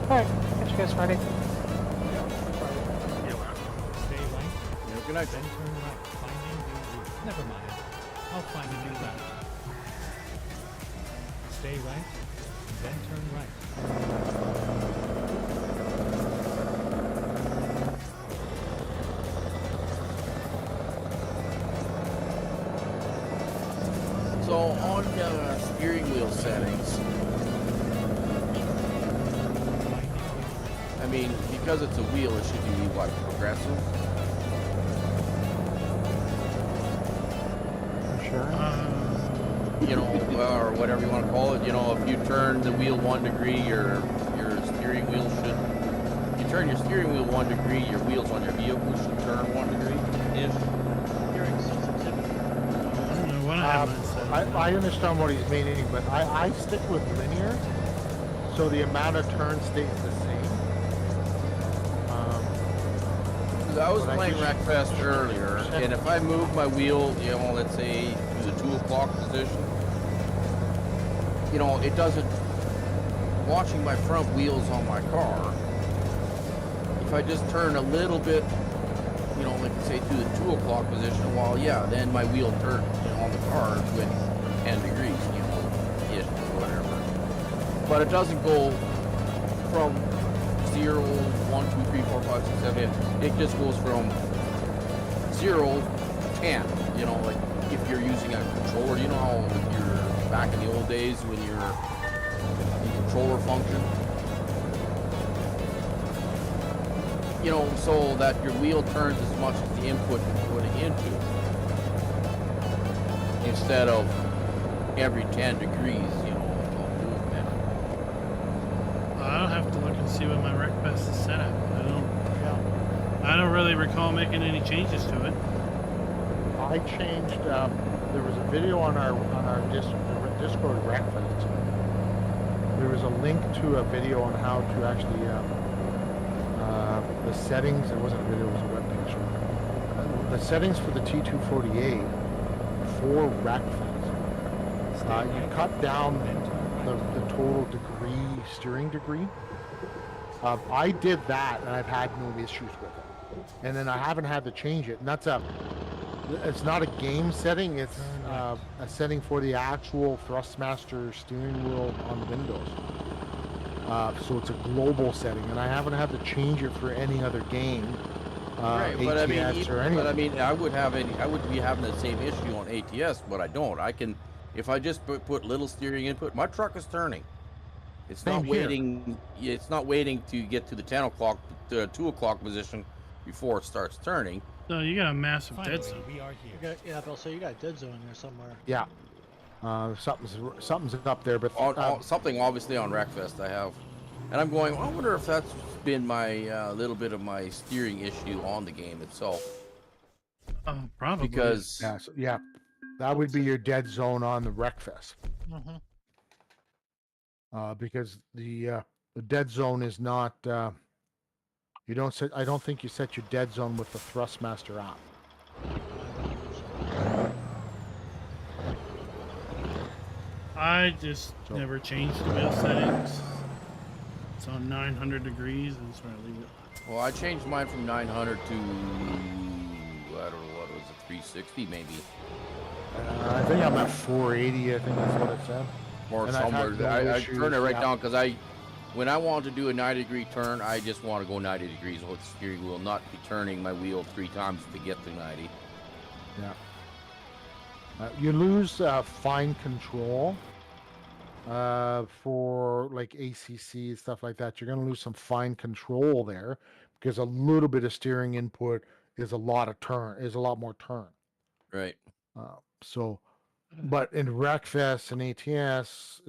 Alright, get you guys ready. Stay right, Good night. then turn right. Find a new route. Never mind. I'll find a new route. Stay right, then turn right. So on steering wheel settings, I mean, because it's a wheel, it should be what, progressive? Sure. You know, or whatever you want to call it. You know, if you turn the wheel 1 degree, your steering wheel should. If you turn your steering wheel 1 degree, your wheels on your vehicle should turn 1 degree. Ish. Hearing sensitivity. I don't know what I have mine set. I understand what he's meaning, but I stick with linear, so the amount of turns stays the same. 'Cause I was But I playing just- Rackfest earlier, and if I move my wheel, you know, let's say to the 2 o'clock position, you know, it doesn't. Watching my front wheels on my car, if I just turn a little bit, you know, like say to the 2 o'clock position, well, yeah, then my wheel turn, you know, on the car with 10 degrees, you know, ish, whatever. But it doesn't go from 0, 1, 2, 3, 4, 5, 6, 7, 8. It just goes from 0 to 10. You know, like if you're using a controller, you know how if you're back in the old days when you're in controller function. You know, so that your wheel turns as much as the input you're putting into it. Instead of every 10 degrees, you know, of movement. I'll have to look and see what my RecFest is set at. I don't really recall making any changes to it. I changed. There was a video on our Discord breakfast. There was a link to a video on how to actually the settings. It wasn't a video; it was a webpage. The settings for the T248 for breakfast. You cut down the total degree steering degree. I did that, and I've had no issues with it. And then I haven't had to change it, and that's it's not a game setting, it's a setting for the actual Thrustmaster steering wheel on Windows. So it's a global setting, and I haven't had to change it for any other game, Right, but ATS or anything. but I mean, I would be having the same issue on ATS, but I don't. I can, if I just put little steering input, my truck is turning. It's Same not here. waiting. It's not waiting to get to the 10 o'clock, to 2 o'clock position before it starts turning. So you got a massive Finally, dead zone. we are You here. got, yeah, Bill, so you got a dead zone there somewhere. Yeah. Something's up there, but Something obviously on Wreckfest I have, and I'm going. I wonder if that's been my little bit of my steering issue on the game itself, Probably. because yeah, that would be your dead zone on the Wreckfest. Mm-hmm. Because the dead zone is not. You don't set. I don't think you set your dead zone with the Thrustmaster app. I just never changed the wheel settings. It's on 900 degrees, and that's where I leave it. well, I changed mine from 900 to I don't know what was it, 360 maybe, I think I'm at 480. I think that's what it said. or And I've had somewhere. no I issues, turned it right yeah. down because when I want to do a 90-degree turn, I just want to go 90 degrees with the steering wheel, not be turning my wheel 3 times to get to 90. Yeah. You lose fine control for like ACC and stuff like that. You're going to lose some fine control there because a little bit of steering input is a lot more turn. Right. But in Wreckfest and ATS,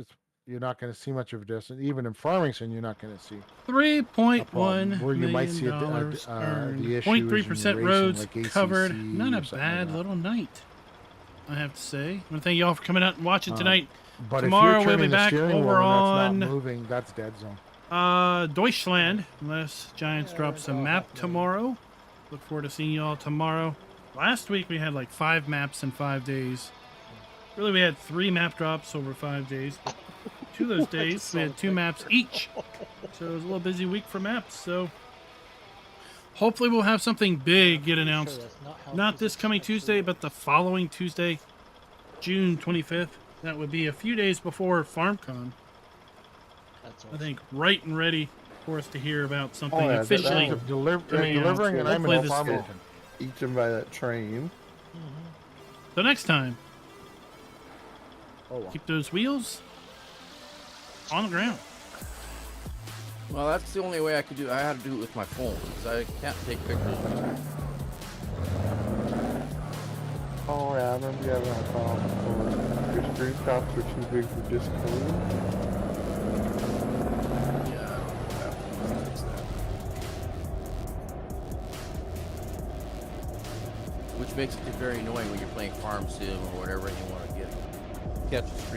you're not going to see much of a distance. Even in Farmington, you're not going to see. $3.1 Where you might see million the earned. issue is when you're 0.3% racing roads like ACC covered. Not a or something bad like that. little night, I have to say. I want to thank you all for coming out and watching tonight. But Tomorrow if you're we'll be turning the back steering wheel over and that's on not moving, that's dead zone. Deutschland, unless Giants drop some map tomorrow. Look forward to seeing you all tomorrow. Last week we had like 5 maps in 5 days. Really, we had 3 map drops over 5 days. 2 of those days we had 2 maps each. So it was a little busy week for maps. So hopefully we'll have something big get announced. Not this coming Tuesday, but the following Tuesday, June 25th. That would be a few days before FarmCon. That's I think right and ready for us to hear about something yeah, officially. that's Delivering and I'm Hopefully in this- Farmington. Eat them by that train. So next time, Oh, well. keep those wheels on the ground. Well, that's the only way I could do it. I had to do it with my phone because I can't take pictures. Oh yeah, I remember you having a problem before. Your screenshots were too big for Discord. Yeah, I don't know how to fix that. Which makes it very annoying when you're playing Farm Sim or whatever and you want to catch a stream.